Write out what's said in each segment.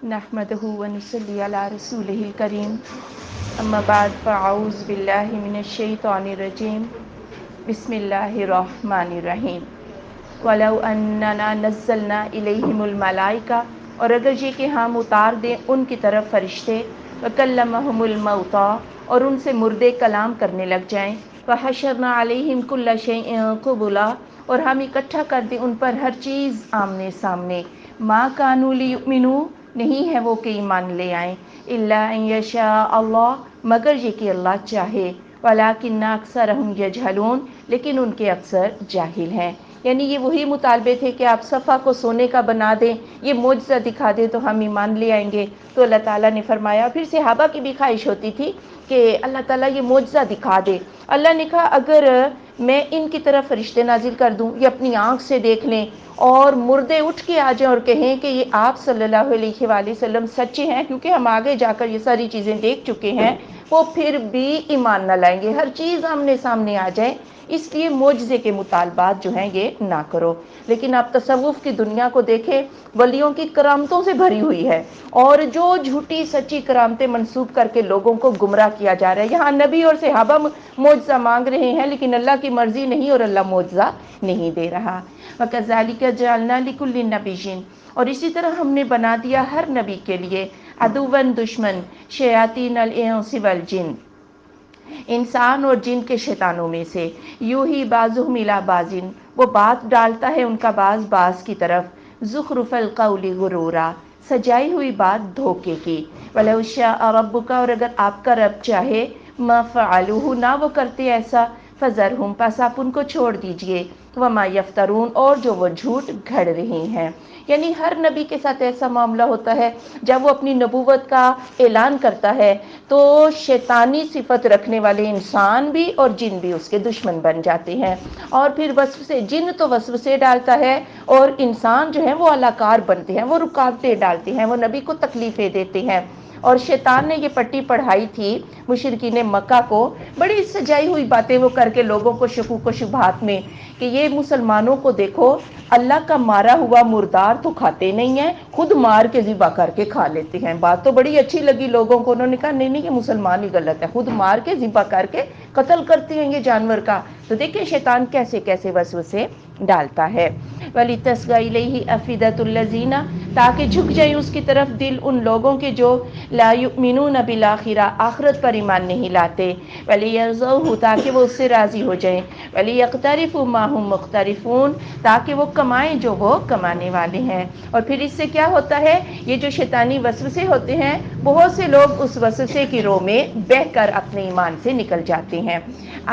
نحمده ونصلي على رسوله الكريم اما بعد فاعوذ باللہ من الشیطان الرجیم بسم اللہ الرحمن الرحیم وَلَوْ أَنَّنَا نَزَّلْنَا إِلَيْهِمُ الْمَلَائِكَةَ اور اگر یہ کہ ہم اتار دیں ان کی طرف فرشتے وَكَلَّمَهُمُ الْمَوْتَى اور ان سے مردے کلام کرنے لگ جائیں وَحَشَرْنَا عَلَيْهِمْ كُلَّ شَيْءٍ قُبُلًا اور ہم اکٹھا کر دیں ان پر ہر چیز آمنے سامنے مَا كَانُوا لِيُؤْمِنُوا نہیں ہے وہ کہ ایمان لے آئیں إِلَّا أَن يَشَاءَ اللَّهُ مگر یہ کہ اللہ چاہے وَلَٰكِنَّ أَكْثَرَهُمْ يَجْهَلُونَ لیکن ان کے اکثر جاہل ہیں۔ یعنی یہ وہی مطالبے تھے کہ آپ صفا کو سونے کا بنا دیں، یہ معجزہ دکھا دیں تو ہم ایمان لے آئیں گے۔ تو اللہ تعالیٰ نے فرمایا، پھر صحابہ کی بھی خواہش ہوتی تھی کہ اللہ تعالیٰ یہ معجزہ دکھا دے۔ اللہ نے کہا اگر میں ان کی طرف فرشتے نازل کر دوں، یہ اپنی آنکھ سے دیکھ لیں اور مردے اٹھ کے آ جائیں اور کہیں کہ یہ آپ صلی اللہ علیہ وآلہ وسلم سچے ہیں، کیونکہ ہم آگے جا کر یہ ساری چیزیں دیکھ چکے ہیں، وہ پھر بھی ایمان نہ لائیں گے۔ ہر چیز آمنے سامنے آ جائے، اس لیے معجزے کے مطالبات جو ہیں یہ نہ کرو۔ لیکن آپ تصوف کی دنیا کو دیکھیں، ولیوں کی کرامتوں سے بھری ہوئی ہے، اور جو جھوٹی سچی کرامتیں منسوب کر کے لوگوں کو گمراہ کیا جا رہا ہے۔ یہاں نبی اور صحابہ معجزہ مانگ رہے ہیں، لیکن اللہ کی مرضی نہیں اور اللہ معجزہ نہیں دے رہا۔ وَكَذَلِكَ جَعَلْنَا لِكُلِّ نَبِيٍّ اور اسی طرح ہم نے بنا دیا ہر نبی کے لیے عدوًا دشمن شیاطین الانس والجن انسان اور جن کے شیطانوں میں سے یوحی بعضهم الی بعض وہ بات ڈالتا ہے ان کا بعض بعض کی طرف زخرف القول غرورا سجائی ہوئی بات دھوکے کی وَلَوْ شَاءَ رَبُّكَ اور اگر آپ کا رب چاہے ما فعلوه نہ وہ کرتے ایسا فذرہم پس آپ ان کو چھوڑ دیجئے وما یفترون اور جو وہ جھوٹ گھڑ رہے ہیں۔ یعنی ہر نبی کے ساتھ ایسا معاملہ ہوتا ہے جب وہ اپنی نبوت کا اعلان کرتا ہے تو شیطانی صفت رکھنے والے انسان بھی اور جن بھی اس کے دشمن بن جاتے ہیں، اور پھر وسوسے جن تو وسوسے ڈالتا ہے اور انسان جو ہے وہ الاکار بنتے ہیں، وہ رکاوٹیں ڈالتے ہیں، وہ نبی کو تکلیفیں دیتے ہیں۔ اور شیطان نے یہ پٹی پڑھائی تھی مشرکین مکہ کو، بڑی سجائی ہوئی باتیں وہ کر کے لوگوں کو شکوک و شبہات میں کہ یہ مسلمانوں کو دیکھو اللہ کا مارا ہوا مردار تو کھاتے نہیں ہیں، خود مار کے ذبح کر کے کھا لیتے ہیں۔ بات تو بڑی اچھی لگی لوگوں کو، انہوں نے کہا نہیں نہیں یہ مسلمان ہی غلط ہے، خود مار کے ذبح کر کے قتل کرتے ہیں یہ جانور کا۔ تو دیکھیں شیطان کیسے کیسے وسوسے ڈالتا ہے۔ وَلِتَصْغَىٰ إِلَيْهِ أَفْئِدَةُ الَّذِينَ تاکہ جھک جائیں اس کی طرف دل ان لوگوں کے جو لا یؤمنون بالآخرہ آخرت پر ایمان نہیں لاتے، وَلِيَرْضَوْهُ تاکہ وہ اس سے راضی ہو جائیں، وَلِيَقْتَرِفُوا مَا هُمْ مُقْتَرِفُونَ تاکہ وہ کمائیں جو وہ کمانے والے ہیں۔ اور پھر اس سے کیا ہوتا ہے، یہ جو شیطانی وسوسے ہوتے ہیں بہت سے لوگ اس وسوسے کی رو میں بہہ کر اپنے ایمان سے نکل جاتے ہیں۔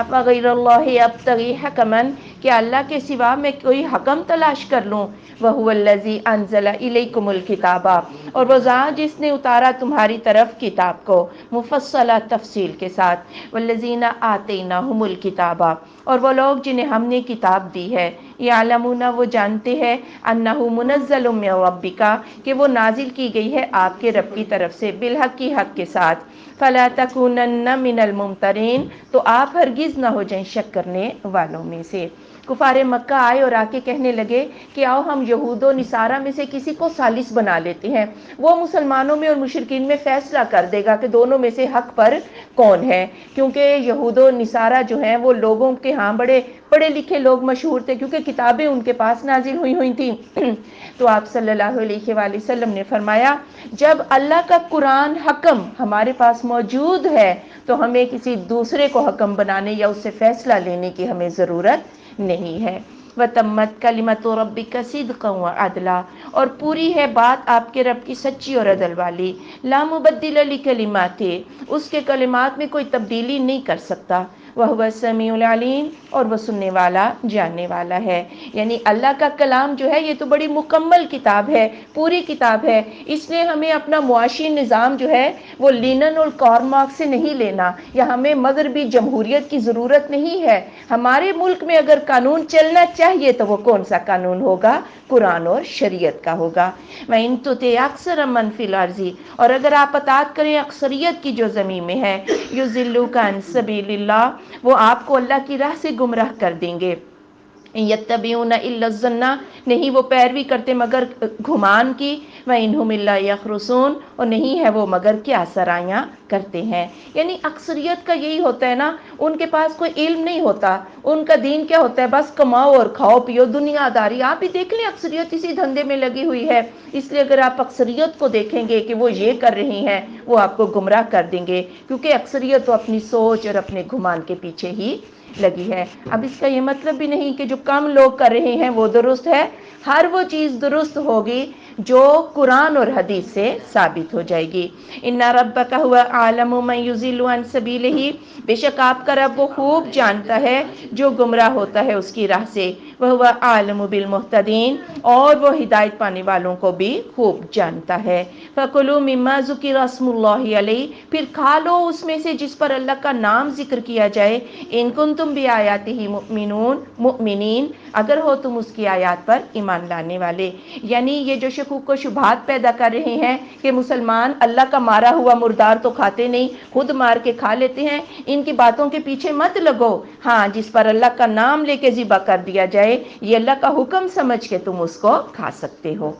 أَفَغَيْرَ اللَّهِ أَبْتَغِي حَكَمًا کہ اللہ کے سوا میں کوئی حکم تلاش کر لوں، وَهُوَ الَّذِي أَنزَلَ إِلَيْكُمُ الْكِتَابَ اور وہ ذات جس نے اتارا تمہاری طرف کتاب کو مفصلہ تفصیل کے ساتھ، وَالَّذِينَ آتَيْنَاهُمُ الْكِتَابَ اور وہ لوگ جنہیں ہم نے کتاب دی ہے، یعلمون وہ جانتے ہیں انہ منزل من ربک کہ وہ نازل کی گئی ہے آپ کے رب کی طرف سے بالحق کی حق کے ساتھ، فلا تکونن من الممترین تو آپ ہرگز نہ ہو جائیں شک کرنے والوں میں سے۔ کفار مکہ آئے اور آ کے کہنے لگے کہ آؤ ہم یہود و نصارہ میں سے کسی کو ثالث بنا لیتے ہیں، وہ مسلمانوں میں اور مشرکین میں فیصلہ کر دے گا کہ دونوں میں سے حق پر کون ہے، کیونکہ یہود و نصارہ جو ہیں وہ لوگوں کے ہاں بڑے پڑھے لکھے لوگ مشہور تھے، کیونکہ کتابیں ان کے پاس نازل ہوئی تھیں۔ تو آپ صلی اللہ علیہ وآلہ وسلم نے فرمایا جب اللہ کا قرآن حکم ہمارے پاس موجود ہے تو ہمیں کسی دوسرے کو حکم بنانے یا اس سے فیصلہ لینے کی ہمیں ضرورت نہیں ہے۔ وَتَمَّتْ كَلِمَةُ رَبِّكَ صِدْقًا وَعَدْلًا اور پوری ہے بات آپ کے رب کی سچی اور عدل والی، لا مبدل لکلماتہ اس کے کلمات میں کوئی تبدیلی نہیں کر سکتا، وَهُوَ السَّمِيعُ الْعَلِيمُ اور وہ سننے والا جاننے والا ہے۔ یعنی اللہ کا کلام جو ہے یہ تو بڑی مکمل کتاب ہے، پوری کتاب ہے، اس لیے ہمیں اپنا معاشی نظام جو ہے وہ لینن اور کارل مارکس سے نہیں لینا، یا ہمیں مغربی جمہوریت کی ضرورت نہیں ہے۔ ہمارے ملک میں اگر قانون چلنا چاہیے تو وہ کون سا قانون ہوگا؟ قرآن اور شریعت کا ہوگا۔ وَإِن تُطِعْ أَكْثَرَ مَنْ فِي الْأَرْضِ اور اگر آپ اطاعت کریں اکثریت کی جو زمین میں ہے، يُضِلُّوكَ عَن سَبِيلِ اللَّهِ وہ آپ کو اللہ کی راہ سے گمراہ کر دیں گے، یتبعون الا الظن، نہیں وہ پیروی کرتے مگر گمان کی، وَإِنْهُمْ إِلَّا يَخْرُصُونَ، اور نہیں ہے وہ مگر کیا سرایاں کرتے ہیں۔ یعنی اکثریت کا یہی ہوتا ہے نا، ان کے پاس کوئی علم نہیں ہوتا، ان کا دین کیا ہوتا ہے، بس کماؤ اور کھاؤ پیو، دنیا داری۔ آپ ہی دیکھ لیں اکثریت اسی دھندے میں لگی ہوئی ہے، اس لیے اگر آپ اکثریت کو دیکھیں گے کہ وہ یہ کر رہی ہیں، وہ آپ کو گمراہ کر دیں گے، کیونکہ اکثریت تو اپنی سوچ اور اپنے گمان کے پیچھے ہی لگی ہے۔ اب اس کا یہ مطلب بھی نہیں کہ جو کم لوگ کر رہے ہیں وہ درست ہے، ہر وہ چیز درست ہوگی جو قرآن اور حدیث سے ثابت ہو جائے گی۔ ان ربک هو اعلم من یضل عن سبیلہ، بے شک آپ کا رب وہ خوب جانتا ہے جو گمراہ ہوتا ہے اس کی راہ سے، وہو اعلم بالمہتدین، اور وہ ہدایت پانے والوں کو بھی خوب جانتا ہے۔ فکلوا مما ذکر اسم اللہ علیہ، پھر کھا لو اس میں سے جس پر اللہ کا نام ذکر کیا جائے، ان کنتم بآیاتہ مؤمنین، اگر ہو تم اس کی آیات پر ایمان لانے والے۔ یعنی یہ جو شکوک و شبہات پیدا کر رہے ہیں کہ مسلمان اللہ کا مارا ہوا مردار تو کھاتے نہیں، خود مار کے کھا لیتے ہیں، ان کی باتوں کے پیچھے مت لگو۔ ہاں، جس پر اللہ کا نام لے کے ذبح کر دیا جائے، یہ اللہ کا حکم سمجھ کے تم اس کو کھا سکتے ہو۔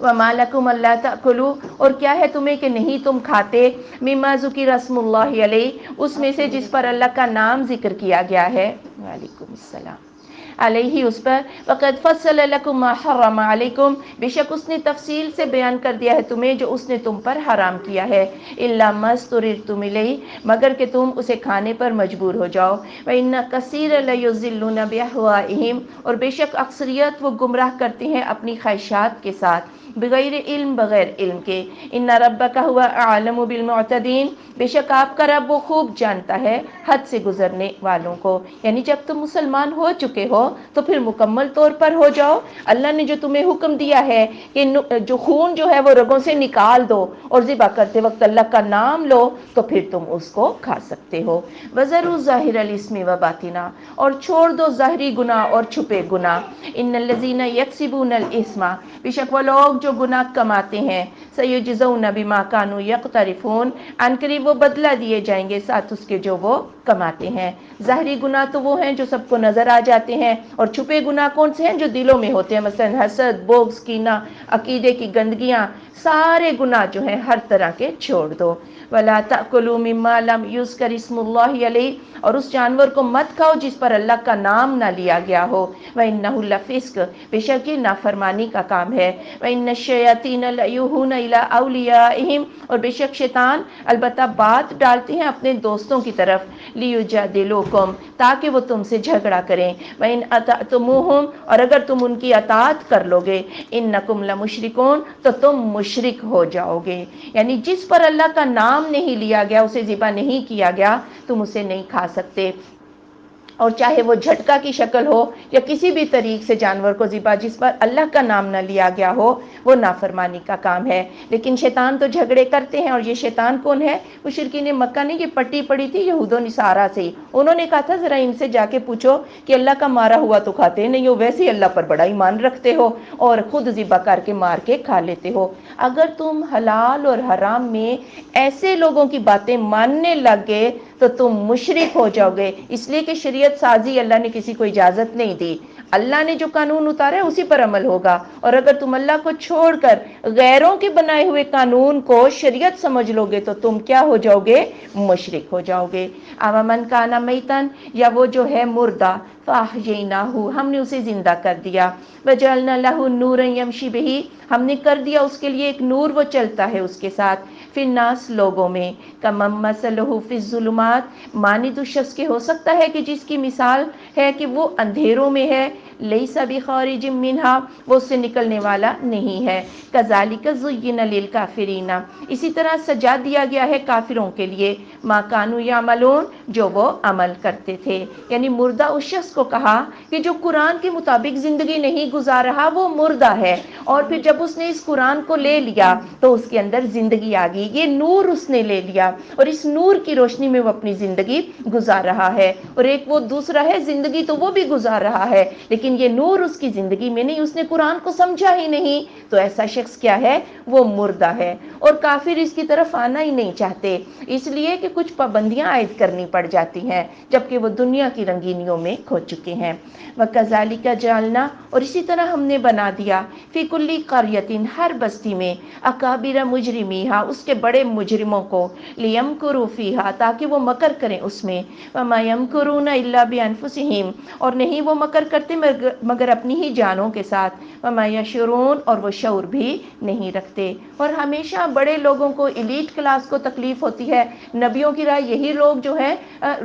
وَمَا لَكُمْ أَلَّا تَأْكُلُوا، اور کیا ہے تمہیں کہ نہیں تم کھاتے، مما ذکر اسم اللہ علیہ، اس میں سے جس پر اللہ کا نام ذکر کیا گیا ہے، وعلیکم السلام، علیہ اس پر، وَقَدْ فَصَّلَ لَكُمْ مَا حَرَّمَ عَلَيْكُمْ، بے شک اس نے تفصیل سے بیان کر دیا ہے تمہیں جو اس نے تم پر حرام کیا ہے، إِلَّا مَا اضْطُرِرْتُمْ إِلَيْهِ، مگر کہ تم اسے کھانے پر مجبور ہو جاؤ، وَإِنَّ كَثِيرًا لَيُضِلُّونَ بِأَهْوَائِهِمْ، اور بے شک اکثریت وہ گمراہ کرتے ہیں اپنی خواہشات کے ساتھ، بغیر علم، بغیر علم کے۔ ان ربک هو اعلم بالمعتدین، بے شک آپ کا رب وہ خوب جانتا ہے حد سے گزرنے والوں کو۔ یعنی جب تم مسلمان ہو چکے ہو تو پھر مکمل طور پر ہو جاؤ۔ اللہ نے جو تمہیں حکم دیا ہے کہ جو خون جو ہے وہ رگوں سے نکال دو اور ذبح کرتے وقت اللہ کا نام لو، تو پھر تم اس کو کھا سکتے ہو۔ وَذَرُوا ظَاهِرَ الْإِثْمِ وَبَاطِنَهُ، اور چھوڑ دو ظاہری گناہ اور چھپے گناہ۔ ان الذین یکسبون الاثم، بے شک وہ لوگ جو گناہ کماتے ہیں، سیجزون بما کانوا یقترفون، ان قریب وہ بدلہ دیے جائیں گے ساتھ اس کے جو وہ کماتے ہیں۔ ظاہری گناہ تو وہ ہیں جو سب کو نظر آ جاتے ہیں، اور چھپے گناہ کون سے ہیں جو دلوں میں ہوتے ہیں، مثلا حسد، بغض، کینہ، عقیدے کی گندگیاں، سارے گناہ جو ہیں ہر طرح کے چھوڑ دو۔ ولا تأکلوا مما لم یذکر اسم اللہ علیہ، اور اس جانور کو مت کھاؤ جس پر اللہ کا نام نہ لیا گیا ہو، وَإِنَّهُ لَفِسْقٌ، بے شک یہ نافرمانی کا کام ہے، وَإِنَّ الشَّيَاطِينَ لَيُوحُونَ إِلَىٰ أَوْلِيَائِهِمْ، اور بے شک شیطان البتہ بات ڈالتے ہیں اپنے دوستوں کی طرف، لِيُجَادِلُوكُمْ، تاکہ وہ تم سے جھگڑا کریں، وَإِنْ أَطَعْتُمُوهُمْ، اور اگر تم ان کی اطاعت کر لو گے، إِنَّكُمْ لَمُشْرِكُونَ، تو تم مشرک ہو جاؤ گے۔ یعنی جس پر اللہ کا نام نہیں لیا گیا، اسے ذبح نہیں کیا گیا، تم اسے نہیں کھا سکتے۔ اور چاہے وہ جھٹکا کی شکل ہو یا کسی بھی طریق سے جانور کو ذبح جس پر اللہ کا نام نہ لیا گیا ہو، وہ نافرمانی کا کام ہے۔ لیکن شیطان تو جھگڑے کرتے ہیں، اور یہ شیطان کون ہے؟ مشرکین مکہ نے یہ پٹی پڑی تھی یہود و نصارہ سے، انہوں نے کہا تھا ذرا ان سے جا کے پوچھو کہ اللہ کا مارا ہوا تو کھاتے نہیں ہو، ویسے اللہ پر بڑا ایمان رکھتے ہو اور خود ذبح کر کے مار کے کھا لیتے ہو۔ اگر تم حلال اور حرام میں ایسے لوگوں کی باتیں ماننے لگ گئے تو تم مشرک ہو جاؤ گے، اس لیے کہ شریعت سازی اللہ نے کسی کو اجازت نہیں دی، اللہ نے جو قانون اتارا ہے اسی پر عمل ہوگا۔ اور اگر تم اللہ کو چھوڑ کر غیروں کے بنائے ہوئے قانون کو شریعت سمجھ لو گے تو تم کیا ہو جاؤ گے؟ مشرک ہو جاؤ گے۔ اومن کان میتن، یا وہ جو ہے مردہ، فاحییناہ، ہم نے اسے زندہ کر دیا، وجعلنا لہ نورا یمشی بہ، ہم نے کر دیا اس کے لیے ایک نور، وہ چلتا ہے اس کے ساتھ، فی الناس، لوگوں میں، کمن مثلہ فی الظلمات، مانند اس شخص کے ہو سکتا ہے کہ جس کی مثال ہے کہ وہ اندھیروں میں ہے، لیس بخارج منہا، وہ اس سے نکلنے والا نہیں ہے، کذالک زین للکافرین، اسی طرح سجا دیا گیا ہے کافروں کے لیے، ما کانوا یعملون، جو وہ عمل کرتے تھے۔ یعنی مردہ اس شخص کو کہا کہ جو قرآن کے مطابق زندگی نہیں گزار رہا وہ مردہ ہے، اور پھر جب اس نے اس قرآن کو لے لیا تو اس کے اندر زندگی آ گئی، یہ نور اس نے لے لیا، اور اس نور کی روشنی میں وہ اپنی زندگی گزار رہا ہے۔ اور ایک وہ دوسرا ہے، زندگی تو وہ بھی گزار رہا ہے لیکن یہ نور اس کی زندگی میں نہیں، اس نے قرآن کو سمجھا ہی نہیں، تو ایسا شخص کیا ہے؟ وہ مردہ ہے۔ اور کافر اس کی طرف آنا ہی نہیں چاہتے، اس لیے کہ کچھ پابندیاں عائد کرنی پڑ جاتی ہیں جبکہ وہ دنیا کی رنگینیوں میں کھو چکے ہیں۔ وَكَذَلِكَ جَعَلْنَا، اور اسی طرح ہم نے بنا دیا، فی کلی قریۃ، ہر بستی میں، اکابر مجرمیہا، اس کے بڑے مجرموں کو، لیمکروا فیہا، تاکہ وہ مکر کریں اس میں، وما یمکرون الا بانفسہم، اور نہیں وہ مکر کرتے مگر اپنی ہی جانوں کے ساتھ، وما یشعرون، اور وہ شعور بھی نہیں رکھتے۔ اور ہمیشہ بڑے لوگوں کو، ایلیٹ کلاس کو تکلیف ہوتی ہے، نبیوں کی راہ یہی لوگ جو ہے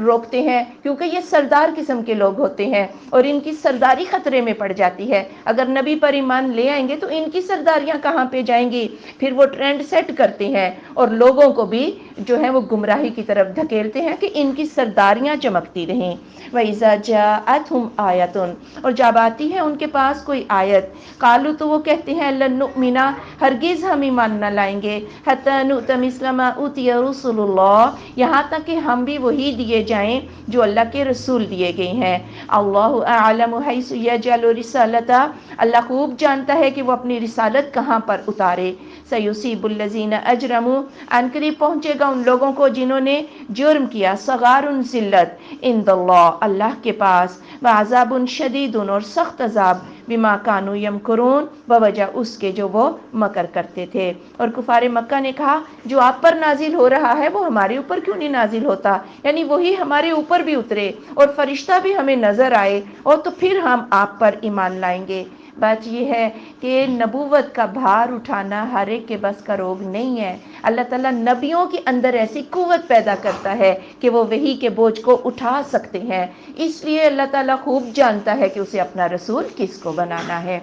روکتے ہیں، کیونکہ یہ سردار قسم کے لوگ ہوتے ہیں اور ان کی سرداری خطرے میں پڑ جاتی ہے۔ اگر نبی پر ایمان لے آئیں گے تو ان کی سرداریاں کہاں پہ جائیں گی؟ پھر وہ ٹرینڈ سیٹ کرتے ہیں اور لوگوں کو بھی جو ہے وہ گمراہی کی طرف دھکیلتے ہیں کہ ان کی سرداریاں چمکتی رہیں۔ وَإِذَا جَاءَتْهُمْ آیَةٌ، اور جب آتی ہے ان کے پاس کوئی آیت، قالوا، تو وہ کہتے ہیں، لن نؤمن، ہرگز ہم ایمان نہ لائیں گے، حتی نؤت مثل ما اوتی رسل اللہ، یہاں تک کہ ہم بھی وہی دیے جائیں جو اللہ کے رسول دیے گئے ہیں۔ اللہ اعلم حیث یجعل رسالتہ، اللہ خوب جانتا ہے کہ وہ اپنی رسالت کہاں پر اتارے۔ سیصیب الذین اجرموا، عنقریب پہنچے گا ان لوگوں کو جنہوں نے جرم کیا، صغار، ذلت، عند اللہ، اللہ کے پاس، وعذاب شدید، اور سخت عذاب، بما کانوا یمکرون، بوجہ اس کے جو وہ مکر کرتے تھے۔ اور کفار مکہ نے کہا جو آپ پر نازل ہو رہا ہے وہ ہمارے اوپر کیوں نہیں نازل ہوتا، یعنی وہی ہمارے اوپر بھی اترے اور فرشتہ بھی ہمیں نظر آئے اور تو پھر ہم آپ پر ایمان لائیں گے۔ بات یہ ہے کہ نبوت کا بھار اٹھانا ہر ایک کے بس کا روگ نہیں ہے۔ اللہ تعالیٰ نبیوں کے اندر ایسی قوت پیدا کرتا ہے کہ وہ وحی کے بوجھ کو اٹھا سکتے ہیں، اس لیے اللہ تعالیٰ خوب جانتا ہے کہ اسے اپنا رسول کس کو بنانا ہے۔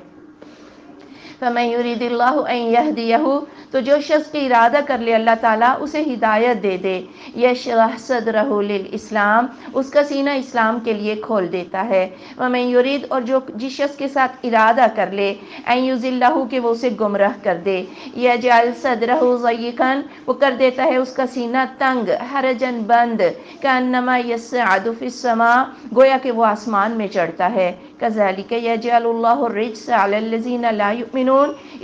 فَمَن يُرِدِ اللَّهُ أَن يَهْدِيَهُ، تو جو شخص کی ارادہ کر لے اللہ تعالیٰ اسے ہدایت دے دے، يَشْرَحْ صَدْرَهُ لِلْإِسْلَامِ، اس کا سینہ اسلام کے لیے کھول دیتا ہے۔ وَمَن يُرِد، اور جو جس شخص کے ساتھ ارادہ کر لے، أَن يُضِلَّهُ، کہ وہ اسے گمراہ کر دے، يَجْعَلْ صَدْرَهُ ضَيِّقًا، وہ کر دیتا ہے اس کا سینہ تنگ، حرجاً بند، كَأَنَّمَا يَصْعَدُ فِي السَّمَاءِ، گویا کہ وہ آسمان میں چڑھتا ہے۔ كَذَلِكَ يَجْعَلُ اللَّهُ الرِّجْسَ عَلَى الَّذِينَ لَا يُؤْمِنُونَ،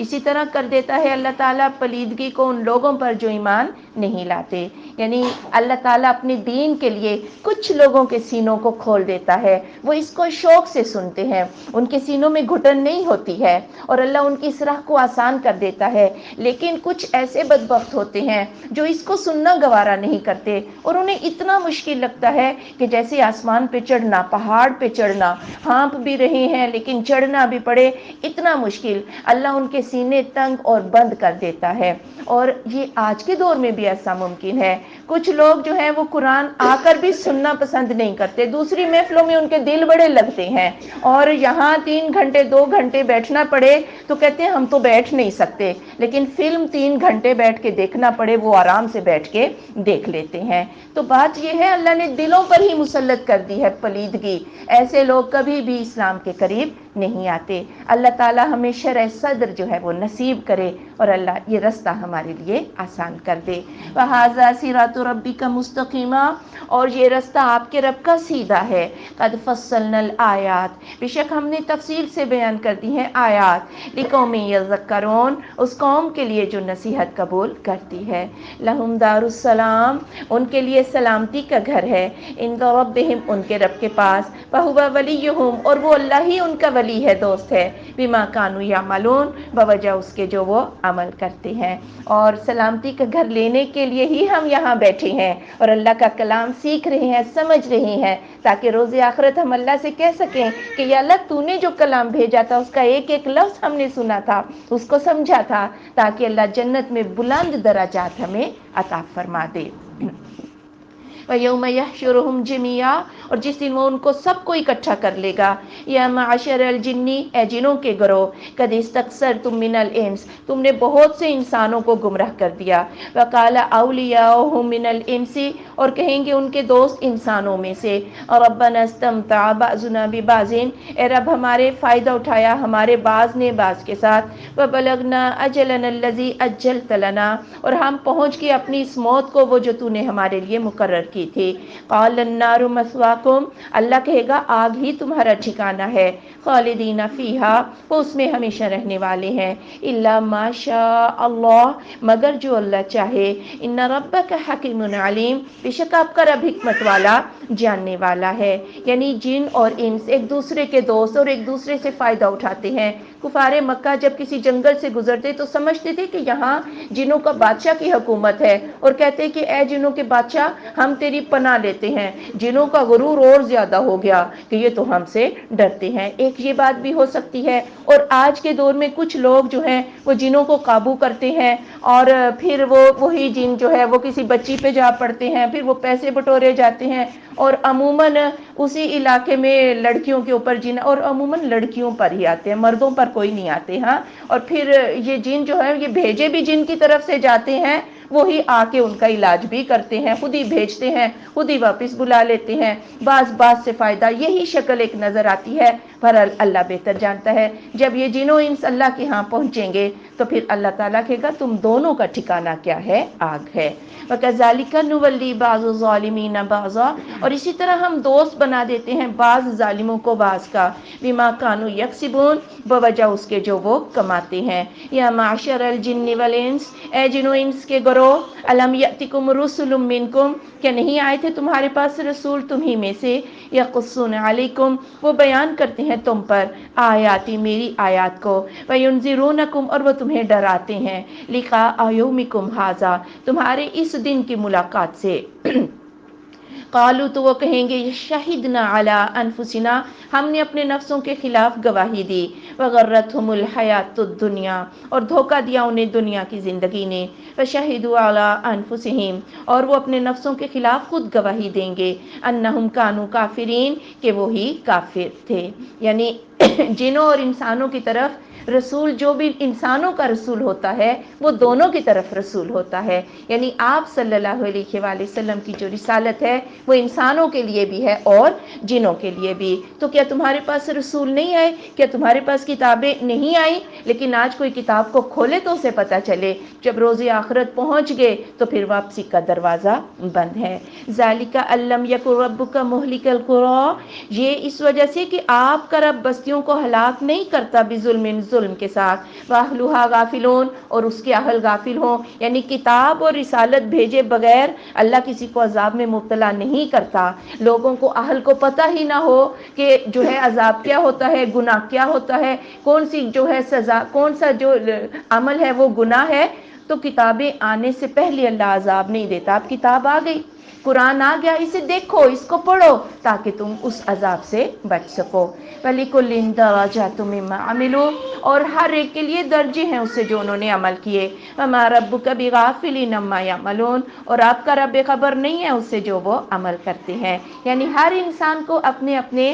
اسی طرح کر دیتا ہے اللہ تعالیٰ پلیدگی کو ان لوگوں پر جو ایمان نہیں لاتے، یعنی اللہ تعالیٰ اپنے دین کے لیے کچھ لوگوں کے سینوں کو کھول دیتا ہے، وہ اس کو شوق سے سنتے ہیں، ان کے سینوں میں گھٹن نہیں ہوتی ہے اور اللہ ان کی اس راہ کو آسان کر دیتا ہے۔ لیکن کچھ ایسے بدبخت ہوتے ہیں جو اس کو سننا گوارا نہیں کرتے اور انہیں اتنا مشکل لگتا ہے کہ جیسے آسمان پہ چڑھنا، پہاڑ پہ چڑھنا، ہانپ بھی رہے ہیں لیکن چڑھنا بھی پڑے، اتنا مشکل، اللہ ان کے سینے تنگ اور بند کر دیتا ہے۔ اور یہ آج کے دور میں بھی ایسا ممکن ہے، کچھ لوگ جو ہیں وہ قرآن آ کر بھی سننا پسند نہیں کرتے، دوسری محفلوں میں ان کے دل بڑے لگتے ہیں اور یہاں 3 گھنٹے 2 گھنٹے بیٹھنا پڑے تو کہتے ہیں ہم تو بیٹھ نہیں سکتے، لیکن فلم 3 گھنٹے بیٹھ کے دیکھنا پڑے وہ آرام سے بیٹھ کے دیکھ لیتے ہیں۔ تو بات یہ ہے اللہ نے دلوں پر ہی مسلط کر دی ہے پلیدگی، ایسے لوگ کبھی بھی اسلام کے قریب نہیں آتے۔ اللہ تعالیٰ ہمیں شرح صدر جو ہے وہ نصیب کرے اور اللہ یہ رستہ ہمارے لیے آسان کر دے۔ وَهَذَا صِرَاطُ رَبِّكَ مُسْتَقِيمًا، اور یہ رستہ آپ کے رب کا سیدھا ہے۔ قَدْ فَصَّلْنَا الْآيَاتِ، بے شک ہم نے تفصیل سے بیان کر دی ہیں آیات، لِقَوْمٍ يَذَّكَّرُونَ، اس قوم کے لیے جو نصیحت قبول کرتی ہے۔ لَهُمْ دَارُ السَّلَامِ، ان کے لیے سلامتی کا گھر ہے، عِندَ رَبِّهِمْ، ان کے رب کے پاس، وَهُوَ وَلِيُّهُمْ، اور وہ اللہ ہی ان کا ولی ہے، دوست ہے، بِمَا كَانُوا يَعْمَلُونَ، بوجہ اس کے جو وہ عمل کرتے ہیں۔ اور سلامتی کا گھر لینے کے لیے ہی ہم یہاں بیٹھے ہیں اور اللہ کا کلام سیکھ رہے ہیں، سمجھ رہے ہیں، تاکہ روز آخرت ہم اللہ سے کہہ سکیں کہ یا اللہ تو نے جو کلام بھیجا تھا اس کا ایک ایک لفظ ہم نے سنا تھا، اس کو سمجھا تھا، تاکہ اللہ جنت میں بلند درجات ہمیں عطا فرما دے۔ وَيَوْمَ يَحْشُرُهُمْ جَمِيعًا، اور جس دن وہ ان کو سب کو اکٹھا کر لے گا، یا معاشر الجن، اے جنوں کے گروہ، قد استکثرتم من الانس، تم نے بہت سے انسانوں کو گمراہ کر دیا، وقال اولیاؤہم من الانس، اور کہیں گے ان کے دوست انسانوں میں سے، ربنا استمتع بعضنا ببعض، اے رب ہمارے فائدہ اٹھایا ہمارے بعض نے بعض کے ساتھ، وبلغنا اجلنا الذی اجلت لنا، اور ہم پہنچ گئے اپنی اس موت کو وہ جو تو نے ہمارے لیے مقرر کی کی تھی۔ قال النار مثواکم، اللہ کہے گا آگ ہی تمہارا ٹھکانہ ہے، خالدین فیہا، وہ اس میں ہمیشہ رہنے والے ہیں، الا ما شاء اللہ، مگر جو اللہ چاہے، ان ربک حکیم علیم، بے شک آپ کا رب حکمت والا جاننے والا ہے۔ یعنی جن اور انس ایک دوسرے کے دوست اور ایک دوسرے سے فائدہ اٹھاتے ہیں۔ کفار مکہ جب کسی جنگل سے گزرتے تو سمجھتے تھے کہ یہاں جنوں کا بادشاہ کی حکومت ہے، اور کہتے کہ اے جنوں کے بادشاہ ہم تیری پناہ لیتے ہیں۔ جنوں کا غرور اور زیادہ ہو گیا کہ یہ تو ہم سے ڈرتے ہیں۔ ایک یہ بات بھی ہو سکتی ہے، اور آج کے دور میں کچھ لوگ جو ہیں وہ جنوں کو قابو کرتے ہیں، اور پھر وہی جن جو ہے وہ کسی بچی پہ جا پڑتے ہیں، پھر وہ پیسے بٹورے جاتے ہیں، اور عموماً اسی علاقے میں لڑکیوں کے اوپر جن، اور عموماً لڑکیوں پر ہی آتے ہیں، مردوں پر کوئی نہیں آتے۔ ہاں، اور پھر یہ جن جو ہے یہ بھیجے بھی جن کی طرف سے جاتے ہیں، وہی آ کے ان کا علاج بھی کرتے ہیں، خود ہی بھیجتے ہیں، خود ہی واپس بلا لیتے ہیں، بعض سے فائدہ یہی شکل ایک نظر آتی ہے، پر اللہ بہتر جانتا ہے۔ جب یہ جنوں انس اللہ کے ہاں پہنچیں گے تو پھر اللہ تعالیٰ کہے گا تم دونوں کا ٹھکانہ کیا ہے؟ آگ ہے۔ وَكَذَلِكَ نُوَلِّي بَعْضَ الظَّالِمِينَ بَعْضًا، اور اسی طرح ہم دوست بنا دیتے ہیں بعض ظالموں کو بعض کا، بِمَا كَانُوا يَكْسِبُونَ، بوجہ اس کے جو وہ کماتے ہیں۔ یا معشر الجن والانس، اے جن و انس کے گروہ، الم یأتکم رسل منکم، کیا نہیں آئے تھے تمہارے پاس رسول تمہیں میں سے، یقصون علیکم، وہ بیان کرتے ہیں تم پر آیاتی، میری آیات کو، وینذرونکم، اور وہ تمہیں ڈراتے ہیں، لقاء یومکم ھذا، تمہارے اس دن کی ملاقات سے۔ قالوا، تو وہ کہیں گے، شہدنا علی انفسنا، ہم نے اپنے نفسوں کے خلاف گواہی دی، وغرتہم الحیات الدنیا، اور دھوکہ دیا انہیں دنیا کی زندگی نے، فشہدوا علی انفسہم، اور وہ اپنے نفسوں کے خلاف خود گواہی دیں گے، انہم کانوا کافرین، کہ وہی کافر تھے۔ یعنی جنوں اور انسانوں کی طرف رسول، جو بھی انسانوں کا رسول ہوتا ہے وہ دونوں کی طرف رسول ہوتا ہے، یعنی آپ صلی اللہ علیہ وآلہ وسلم کی جو رسالت ہے وہ انسانوں کے لیے بھی ہے اور جنوں کے لیے بھی۔ تو کیا تمہارے پاس رسول نہیں آئے؟ کیا تمہارے پاس کتابیں نہیں آئیں؟ لیکن آج کوئی کتاب کو کھولے تو اسے پتہ چلے، جب روز آخرت پہنچ گئے تو پھر واپسی کا دروازہ بند ہے۔ ذالک ان لم یکن ربک مہلک القری، یہ اس وجہ سے کہ آپ کا رب بستیوں کو ہلاک نہیں کرتا بظلم، ظلم کے ساتھ، واہلھا غافلون، اور اس کے اہل غافل ہوں، یعنی کتاب اور رسالت بھیجے بغیر اللہ کسی کو عذاب میں مبتلا نہیں کرتا۔ لوگوں کو، اہل کو پتہ ہی نہ ہو کہ جو ہے عذاب کیا ہوتا ہے، گناہ کیا ہوتا ہے، کون سی جو ہے سزا، کون سا جو عمل ہے وہ گناہ ہے، تو کتابیں آنے سے پہلے اللہ عذاب نہیں دیتا۔ اب کتاب آ گئی، قرآن آ گیا، اسے دیکھو، اس کو پڑھو تاکہ تم اس عذاب سے بچ سکو۔ وَلِكُلٍّ دَرَجَاتٌ مِّمَّا عَمِلُوا، اور ہر ایک کے لیے درجے ہیں اس سے جو انہوں نے عمل کیے۔ وَمَا رَبُّكَ بِغَافِلٍ عَمَّا يَعْمَلُونَ، اور آپ کا رب بے خبر نہیں ہے اس سے جو وہ عمل کرتے ہیں۔ یعنی ہر انسان کو اپنے اپنے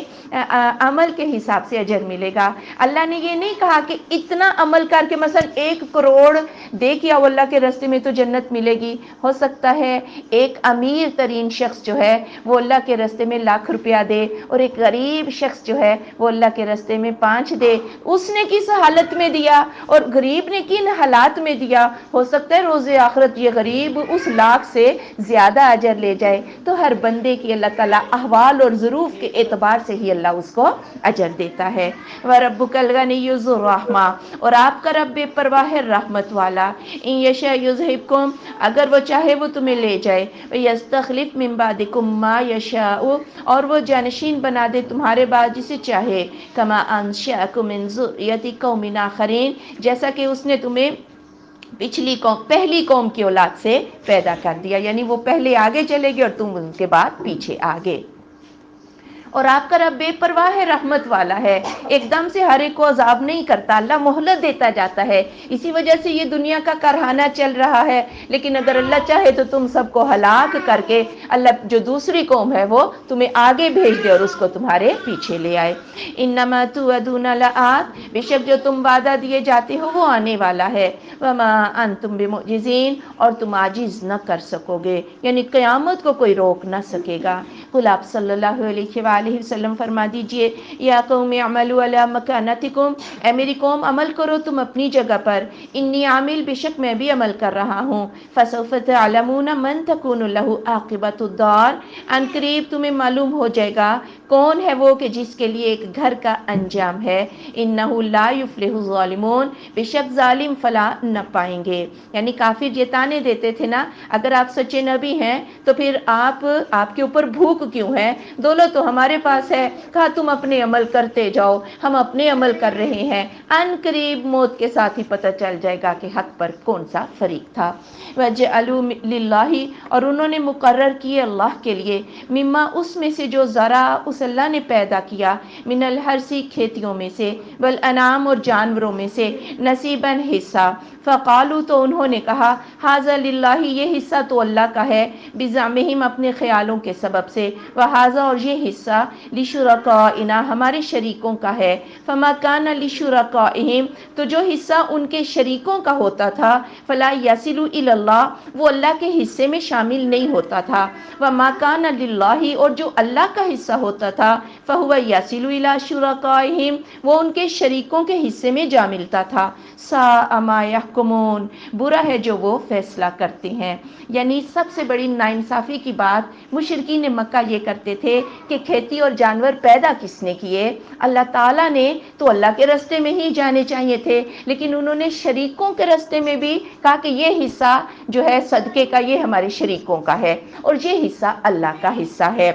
عمل کے حساب سے اجر ملے گا۔ اللہ نے یہ نہیں کہا کہ اتنا عمل کر کے مثلا 1 کروڑ دے کیا وہ اللہ کے راستے میں تو جنت ملے گی۔ ہو سکتا ہے ایک امیر ترین شخص جو ہے وہ اللہ کے راستے میں 1,00,000 روپیہ دے، اور ایک غریب شخص جو ہے وہ اللہ کے راستے میں 5 دے۔ اس نے کس حالت میں دیا اور غریب نے کن حالات میں دیا، ہو سکتا ہے روز آخرت یہ غریب اس 1,00,000 سے زیادہ اجر لے جائے۔ تو ہر بندے کی اللہ تعالیٰ احوال اور ظروف کے اعتبار سے ہی اللہ اس کو اجر دیتا ہے۔ وَرَبُّكَ الْغَنِيُّ ذُو الرَّحْمَةِ، اور آپ کا رب بے پرواہ ہے رحمت والا، إِن يَشَأْ يُذْهِبْكُمْ، اگر وہ چاہے وہ تمہیں لے جائے، وَيَسْتَخْلِفْ مِن بَعْدِكُم مَّا يَشَاءُ، اور وہ جانشین بنا دے تمہارے بعد جسے چاہے، كَمَا أَنشَأَكُم مِّن ذُرِّيَّةِ قَوْمٍ آخَرِينَ، جیسا کہ اس نے تمہیں پہلی قوم کی اولاد سے پیدا کر دیا، یعنی وہ پہلے آگے چلے گے اور تم ان کے بعد پیچھے آگے۔ اور آپ کا رب بے پرواہ ہے رحمت والا ہے، ایک دم سے ہر ایک کو عذاب نہیں کرتا، اللہ مہلت دیتا جاتا ہے۔ اسی وجہ سے یہ دنیا کا کارخانہ چل رہا ہے، لیکن اگر اللہ چاہے تو تم سب کو ہلاک کر کے اللہ جو دوسری قوم ہے وہ تمہیں آگے بھیج دے اور اس کو تمہارے پیچھے لے آئے۔ انما توعدون لآت، بے شک جو تم وعدہ دیے جاتے ہو وہ آنے والا ہے، وما انتم بمعجزین، اور تم عاجز نہ کر سکو گے، یعنی قیامت کو کوئی روک نہ سکے گا۔ قل آپ صلی اللہ علیہ وآلہ وآلہ وسلم فرما دیجئے یا قوم اعملوا علی مکانتکم، اے میری قوم عمل کرو تم اپنی جگہ پر، انی عامل بے شک میں بھی عمل کر رہا ہوں، فسوف تعلمون من تکون لہ عاقبۃ الدار، ان قریب تمہیں معلوم ہو جائے گا کون ہے وہ کہ جس کے لیے ایک گھر کا انجام ہے، انہ لا یفلح الظالمون، بے شک ظالم فلاح نہ پائیں گے۔ یعنی کافر یہ طعنے دیتے تھے نا، اگر آپ سچے نبی ہیں تو پھر آپ کے اوپر بھوک کیوں ہے، دولت تو ہمارے پاس ہے، کہا تم اپنے عمل کرتے جاؤ، ہم اپنے عمل کر رہے ہیں، ان قریب موت کے ساتھ ہی پتہ چل جائے گا کہ حق پر کون سا فریق تھا۔ وَجَعَلُوا لِلَّهِ، اور انہوں نے مقرر کیے اللہ کے لیے، مما اس میں سے جو ذرا اس اللہ نے پیدا کیا، من الحرث کھیتیوں میں سے، والانعام اور جانوروں میں سے، نصیباً حصہ، فقالوا تو انہوں نے کہا، ھذا للہ یہ حصہ تو اللہ کا ہے، بزعمہم اپنے خیالوں کے سبب سے، وھذا اور یہ حصہ لشرکائنا ہمارے شریکوں کا ہے، فما کان لشرکائہم تو جو حصہ ان کے شریکوں کا ہوتا تھا، فلا یصل الی اللہ وہ اللہ کے حصے میں شامل نہیں ہوتا تھا، وما کان للہ اور جو اللہ کا حصہ ہوتا تھا، فہو یصل الی شرکائہم وہ ان کے شریکوں کے حصے میں جا ملتا تھا، ساء ما یحکمون برا ہے جو وہ فیصلہ کرتے ہیں۔ یعنی سب سے بڑی ناانصافی کی بات مشرکین مکہ یہ کرتے تھے کہ کھیتی اور جانور پیدا کس نے کیے، اللہ تعالیٰ نے، تو اللہ کے راستے میں ہی جانے چاہیے تھے، لیکن انہوں نے شریکوں کے راستے میں بھی کہا کہ یہ حصہ جو ہے صدقے کا یہ ہمارے شریکوں کا ہے اور یہ حصہ اللہ کا حصہ ہے۔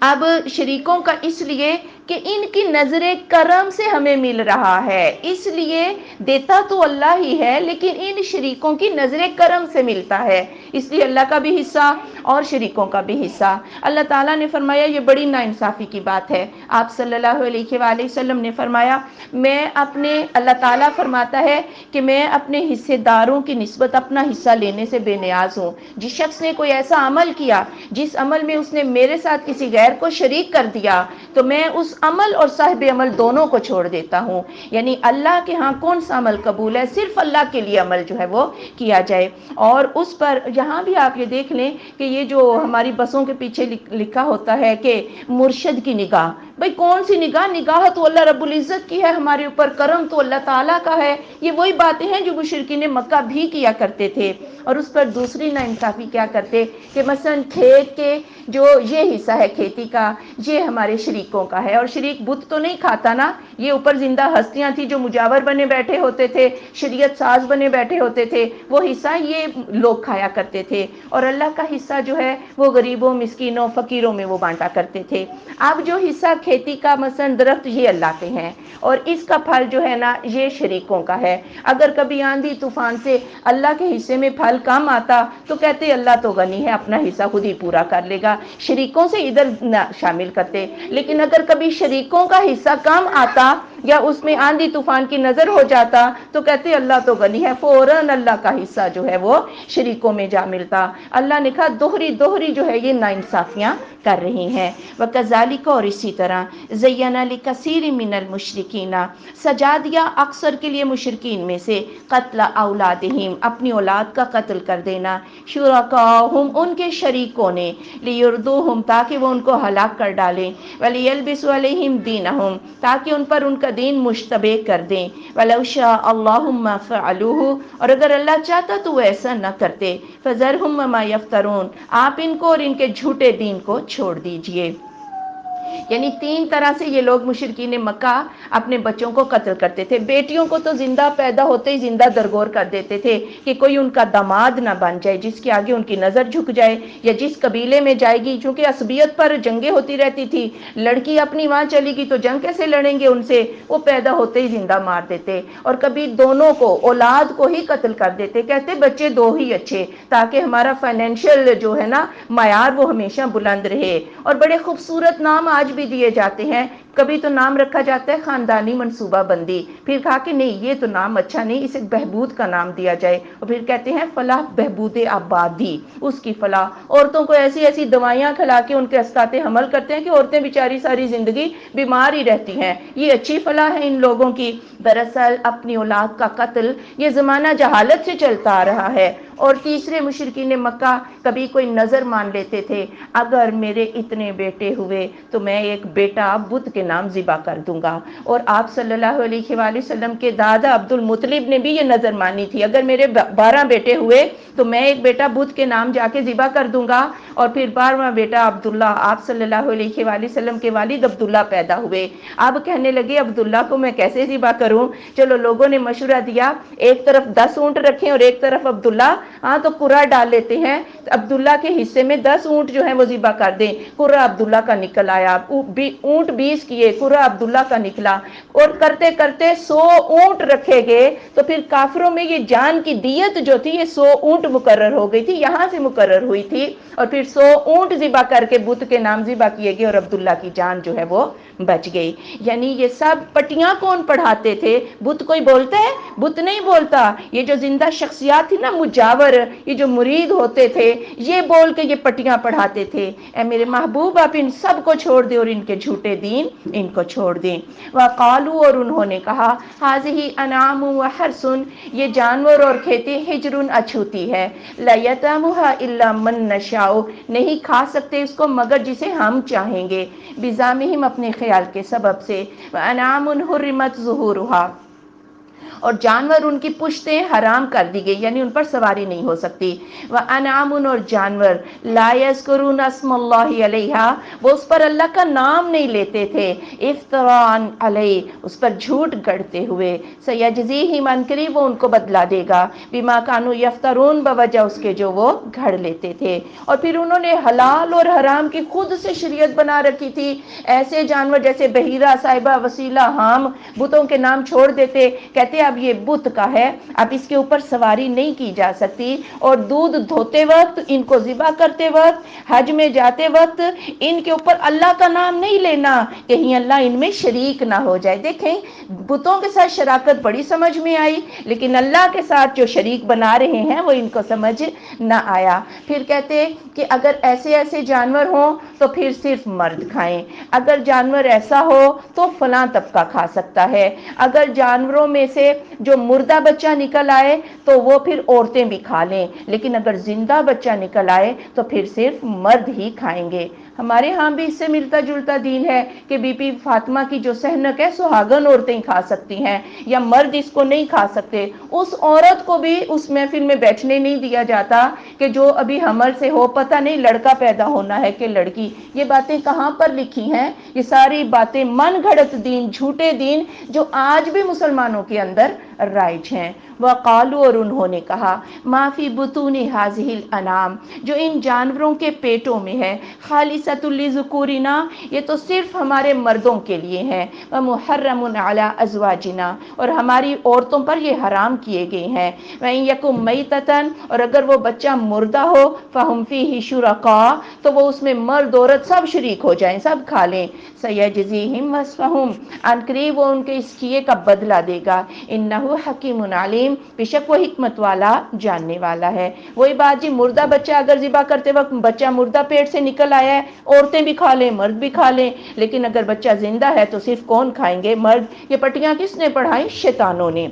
اب شریکوں کا اس لیے کہ ان کی نظر کرم سے ہمیں مل رہا ہے، اس لیے دیتا تو اللہ ہی ہے لیکن ان شریکوں کی نظر کرم سے ملتا ہے، اس لیے اللہ کا بھی حصہ اور شریکوں کا بھی حصہ۔ اللہ تعالیٰ نے فرمایا یہ بڑی ناانصافی کی بات ہے۔ آپ صلی اللہ علیہ وآلہ وسلم نے فرمایا اللہ تعالیٰ فرماتا ہے کہ میں اپنے حصے داروں کی نسبت اپنا حصہ لینے سے بے نیاز ہوں۔ جس شخص نے کوئی ایسا عمل کیا جس عمل میں اس نے میرے ساتھ کسی غیر کو شریک کر دیا تو میں اس عمل اور صاحب عمل دونوں کو چھوڑ دیتا ہوں۔ یعنی اللہ کے ہاں کون سا عمل قبول ہے، صرف اللہ کے لیے عمل جو ہے وہ کیا جائے۔ اور اس پر یہاں بھی آپ یہ دیکھ لیں کہ یہ جو ہماری بسوں کے پیچھے لکھا ہوتا ہے کہ مرشد کی نگاہ، بھئی کون سی نگاہ، نگاہ تو اللہ رب العزت کی ہے ہمارے اوپر، کرم تو اللہ تعالیٰ کا ہے۔ یہ وہی باتیں ہیں جو مشرکین مکہ بھی کیا کرتے تھے۔ اور اس پر دوسری ناانصافی کیا کرتے کہ مثلا کھیت کے جو یہ حصہ ہے کھیتی کا یہ ہمارے شریکوں کا ہے، اور شریک بت تو نہیں کھاتا نا، یہ اوپر زندہ ہستیاں تھیں جو مجاور بنے بیٹھے ہوتے تھے، شریعت ساز بنے بیٹھے ہوتے تھے، وہ حصہ یہ لوگ کھایا کرتے تھے، اور اللہ کا حصہ جو ہے وہ غریبوں، مسکینوں، فقیروں میں وہ بانٹا کرتے تھے۔ اب جو حصہ کھیتی کا مثلا درخت یہ اللہ کے ہیں اور اس کا پھل جو ہے نا یہ شریکوں کا ہے، اگر کبھی آندھی طوفان سے اللہ کے حصے میں پھل کم آتا تو کہتے اللہ تو غنی ہے اپنا حصہ خود ہی پورا کر لے گا، شریکوں سے ادھر نہ شامل کرتے۔ لیکن اگر کبھی شریکوں کا حصہ کم آتا یا اس میں آندھی طوفان کی نظر ہو جاتا تو کہتے اللہ تو غنی ہے، فوراً اللہ کا حصہ جو ہے وہ شریکوں میں جا ملتا۔ اللہ نے کہا دوہری جو ہے یہ ناانصافیاں کر رہی ہیں۔ وَكَذَلِكَ اور اسی طرح زَيَّنَ لِكَثِيرٍ مِّنَ الْمُشْرِكِينَ سجا دیا اکثر کے لیے مشرکین میں سے، قتل اولادہم اپنی اولاد کا قتل کر دینا، شرکاہم ان کے شریکوں نے، لیردوہم تاکہ وہ ان کو ہلاک کر ڈالیں، ولیلبسوا علیہم دینہم تاکہ ان پر ان کا دین مشتبہ کر دیں، ولو شاء اللہ ما فعلوہ اور اگر اللہ چاہتا تو وہ ایسا نہ کرتے، فذرہم وما یفترون آپ ان کو اور ان کے جھوٹے دین کو چھوڑ دیجئے۔ یعنی تین طرح سے یہ لوگ مشرکین مکہ اپنے بچوں کو قتل کرتے تھے۔ بیٹیوں کو تو زندہ پیدا ہوتے ہی زندہ درگور کر دیتے تھے کہ کوئی ان کا داماد نہ بن جائے جس کے آگے ان کی نظر جھک جائے، یا جس قبیلے میں جائے گی، چونکہ عصبیت پر جنگیں ہوتی رہتی تھی، لڑکی اپنی وہاں چلی گی تو جنگ کیسے لڑیں گے ان سے، وہ پیدا ہوتے ہی زندہ مار دیتے، اور کبھی دونوں کو اولاد کو ہی قتل کر دیتے، کہتے بچے دو ہی اچھے تاکہ ہمارا فائنینشیل جو ہے نا معیار وہ ہمیشہ بلند رہے۔ اور بڑے خوبصورت نام آج بھی دیے جاتے ہیں کبھی تو نام رکھا جاتا ہے خاندانی منصوبہ بندی، پھر کہا کہ نہیں یہ تو نام اچھا نہیں، اسے بہبود کا نام دیا جائے، اور پھر کہتے ہیں فلاح بہبود آبادی، اس کی فلاح۔ عورتوں کو ایسی ایسی دوائیاں کھلا کے ان کے اسقاط حمل کرتے ہیں کہ عورتیں بیچاری ساری زندگی بیمار ہی رہتی ہیں، یہ اچھی فلاح ہے ان لوگوں کی؟ دراصل اپنی اولاد کا قتل یہ زمانہ جہالت سے چلتا آ رہا ہے۔ اور تیسرے مشرکین مکہ کبھی کوئی نظر مان لیتے تھے، اگر میرے اتنے بیٹے ہوئے تو میں ایک بیٹا بت کے نام ذبح کر دوں گا۔ اور آپ صلی اللہ علیہ وآلہ وسلم کے دادا عبد المطلب نے بھی یہ نظر مانی تھی، اگر میرے 12 بیٹے ہوئے تو میں ایک بیٹا بت کے نام جا کے ذبح کر دوں گا۔ اور پھر 12واں بیٹا عبداللہ، آپ صلی اللہ علیہ وآلہ وسلم کے والد عبداللہ پیدا ہوئے۔ اب کہنے لگے عبداللہ کو میں کیسے ذبح کروں؟ چلو لوگوں نے مشورہ دیا ایک طرف 10 اونٹ رکھیں اور ایک طرف عبداللہ، ہاں تو قرہ ڈال لیتے ہیں، عبداللہ کے حصے میں 10 اونٹ جو ہیں وہ ذبح کر دیں۔ قرہ عبداللہ کا نکل آیا، اونٹ 20 کیے، قرہ عبداللہ کا نکلا، اور کرتے کرتے 100 اونٹ رکھے گئے۔ تو پھر کافروں میں یہ جان کی دیت جو تھی یہ 100 اونٹ مقرر ہو گئی تھی، یہاں سے مقرر ہوئی تھی، اور پھر 100 اونٹ ذبح کر کے بت کے نام ذبح کیے گئے اور عبداللہ کی جان جو ہے وہ بچ گئی۔ یعنی یہ سب پٹیاں کون پڑھاتے تھے؟ بت کوئی بولتا ہے؟ بت نہیں بولتا، یہ جو زندہ شخصیات تھی نا مجاور، یہ جو مرید ہوتے تھے، یہ بول کے یہ پٹیاں پڑھاتے تھے۔ اے میرے محبوب آپ ان سب کو چھوڑ دیں اور ان کے جھوٹے دین ان کو چھوڑ دیں۔ وقالو، اور انہوں نے کہا، ھذہ انعام وحرث، یہ جانور اور کھیتی، حجر اچھوتی ہے، لا یطعمھا الا من نشاء، نہیں کھا سکتے اس کو مگر جسے ہم چاہیں گے، بزعمہم، اپنے خیال کے سبب سے، وانعام حرمت ظہورھا، اور جانور ان کی پشتیں حرام کر دی گئی، یعنی ان پر سواری نہیں ہو سکتی، وانعام، اور جانور لا یذکرون اسم اللہ علیہا، وہ اس پر اللہ کا نام نہیں لیتے تھے، افتراء علیہ، اس پر جھوٹ گڑھتے ہوئے، سیجزیہم، ان قریب وہ ان کو بدلا دے گا، بما کانوا یفترون، بوجہ اس کے جو وہ گھڑ لیتے تھے۔ اور پھر انہوں نے حلال اور حرام کی خود سے شریعت بنا رکھی تھی، ایسے جانور جیسے بحیرہ، صاحبہ، وسیلہ، حام، بتوں کے نام چھوڑ دیتے، کہتے اب یہ بت کا ہے، اب اس کے اوپر سواری نہیں کی جا سکتی، اور دودھ دھوتے وقت، ان کو ذبح کرتے وقت، حج میں جاتے وقت ان کے اوپر اللہ کا نام نہیں لینا، کہیں اللہ ان میں شریک نہ ہو جائے۔ دیکھیں بتوں کے ساتھ شراکت بڑی سمجھ میں آئی، لیکن اللہ کے ساتھ جو شریک بنا رہے ہیں وہ ان کو سمجھ نہ آیا۔ پھر کہتے کہ اگر ایسے ایسے جانور ہوں تو پھر صرف مرد کھائیں، اگر جانور ایسا ہو تو فلاں طبقہ کھا سکتا ہے، اگر جانوروں میں سے جو مردہ بچہ نکل آئے تو وہ پھر عورتیں بھی کھا لیں، لیکن اگر زندہ بچہ نکل آئے تو پھر صرف مرد ہی کھائیں گے۔ ہمارے ہاں بھی اس سے ملتا جلتا دین ہے کہ بی بی فاطمہ کی جو سحنک ہے سہاگن عورتیں ہی کھا سکتی ہیں، یا مرد اس کو نہیں کھا سکتے، اس عورت کو بھی اس محفل میں بیٹھنے نہیں دیا جاتا کہ جو ابھی حمل سے ہو، پتہ نہیں لڑکا پیدا ہونا ہے کہ لڑکی۔ یہ باتیں کہاں پر لکھی ہیں؟ یہ ساری باتیں من گھڑت دین، جھوٹے دین جو آج بھی مسلمانوں کے اندر رائج ہیں۔ وقالو، اور انہوں نے کہا، ما فی بطون ھذہ الانعام، جو ان جانوروں کے پیٹوں میں ہے، خالصۃ لذکورنا، یہ تو صرف ہمارے مردوں کے لیے ہے، ومحرم علی ازواجنا، اور ہماری عورتوں پر یہ حرام کیے گئے ہیں، وَإِن یکم میتۃ، اور اگر وہ بچہ مردہ ہو، فہم فیہ شرکاء، تو وہ اس میں مرد عورت سب شریک ہو جائیں، سب کھا لیں، سیجزیہم وصفہم، ان قریب وہ ان کے اس کیے کا بدلہ دے گا، انہ حکیم علیم، بے شک وہ حکمت والا جاننے والا ہے۔ وہی بات جی، مردہ بچہ اگر ذبح کرتے وقت بچہ مردہ پیٹ سے نکل آیا ہے، عورتیں بھی کھا لیں مرد بھی کھا لیں، لیکن اگر بچہ زندہ ہے تو صرف کون کھائیں گے؟ مرد۔ یہ پٹیاں کس نے پڑھائیں؟ شیطانوں نے۔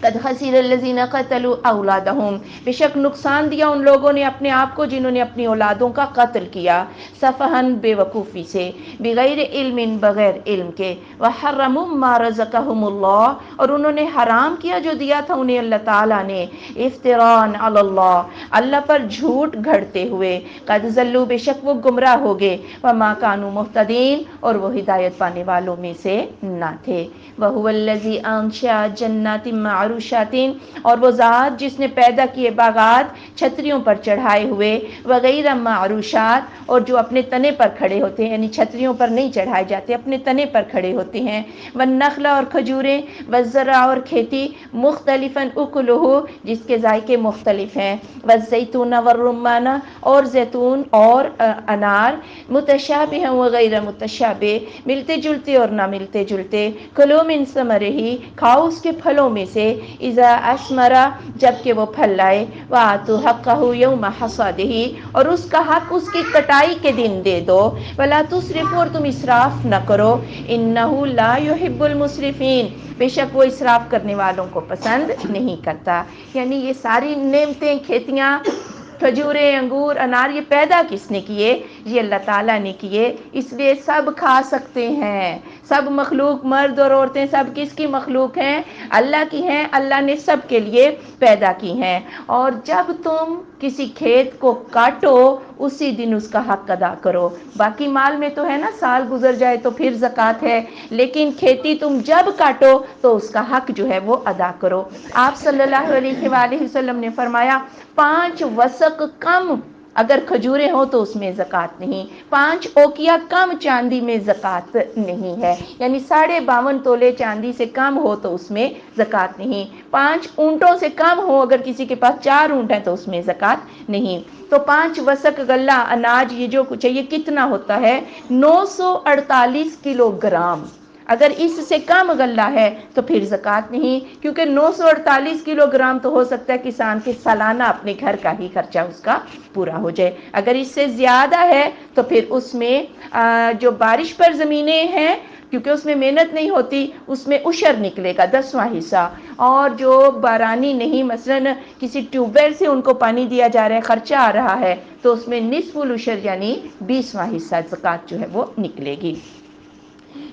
قد خسر الذین قتلوا اولادہم، بے شک نقصان دیا ان لوگوں نے اپنے آپ کو جنہوں نے اپنی اولادوں کا قتل کیا، سفہن، بے وقوفی سے، بغیر علم، بغیر علم کے، وحرموا ما رزقہم اللہ، اور انہوں نے حرام کیا جو دیا تھا انہیں اللہ تعالیٰ نے، افتراء علی اللہ، اللہ پر جھوٹ گھڑتے ہوئے، قد ضلوا، بے شک وہ گمراہ ہو گئے، وما کانوا مہتدین، اور وہ ہدایت پانے والوں میں سے نہ تھے۔ وَهُوَ الَّذِي أَنشَأَ جَنَّاتٍ معروشاتین، اور وہ ذات جس نے پیدا کیے باغات چھتریوں پر چڑھائے ہوئے، وغیرہ معروشات، اور جو اپنے تنے پر کھڑے ہوتے ہیں، یعنی چھتریوں پر نہیں چڑھائے جاتے، اپنے تنے پر کھڑے ہوتے ہیں، والنخل اور کھجوریں، والزرع اور کھیتی، مختلفاً اکلہ جس کے ذائقے مختلف ہیں، والزیتون والرمان اور زیتون اور انار، متشابہ وغیرہ متشابہ، ملتے جلتے اور نہ ملتے جلتے، کلوا من ثمرہ کھاؤ اس کے پھلوں میں سے، اذا اثمرا جب کہ وہ پھل لائے، وآتوا حقہ یوم حصادہ اور اس کا حق اس کی کٹائی کے دن دے دو، ولا تسرفوا اور تم اسراف نہ کرو، انہ لا یحب المسرفین بے شک وہ اسراف کرنے والوں کو پسند نہیں کرتا۔ یعنی یہ ساری نعمتیں، کھیتیاں، کھجوریں، انگور، انار، یہ پیدا کس نے کیے؟ یہ اللہ تعالیٰ نے کیے، اس لیے سب کھا سکتے ہیں۔ سب مخلوق، مرد اور عورتیں، سب کس کی مخلوق ہیں؟ اللہ کی ہیں۔ اللہ نے سب کے لیے پیدا کی ہیں۔ اور جب تم کسی کھیت کو کاٹو اسی دن اس کا حق ادا کرو۔ باقی مال میں تو ہے نا، سال گزر جائے تو پھر زکوٰۃ ہے، لیکن کھیتی تم جب کاٹو تو اس کا حق جو ہے وہ ادا کرو۔ آپ صلی اللہ علیہ وآلہ وسلم نے فرمایا 5 وسق کم اگر کھجوریں ہوں تو اس میں زکوٰۃ نہیں، 5 اوقیہ کم چاندی میں زکوٰۃ نہیں ہے، یعنی 52.5 تولے چاندی سے کم ہو تو اس میں زکوٰۃ نہیں، 5 اونٹوں سے کم ہو، اگر کسی کے پاس 4 اونٹ ہیں تو اس میں زکوٰۃ نہیں۔ تو 5 وسق غلہ اناج، یہ جو کچھ ہے یہ کتنا ہوتا ہے؟ 948 کلو گرام۔ اگر اس سے کم غلہ ہے تو پھر زکوٰۃ نہیں، کیونکہ 948 کلو گرام تو ہو سکتا ہے کسان کے سالانہ اپنے گھر کا ہی خرچہ اس کا پورا ہو جائے۔ اگر اس سے زیادہ ہے تو پھر اس میں جو بارش پر زمینیں ہیں، کیونکہ اس میں محنت نہیں ہوتی، اس میں عشر نکلے گا 10واں حصہ، اور جو بارانی نہیں، مثلاً کسی ٹیوب ویل سے ان کو پانی دیا جا رہا ہے، خرچہ آ رہا ہے، تو اس میں نصف العشر یعنی 20واں حصہ زکوٰۃ جو ہے وہ نکلے گی۔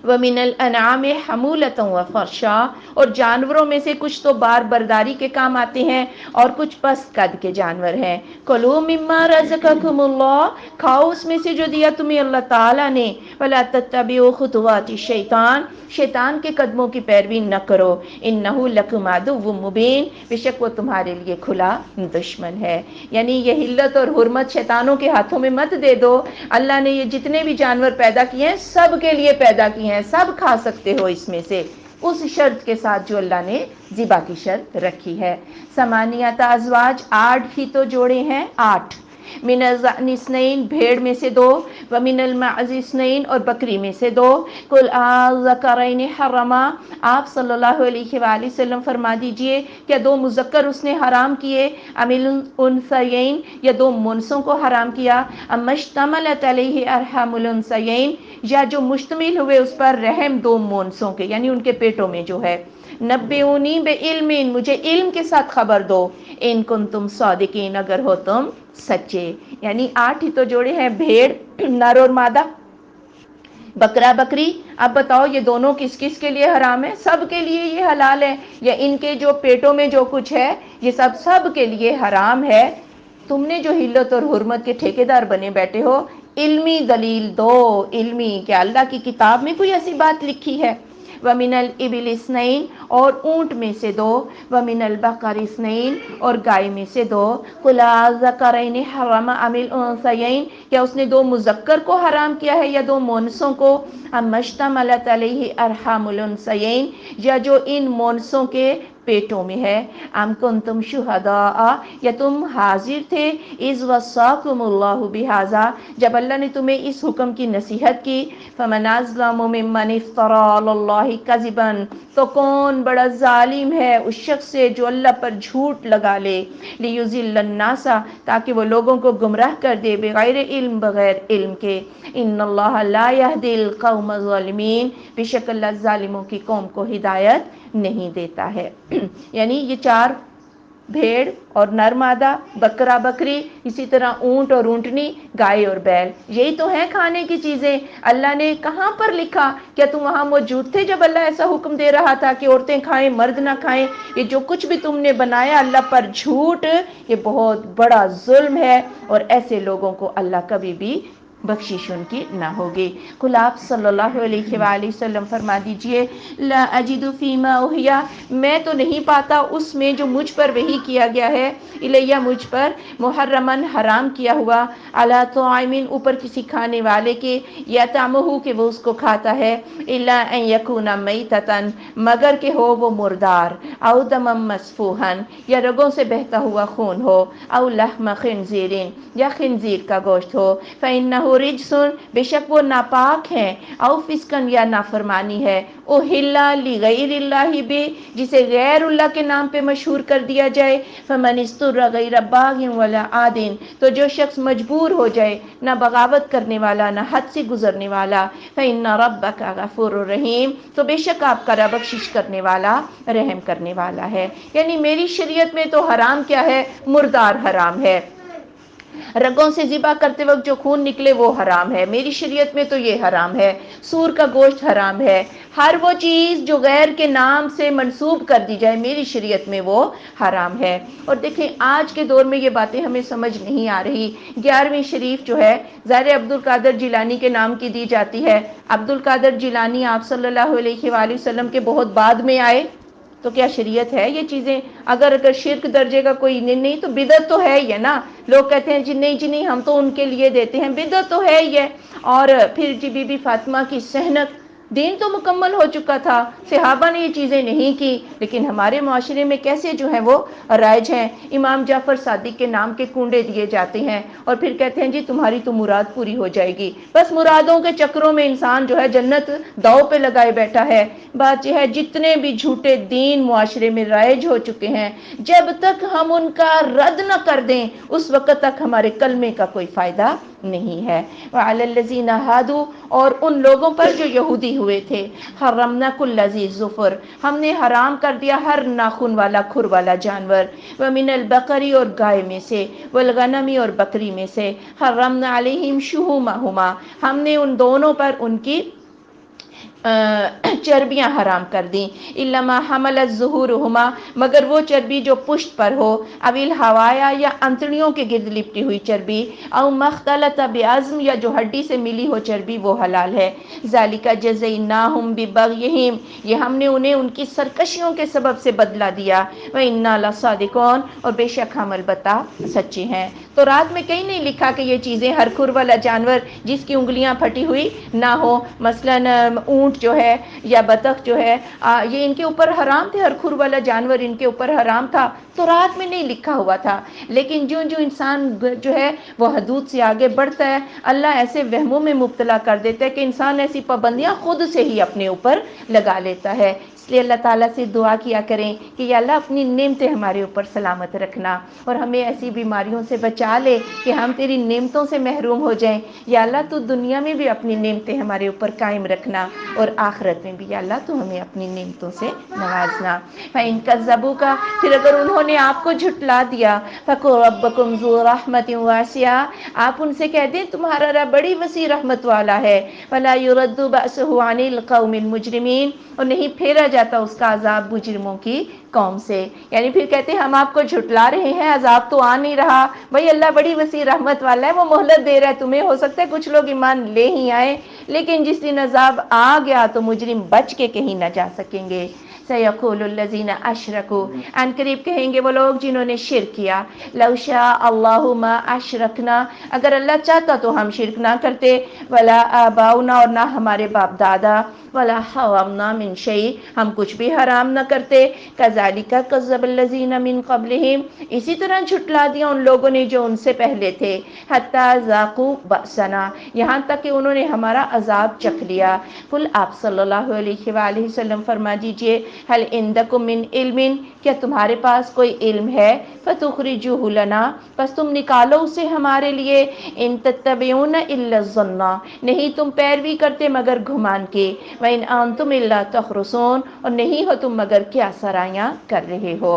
وَمِنَ الْأَنْعَامِ حَمُولَةً وَفَرْشًا اور جانوروں میں سے کچھ تو بار برداری کے کام آتے ہیں اور کچھ پست قد کے جانور ہیں۔ کُلُوا مِمَّا رَزَقَكُمُ اللَّهُ کھاؤ اس میں سے جو دیا تمہیں اللہ تعالیٰ نے، وَلَا تَتَّبِعُوا خُطُوَاتِ الشَّيْطَانِ شیطان کے قدموں کی پیروی نہ کرو، إِنَّهُ لَكُمْ عَدُوٌّ مُّبِينٌ بے شک وہ تمہارے لیے کھلا دشمن ہے۔ یعنی یہ حلت اور حرمت شیطانوں کے ہاتھوں میں مت دے دو۔ اللہ نے یہ جتنے بھی جانور پیدا کیے ہیں سب کے لیے پیدا کیے ہیں، سب کھا سکتے ہو اس میں سے، اس شرط کے ساتھ جو اللہ نے ذبح کی شرط رکھی ہے۔ ثمانیۃ ازواج 8 ہی تو جوڑے ہیں، 8۔ من الضأن اثنین بھیڑ میں سے 2، ومن المعز اثنین اور بکری میں سے 2۔ قل الذکرین حرما آپ صلی اللہ علیہ وآلہ وسلم فرما دیجئے کیا 2 مذکر اس نے حرام کیے، ام الانثیین یا 2 منسوں کو حرام کیا، ام اشتملت علیہ ارحام الانثیین یا جو مشتمل ہوئے اس پر رحم 2 مونسوں کے، یعنی ان کے پیٹوں میں جو ہے۔ نبئونی بعلم مجھے علم کے ساتھ خبر دو، ان کنتم صادقین اگر ہو تم سچے۔ یعنی 8 ہی تو جوڑے ہیں، بھیڑ نر اور مادہ، بکرا بکری۔ اب بتاؤ یہ دونوں کس کس کے لیے حرام ہے؟ سب کے لیے یہ حلال ہے، یا ان کے جو پیٹوں میں جو کچھ ہے یہ سب کے لیے حرام ہے؟ تم نے جو حلت اور حرمت کے ٹھیکیدار بنے بیٹھے ہو، علمی دلیل دو، علمی کہ اللہ کی کتاب میں کوئی ایسی بات لکھی ہے۔ وَمِنَ الْإِبِلِ اثْنَيْنِ اور اونٹ میں سے 2، وَمِنَ الْبَقَرِ اثْنَيْنِ اور گائے میں سے 2۔ قُلْ الذَّكَرَيْنِ حَرَّمَ أَمِ الْأُنثَيَيْنِ کیا اس نے 2 مذکر کو حرام کیا ہے یا 2 مونسوں کو؟ أَمَّا اشْتَمَلَتْ عَلَيْهِ أَرْحَامُ الْأُنثَيَيْنِ یا جو ان مونسوں کے پیٹوں میں ہے۔ ام کنتم شہداء یا تم حاضر تھے، اذ وصاکم اللہ بہذا جب اللہ نے تمہیں اس حکم کی نصیحت کی۔ فمن اظلم ممن افترى علی اللہ کذبا تو کون بڑا ظالم ہے اس شخص سے جو اللہ پر جھوٹ لگا لے، لیضل الناس تاکہ وہ لوگوں کو گمراہ کر دے، بغیر علم بغیر علم کے۔ ان اللہ لا یہدی القوم الظالمین بے شک اللہ ظالموں کی قوم کو ہدایت نہیں دیتا ہے۔ یعنی یہ 4 بھیڑ اور نر مادہ، بکرا بکری، اسی طرح اونٹ اور اونٹنی، گائے اور بیل، یہی تو ہیں کھانے کی چیزیں۔ اللہ نے کہاں پر لکھا؟ کیا تم وہاں موجود تھے جب اللہ ایسا حکم دے رہا تھا کہ عورتیں کھائیں مرد نہ کھائیں؟ یہ جو کچھ بھی تم نے بنایا اللہ پر جھوٹ، یہ بہت بڑا ظلم ہے، اور ایسے لوگوں کو اللہ کبھی بھی بخشش ان کی نہ ہوگی۔ قل آپ صلی اللہ علیہ وآلہ وسلم فرما دیجئے لا اجد فیما اوحیا، میں تو نہیں پاتا اس میں جو مجھ پر وحی کیا گیا ہے، الیہ مجھ پر، محرمن حرام کیا ہوا، علی طاعم اوپر کسی کھانے والے کے، یطعمہ کہ وہ اس کو کھاتا ہے، الا ان یکون میتۃ مگر کہ ہو وہ مردار، او دما مسفوحا یا رگوں سے بہتا ہوا خون ہو، او لحم خنزیر یا خنزیر کا گوشت ہو، فإنہ رجس بے شک وہ ناپاک ہیں، او فسقن یا نافرمانی ہے، احل لغیر اللہ بہ جسے غیر اللہ کے نام پہ مشہور کر دیا جائے، فمن استر غیر باغ ولا عاد تو جو شخص مجبور ہو جائے نہ بغاوت کرنے والا نہ حد سے گزرنے والا، فإن ربک غفور رحیم تو بے شک آپ کا رب بخشش کرنے والا رحم کرنے والا ہے۔ یعنی میری شریعت میں تو حرام کیا ہے؟ مردار حرام ہے، رگوں سے ذبح کرتے وقت جو خون نکلے وہ حرام ہے، میری شریعت میں تو یہ حرام ہے، سور کا گوشت حرام ہے، ہر وہ چیز جو غیر کے نام سے منسوب کر دی جائے میری شریعت میں وہ حرام ہے۔ اور دیکھیں آج کے دور میں یہ باتیں ہمیں سمجھ نہیں آ رہی۔ 11ویں شریف جو ہے ظاہر عبد القادر جیلانی کے نام کی دی جاتی ہے، عبد القادر جیلانی آپ صلی اللہ علیہ وآلہ وسلم کے بہت بعد میں آئے، تو کیا شریعت ہے یہ چیزیں؟ اگر شرک درجے کا کوئی نہیں تو بدعت تو ہے ہی ہے نا۔ لوگ کہتے ہیں جی نہیں ہم تو ان کے لیے دیتے ہیں، بدعت تو ہے ہی ہے۔ اور پھر جی بی بی فاطمہ کی صحنت، دین تو مکمل ہو چکا تھا، صحابہ نے یہ چیزیں نہیں کی، لیکن ہمارے معاشرے میں کیسے جو ہیں وہ رائج ہیں۔ امام جعفر صادق کے نام کے کنڈے دیے جاتے ہیں اور پھر کہتے ہیں جی تمہاری تو مراد پوری ہو جائے گی، بس مرادوں کے چکروں میں انسان جو ہے جنت داؤ پہ لگائے بیٹھا ہے۔ بات یہ ہے جتنے بھی جھوٹے دین معاشرے میں رائج ہو چکے ہیں، جب تک ہم ان کا رد نہ کر دیں اس وقت تک ہمارے کلمے کا کوئی فائدہ نہیں ہے۔ وعلی الذین ہادوا اور ان لوگوں پر جو یہودی ہوئے تھے، حرمنا کل ذی ظفر ہم نے حرام کر دیا ہر ناخن والا کھر والا جانور، ومن البقری اور گائے میں سے، والغنم اور بکری میں سے، حرمنا علیہم شحومہما ہم نے ان دونوں پر ان کی چربیاں حرام کر دیں، الا ما حملت ظہورہما مگر وہ چربی جو پشت پر ہو، اویل ہوایا یا انتڑیوں کے گرد لپٹی ہوئی چربی، او مختلط بعظم یا جو ہڈی سے ملی ہو چربی وہ حلال ہے۔ ذالک جزیناہم ببغیہم یہ ہم نے انہیں ان کی سرکشیوں کے سبب سے بدلہ دیا، وإنا لصادقون اور بے شک ہم البتہ سچے ہیں۔ تو رات میں کہیں نہیں لکھا کہ یہ چیزیں ہر کھر والا جانور جس کی انگلیاں پھٹی ہوئی نہ ہو، مثلاً اونٹ جو ہے یا بطخ جو ہے یہ ان کے اوپر حرام تھے، ہر کھر والا جانور ان کے اوپر حرام تھا، تو رات میں نہیں لکھا ہوا تھا۔ لیکن جو انسان جو ہے وہ حدود سے آگے بڑھتا ہے، اللہ ایسے وہموں میں مبتلا کر دیتا ہے کہ انسان ایسی پابندیاں خود سے ہی اپنے اوپر لگا لیتا ہے۔ اس لیے اللہ تعالیٰ سے دعا کیا کریں کہ یا اللہ اپنی نعمتیں ہمارے اوپر سلامت رکھنا اور ہمیں ایسی بیماریوں سے بچا لے کہ ہم تیری نعمتوں سے محروم ہو جائیں۔ یا اللہ تو دنیا میں بھی اپنی نعمتیں ہمارے اوپر قائم رکھنا اور آخرت میں بھی یا اللہ تو ہمیں اپنی نعمتوں سے نوازنا۔ فَإِن كَذَّبُوكَ پھر اگر انہوں نے آپ کو جھٹلا دیا، فَقُلْ رَبُّكُمْ ذُو رَحْمَةٍ وَاسِعَةٍ آپ ان سے کہہ دیں تمہارا رب بڑی وسیع رحمت والا ہے، وَلَا يُرَدُّ بَأْسُهُ عَنِ الْقَوْمِ الْمُجْرِمِينَ اور نہیں پھیرا جاتا اس کا عذاب مجرموں کی قوم سے۔ یعنی پھر کہتے ہیں ہم آپ کو جھٹلا رہے ہیں، عذاب تو آ نہیں رہا، بھئی اللہ بڑی وسیع رحمت والا ہے، وہ مہلت دے رہا ہے تمہیں، ہو سکتا ہے کچھ لوگ ایمان لے ہی آئیں، لیکن جس دن عذاب آ گیا تو مجرم بچ کے کہیں نہ جا سکیں گے۔ سَيَقُولُ الَّذِينَ أَشْرَكُوا ان قریب کہیں گے وہ لوگ جنہوں نے شرک کیا، لَوْ شَاءَ اللَّهُ مَا أَشْرَكْنَا اگر اللہ چاہتا تو ہم شرک نہ کرتے، وَلَا آبَاؤُنَا اور نہ ہمارے باپ دادا، وَلَا حَرَمْنَا مِن شَيْءٍ ہم کچھ بھی حرام نہ کرتے، كَذَلِكَ كَذَّبَ الَّذِينَ مِن قَبْلِهِمْ اسی طرح جھٹلا دیا ان لوگوں نے جو ان سے پہلے تھے، حَتَّى ذَاقُوا بَأْسَنَا یہاں تک کہ انہوں نے ہمارا عذاب چکھ لیا۔ قل آپ صلی اللہ علیہ وآلہ وسلم فرما دیجئے هل عندکم من علم کیا تمہارے پاس کوئی علم ہے، فتخرجوه لنا بس تم نکالو اسے ہمارے لیے، ان تتبعون الا الظن نہیں تم پیروی کرتے مگر گمان کے، وان انتم الا تخرصون اور نہیں ہو تم مگر کیا سرایاں کر رہے ہو۔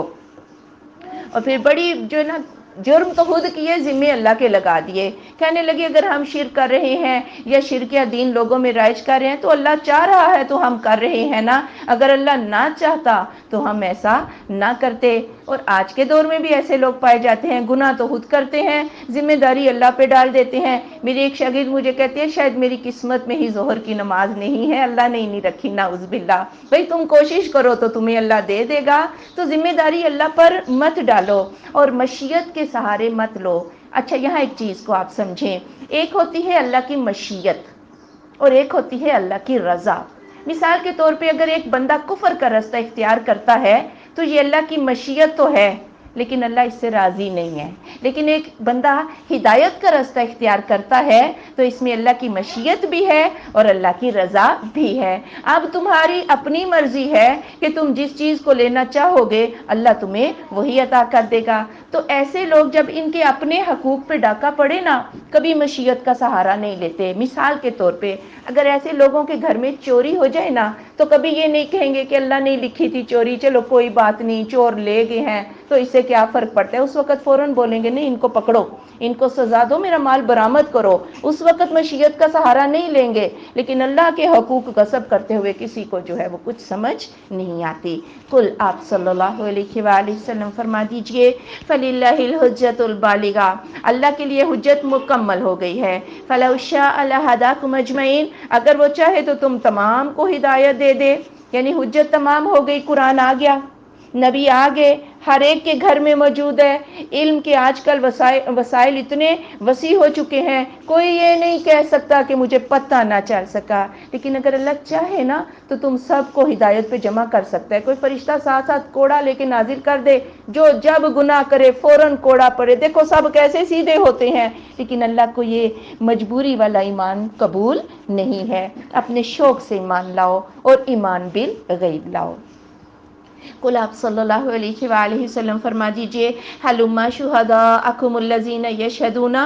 اور پھر بڑی جو ہے نا جرم تو خود کیے، ذمے اللہ کے لگا دیے، کہنے لگے اگر ہم شرک کر رہے ہیں یا شرک یا دین لوگوں میں رائج کر رہے ہیں تو اللہ چاہ رہا ہے تو ہم کر رہے ہیں نا، اگر اللہ نہ چاہتا تو ہم ایسا نہ کرتے۔ اور آج کے دور میں بھی ایسے لوگ پائے جاتے ہیں، گناہ تو خود کرتے ہیں، ذمہ داری اللہ پہ ڈال دیتے ہیں۔ میری ایک شاگرد مجھے کہتی ہے شاید میری قسمت میں ہی ظہر کی نماز نہیں ہے، اللہ نے ہی نہیں رکھی، نعوذ باللہ۔ بھئی تم کوشش کرو تو تمہیں اللہ دے دے گا، تو ذمہ داری اللہ پر مت ڈالو اور مشیت کے سہارے مت لو۔ اچھا یہاں ایک چیز کو آپ سمجھیں، ایک ہوتی ہے اللہ کی مشیت اور ایک ہوتی ہے اللہ کی رضا۔ مثال کے طور پہ اگر ایک بندہ کفر کا رستہ اختیار کرتا ہے تو یہ اللہ کی مشیت تو ہے لیکن اللہ اس سے راضی نہیں ہے، لیکن ایک بندہ ہدایت کا رستہ اختیار کرتا ہے تو اس میں اللہ کی مشیت بھی ہے اور اللہ کی رضا بھی ہے۔ اب تمہاری اپنی مرضی ہے کہ تم جس چیز کو لینا چاہو گے اللہ تمہیں وہی عطا کر دے گا۔ تو ایسے لوگ جب ان کے اپنے حقوق پہ ڈاکہ پڑے نا، کبھی مشیت کا سہارا نہیں لیتے۔ مثال کے طور پہ اگر ایسے لوگوں کے گھر میں چوری ہو جائے نا تو کبھی یہ نہیں کہیں گے کہ اللہ نے لکھی تھی چوری، چلو کوئی بات نہیں، چور لے گئے ہیں تو اس سے کیا فرق پڑتا ہے۔ اس وقت فوراً بولیں گے نہیں ان کو پکڑو، ان کو سزا دو، میرا مال برآمد کرو۔ اس وقت مشیت کا سہارا نہیں لیں گے، لیکن اللہ کے حقوق غصب کرتے ہوئے کسی کو جو ہے وہ کچھ سمجھ نہیں آتی۔ کل آپ صلی اللہ علیہ وآلہ وسلم فرما دیجئے فَلِلَّهِ الْحُجَّةُ الْبَالِغَةُ، اللہ کے لیے حجت مکمل ہو گئی ہے۔ فَلَوْ شَاءَ لَهَدَاكُمْ أَجْمَعِينَ، اگر وہ چاہے تو تم تمام کو ہدایت دے دے، یعنی حجت تمام ہو گئی، قرآن آ گیا، نبی آ گئے، ہر ایک کے گھر میں موجود ہے۔ علم کے آج کل وسائل اتنے وسیع ہو چکے ہیں، کوئی یہ نہیں کہہ سکتا کہ مجھے پتہ نہ چل سکا، لیکن اگر اللہ چاہے نا تو تم سب کو ہدایت پہ جمع کر سکتا ہے۔ کوئی فرشتہ ساتھ ساتھ کوڑا لے کے نازل کر دے، جو جب گناہ کرے فوراً کوڑا پڑے، دیکھو سب کیسے سیدھے ہوتے ہیں، لیکن اللہ کو یہ مجبوری والا ایمان قبول نہیں ہے۔ اپنے شوق سے ایمان لاؤ اور ایمان بالغیب لاؤ۔ قل آپ صلی اللہ علیہ وآلہ وسلم فرما دیجئے حلما شہداءکم الذین یشہدون،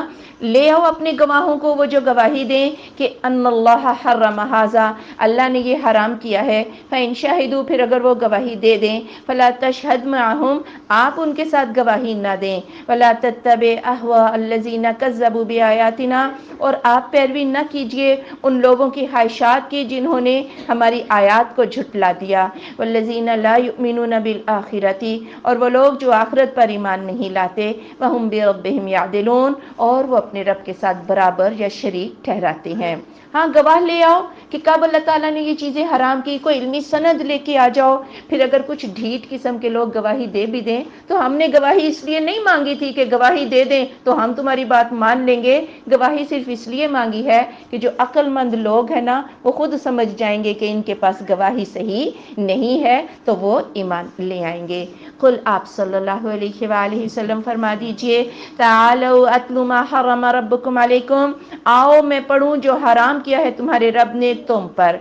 لے آؤ اپنے گواہوں کو وہ جو گواہی دیں کہ ان اللہ حرم ھذا، اللہ نے یہ حرام کیا ہے۔ فإن شہدوا، پھر اگر وہ گواہی دے دیں، فلا تشہد معہم، آپ ان کے ساتھ گواہی نہ دیں۔ ولا تتبع اہواء الذین کذبوا بآیاتنا، اور آپ پیروی نہ کیجیے ان لوگوں کی خواہشات کی جنہوں نے ہماری آیات کو جھٹلا دیا۔ والذین لا یؤمنون بالآخرۃ، اور وہ لوگ جو آخرت پر ایمان نہیں لاتے، وہم بربہم یعدلون، اور وہ اپنے رب کے ساتھ برابر یا شریک ٹھہراتے ہیں۔ ہاں گواہ لے آؤ کہ کب اللہ تعالیٰ نے یہ چیزیں حرام کی، کوئی علمی سند لے کے آ جاؤ۔ پھر اگر کچھ ڈھیٹ قسم کے لوگ گواہی دے بھی دیں تو ہم نے گواہی اس لیے نہیں مانگی تھی کہ گواہی دے دیں تو ہم تمہاری بات مان لیں گے، گواہی صرف اس لیے مانگی ہے کہ جو عقل مند لوگ ہیں نا وہ خود سمجھ جائیں گے کہ ان کے پاس گواہی صحیح نہیں ہے تو وہ ایمان لے آئیں گے۔ قل آپ صلی اللہ علیہ وآلہ وسلم فرما دیجئے تعالوا اتل ما حرم ربکم علیکم، آؤ میں پڑھوں جو حرام کیا ہے تمہارے رب نے تم پر۔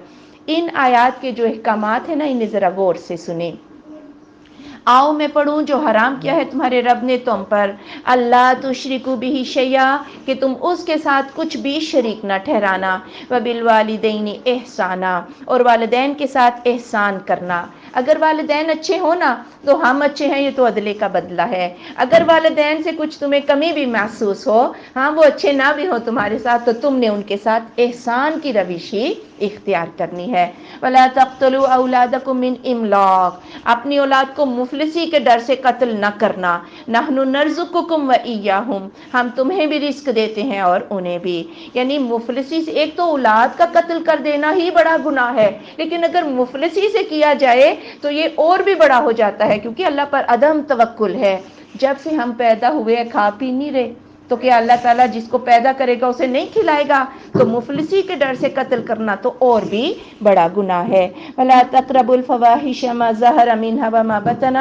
ان آیات کے جو احکامات ہیں نا انہیں ذرا غور سے سنیں۔ آؤ میں پڑھوں جو حرام کیا ہے تمہارے رب نے تم پر، اللہ تشرکوا بہ شیئا، کہ تم اس کے ساتھ کچھ بھی شریک نہ ٹھہرانا، وبالوالدین احسانا، اور والدین کے ساتھ احسان کرنا۔ اگر والدین اچھے ہو نا تو ہم اچھے ہیں، یہ تو عدلے کا بدلہ ہے۔ اگر والدین سے کچھ تمہیں کمی بھی محسوس ہو، ہاں وہ اچھے نہ بھی ہو تمہارے ساتھ، تو تم نے ان کے ساتھ احسان کی روش ہی اختیار کرنی ہے۔ ولا تقتلوا اولادکم من املاق، اپنی اولاد کو مفلسی کے ڈر سے قتل نہ کرنا۔ نحن نرزقکم وایاہم، ہم تمہیں بھی رزق دیتے ہیں اور انہیں بھی۔ یعنی مفلسی سے، ایک تو اولاد کا قتل کر دینا ہی بڑا گناہ ہے، لیکن اگر مفلسی سے کیا جائے تو یہ اور بھی بڑا ہو جاتا ہے، کیونکہ اللہ پر عدم توکل ہے۔ جب سے ہم پیدا ہوئے کھا پی نہیں رہے تو کیا اللہ تعالیٰ جس کو پیدا کرے گا اسے نہیں کھلائے گا؟ تو مفلسی کے ڈر سے قتل کرنا تو اور بھی بڑا گناہ ہے۔ ولا تقربوا الفواحش ما ظہر منها وما بطن،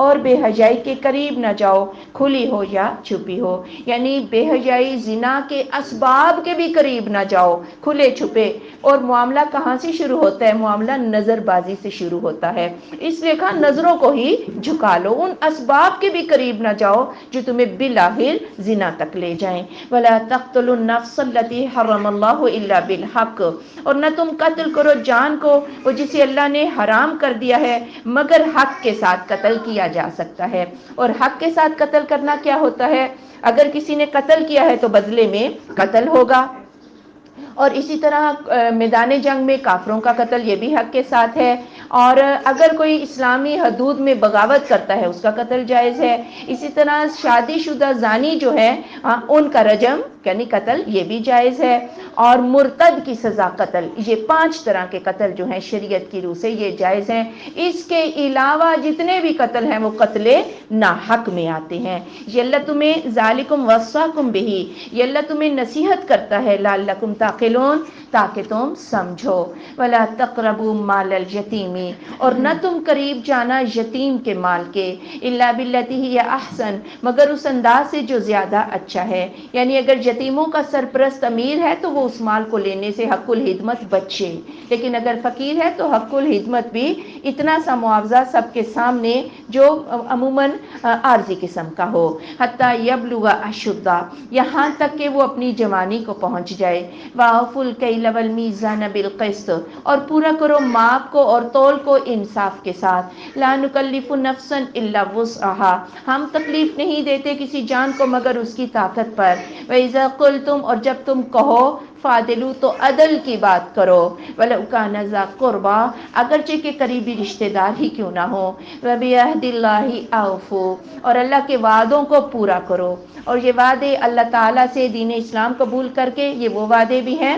اور بے حیائی کے قریب نہ جاؤ، کھلی ہو یا چھپی ہو۔ یعنی بے حیائی زنا کے اسباب کے بھی قریب نہ جاؤ، کھلے چھپے۔ اور معاملہ کہاں سے شروع ہوتا ہے؟ معاملہ نظر بازی سے شروع ہوتا ہے، اس لیے کہا نظروں کو ہی جھکا لو، ان اسباب کے بھی قریب نہ جاؤ جو تمہیں بالآخر زنا تک لے جائیں۔ ولا تقتلوا النفس التي حرم الله الا بالحق، اور نہ تم قتل کرو جان کو وہ جسے اللہ نے حرام کر دیا ہے مگر حق کے ساتھ قتل کیا جا سکتا ہے۔ اور حق کے ساتھ قتل کرنا کیا ہوتا ہے؟ اگر کسی نے قتل کیا ہے تو بدلے میں قتل ہوگا، اور اسی طرح میدان جنگ میں کافروں کا قتل یہ بھی حق کے ساتھ ہے۔ اور اگر کوئی اسلامی حدود میں بغاوت کرتا ہے اس کا قتل جائز ہے. اسی طرح شادی شدہ زانی جو ہے ان کا رجم یعنی قتل یہ بھی جائز ہے. اور مرتد کی سزا قتل. یہ 5 طرح کے قتل جو ہیں شریعت کی روح سے یہ جائز ہیں. اس کے علاوہ جتنے بھی قتل ہیں وہ قتل ناحق میں آتے ہیں. یہ اللہ تمہیں ذالکم وصاکم بہ، یہ اللہ تمہیں نصیحت کرتا ہے لعلکم تعقلون تاکہ تم سمجھو. ولا تقربوا مال الیتیم، اور نہ تم قریب جانا یتیم کے مال کے، الا باللتی ہی احسن، مگر اس انداز سے جو زیادہ اچھا ہے. یعنی اگر یتیموں کا سرپرست امیر ہے تو وہ اس مال کو لینے سے حق الخدمت بچے، لیکن اگر فقیر ہے تو حق الخدمت بھی اتنا سا معاوضہ سب کے سامنے جو عموماً عارضی قسم کا ہو. حتی یبلغ اشدہ، یہاں تک کہ وہ اپنی جوانی کو پہنچ جائے. واوفوا الکیل والمیزان بالقسط، اور پورا کرو ماپ کو اور تول کو انصاف کے ساتھ. لا نکلف نفسا الا وسعها، ہم تکلیف نہیں دیتے کسی جان کو مگر اس کی طاقت پر. واذا قلتم، اور جب تم کہو، فاعدلوا، تو عدل کی بات کرو. ولو کان ذا قربا، اگرچہ کہ قریبی رشتہ دار ہی کیوں نہ ہو. وبعہد اللہ اوفوا، اور اللہ کے وعدوں کو پورا کرو. اور یہ وعدے اللہ تعالیٰ سے دین اسلام قبول کر کے یہ وہ وعدے بھی ہیں،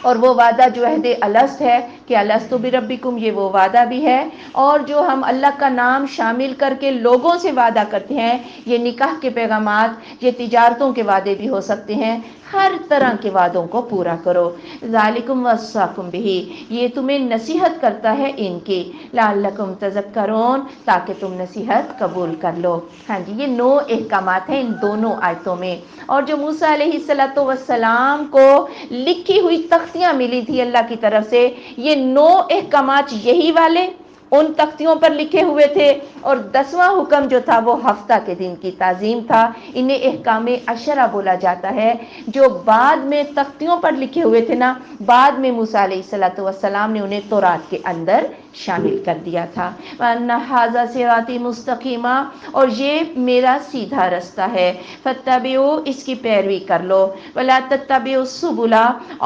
اور وہ وعدہ جو عہد الست ہے کہ الست بربکم، یہ وہ وعدہ بھی ہے. اور جو ہم اللہ کا نام شامل کر کے لوگوں سے وعدہ کرتے ہیں، یہ نکاح کے پیغامات، یہ تجارتوں کے وعدے بھی ہو سکتے ہیں. ہر طرح کے وعدوں کو پورا کرو. ذالکم وصاکم بہ، یہ تمہیں نصیحت کرتا ہے ان کی. لعلکم تذکرون، تاکہ تم نصیحت قبول کر لو. ہاں جی، یہ 9 احکامات ہیں ان دونوں آیتوں میں. اور جو موسیٰ علیہ السلام کو لکھی ہوئی تختیاں ملی تھی اللہ کی طرف سے، یہ 9 احکامات یہی والے ان تختیوں پر لکھے ہوئے تھے. اور 10واں حکم جو تھا وہ ہفتہ کے دن کی تعظیم تھا. انہیں احکام عشرہ بولا جاتا ہے، جو بعد میں تختیوں پر لکھے ہوئے تھے نا، بعد میں موسیٰ علیہ السلام نے انہیں تورات کے اندر شامل کر دیا تھا. وَأَنَّ هَذَا صِرَاطِي مُسْتَقِيمًا، اور یہ میرا سیدھا رستہ ہے. فَاتَّبِعُوا، اس کی پیروی کر لو. وَلَا تَتَّبِعُوا السُّبُلَ،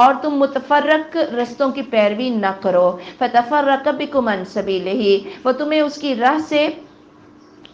اور تم متفرق رستوں کی پیروی نہ کرو. فَتَفَرَّقَ بِكُمْ عَنْ سَبِيلِهِ، وہ تمہیں اس کی راہ سے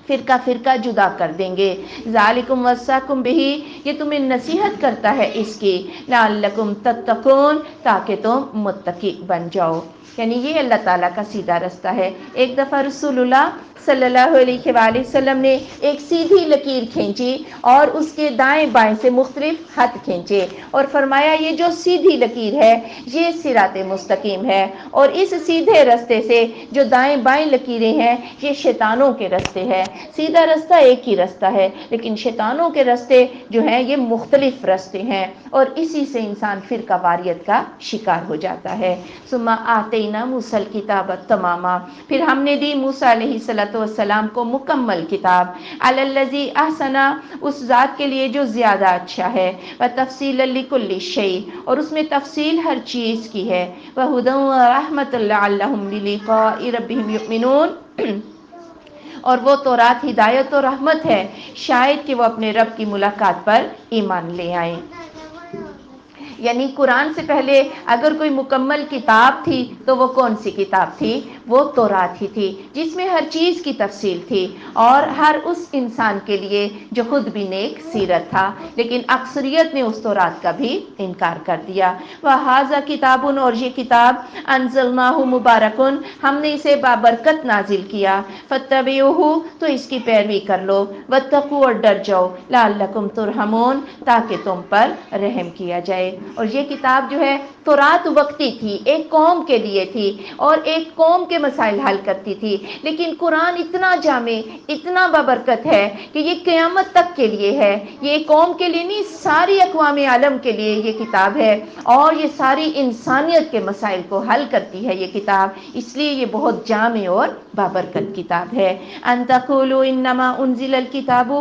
فرقہ فرقہ جدا کر دیں گے. ذالکم وصاکم بہ، یہ تمہیں نصیحت کرتا ہے اس کی. لعلکم تتقون، تاکہ تم متقی بن جاؤ. یعنی یہ اللہ تعالیٰ کا سیدھا رستہ ہے. ایک دفعہ رسول اللہ صلی اللہ علیہ وآلہ وسلم نے ایک سیدھی لکیر کھینچی اور اس کے دائیں بائیں سے مختلف خط کھینچے اور فرمایا یہ جو سیدھی لکیر ہے یہ صراط مستقیم ہے، اور اس سیدھے رستے سے جو دائیں بائیں لکیریں ہیں یہ شیطانوں کے رستے ہیں. سیدھا رستہ ایک ہی رستہ ہے، لیکن شیطانوں کے رستے جو ہیں یہ مختلف رستے ہیں، اور اسی سے انسان فرقہ واریت کا شکار ہو جاتا ہے. ثم آتینا موسیٰ الکتاب تماما، پھر ہم نے دی موسیٰ علیہ السلام کو مکمل کتاب. علی الذی احسن، اس ذات کے لیے جو زیادہ اچھا ہے. وتفصیلا لکل شیء، اور اس میں تفصیل ہر چیز کی ہے. وہدی ورحمۃ لعلہم بلقاء ربہم یؤمنون، اور وہ تورات ہدایت و رحمت ہے شاید کہ وہ اپنے رب کی ملاقات پر ایمان لے آئیں. یعنی قرآن سے پہلے اگر کوئی مکمل کتاب تھی تو وہ کون سی کتاب تھی؟ وہ تورات ہی تھی، جس میں ہر چیز کی تفصیل تھی اور ہر اس انسان کے لیے جو خود بھی نیک سیرت تھا. لیکن اکثریت نے اس تورات کا بھی انکار کر دیا. وَهَذَا کتاب، اور یہ کتاب انزلناہ مبارکن، ہم نے اسے بابرکت نازل کیا. فَاتَّبِعُوهُ، تو اس کی پیروی کر لو. وَاتَّقُوا، اور ڈر جاؤ. لَعَلَّكُمْ تُرْحَمُونَ، تاکہ تم پر رحم کیا جائے. اور یہ کتاب جو ہے تورات وقتی تھی، ایک قوم کے لیے تھی اور ایک قوم کے مسائل حل کرتی تھی، لیکن قرآن اتنا جامع، اتنا بابرکت ہے کہ یہ قیامت تک کے لیے ہے. یہ ایک قوم کے لیے نہیں، ساری اقوام عالم کے لیے یہ کتاب ہے، اور یہ ساری انسانیت کے مسائل کو حل کرتی ہے یہ کتاب. اس لیے یہ بہت جامع اور بابرکت کتاب ہے. ان تقولوا انما انزل الکتاب،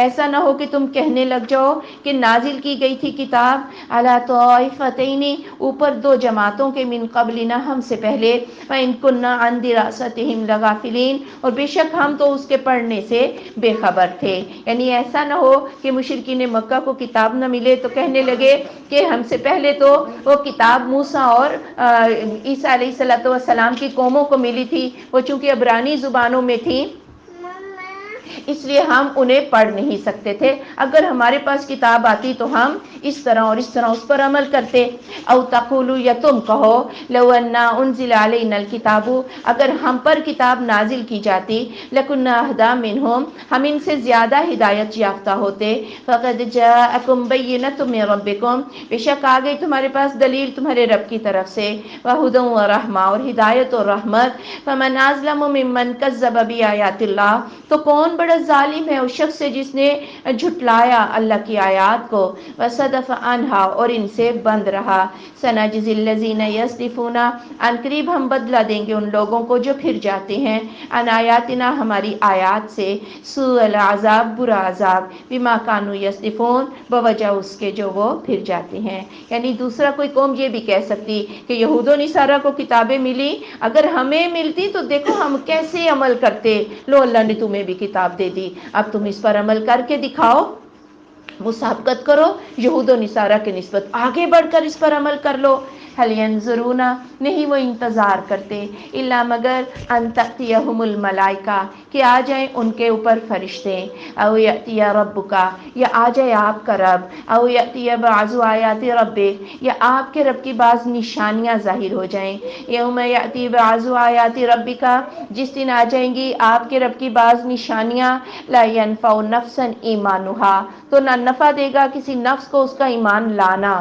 ایسا نہ ہو کہ تم کہنے لگ جاؤ کہ نازل کی گئی تھی کتاب علی طائفتین، اوپر 2 جماعتوں کے، من قبلنا، ہم سے پہلے، وان کنا عن دراستہم لغافلین، اور بے شک ہم تو اس کے پڑھنے سے بے خبر تھے. یعنی ایسا نہ ہو کہ مشرکین مکہ کو کتاب نہ ملے تو کہنے لگے کہ ہم سے پہلے تو وہ کتاب موسیٰ اور عیسیٰ علیہ السلام کی قوموں کو ملی تھی، وہ چونکہ عبرانی زبانوں میں تھیں اس لیے ہم انہیں پڑھ نہیں سکتے تھے. اگر ہمارے پاس کتاب آتی تو ہم اس طرح اور اس طرح اس پر عمل کرتے. او تقولوا، یا تم کہو، لو انا انزل علینا الکتاب، اگر ہم پر کتاب نازل کی جاتی، لکنا اہدی منہم، ہم ان سے زیادہ ہدایت یافتہ ہوتے. فقد جاءکم بینۃ من ربکم، بے شک آ گئی تمہارے پاس دلیل تمہارے رب کی طرف سے. وہدی ورحمہ، اور ہدایت اور رحمت. فمن اظلم ممن کذب بآیات اللہ، تو کون بڑا ظالم ہے اس شخص سے جس نے جھٹلایا اللہ کی آیات کو. وصدف عنہا، اور ان سے بند رہا. سنجزی الذین یصدفون، ان قریب ہم بدلہ دیں گے ان لوگوں کو جو پھر جاتے ہیں عن آیاتنا، ہماری آیات سے. سوء العذاب، برا عذاب. بما کانوا یصدفون، بوجہ اس کے جو وہ پھر جاتے ہیں. یعنی دوسرا کوئی قوم یہ بھی کہہ سکتی کہ یہود و نصارہ کو کتابیں ملی، اگر ہمیں ملتی تو دیکھو ہم کیسے عمل کرتے، لو اللہ نے تمہیں بھی کتاب دے دی، اب تم اس پر عمل کر کے دکھاؤ، مسابقت کرو، یہود و نصارہ کے نسبت آگے بڑھ کر اس پر عمل کر لو. هل ينظرون، نہیں وہ انتظار کرتے، الا مگر ان تأتیہم الملائکہ، کہ آ جائیں ان کے اوپر فرشتے. او یأتی ربک، یا آ جائے آپ کا رب. او یأتی بعض آیات ربک، یا آپ کے رب کی بعض نشانیاں ظاہر ہو جائیں. یوم یأتی بعض آیات ربک، جس دن آ جائیں گی آپ کے رب کی بعض نشانیاں. لا ينفع نفسا ایمانھا، تو نہ نفع دے گا کسی نفس کو اس کا ایمان لانا.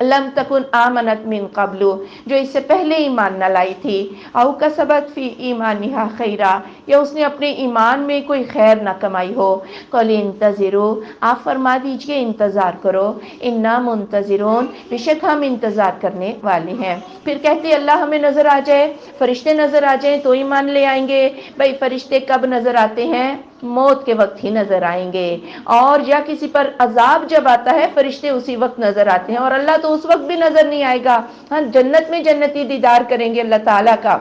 لم تکن آمنت من قبل، جو اس سے پہلے ایمان نہ لائی تھی. او کسبت فی ایمانھا خیرا، یا اس نے اپنے ایمان میں کوئی خیر نہ کمائی ہو. قل انتظروا، آپ فرما دیجئے انتظار کرو. انا منتظرون، بے شک ہم انتظار کرنے والے ہیں. پھر کہتے اللہ ہمیں نظر آ جائے، فرشتے نظر آ جائیں تو ایمان لے آئیں گے. بھئی فرشتے کب نظر آتے ہیں؟ موت کے وقت ہی نظر آئیں گے. اور یا کسی پر عذاب جب آتا ہے فرشتے اسی وقت نظر آتے ہیں، اور اللہ تو اس وقت بھی نظر نہیں آئے گا. ہاں جنت میں جنتی دیدار کریں گے اللہ تعالیٰ کا.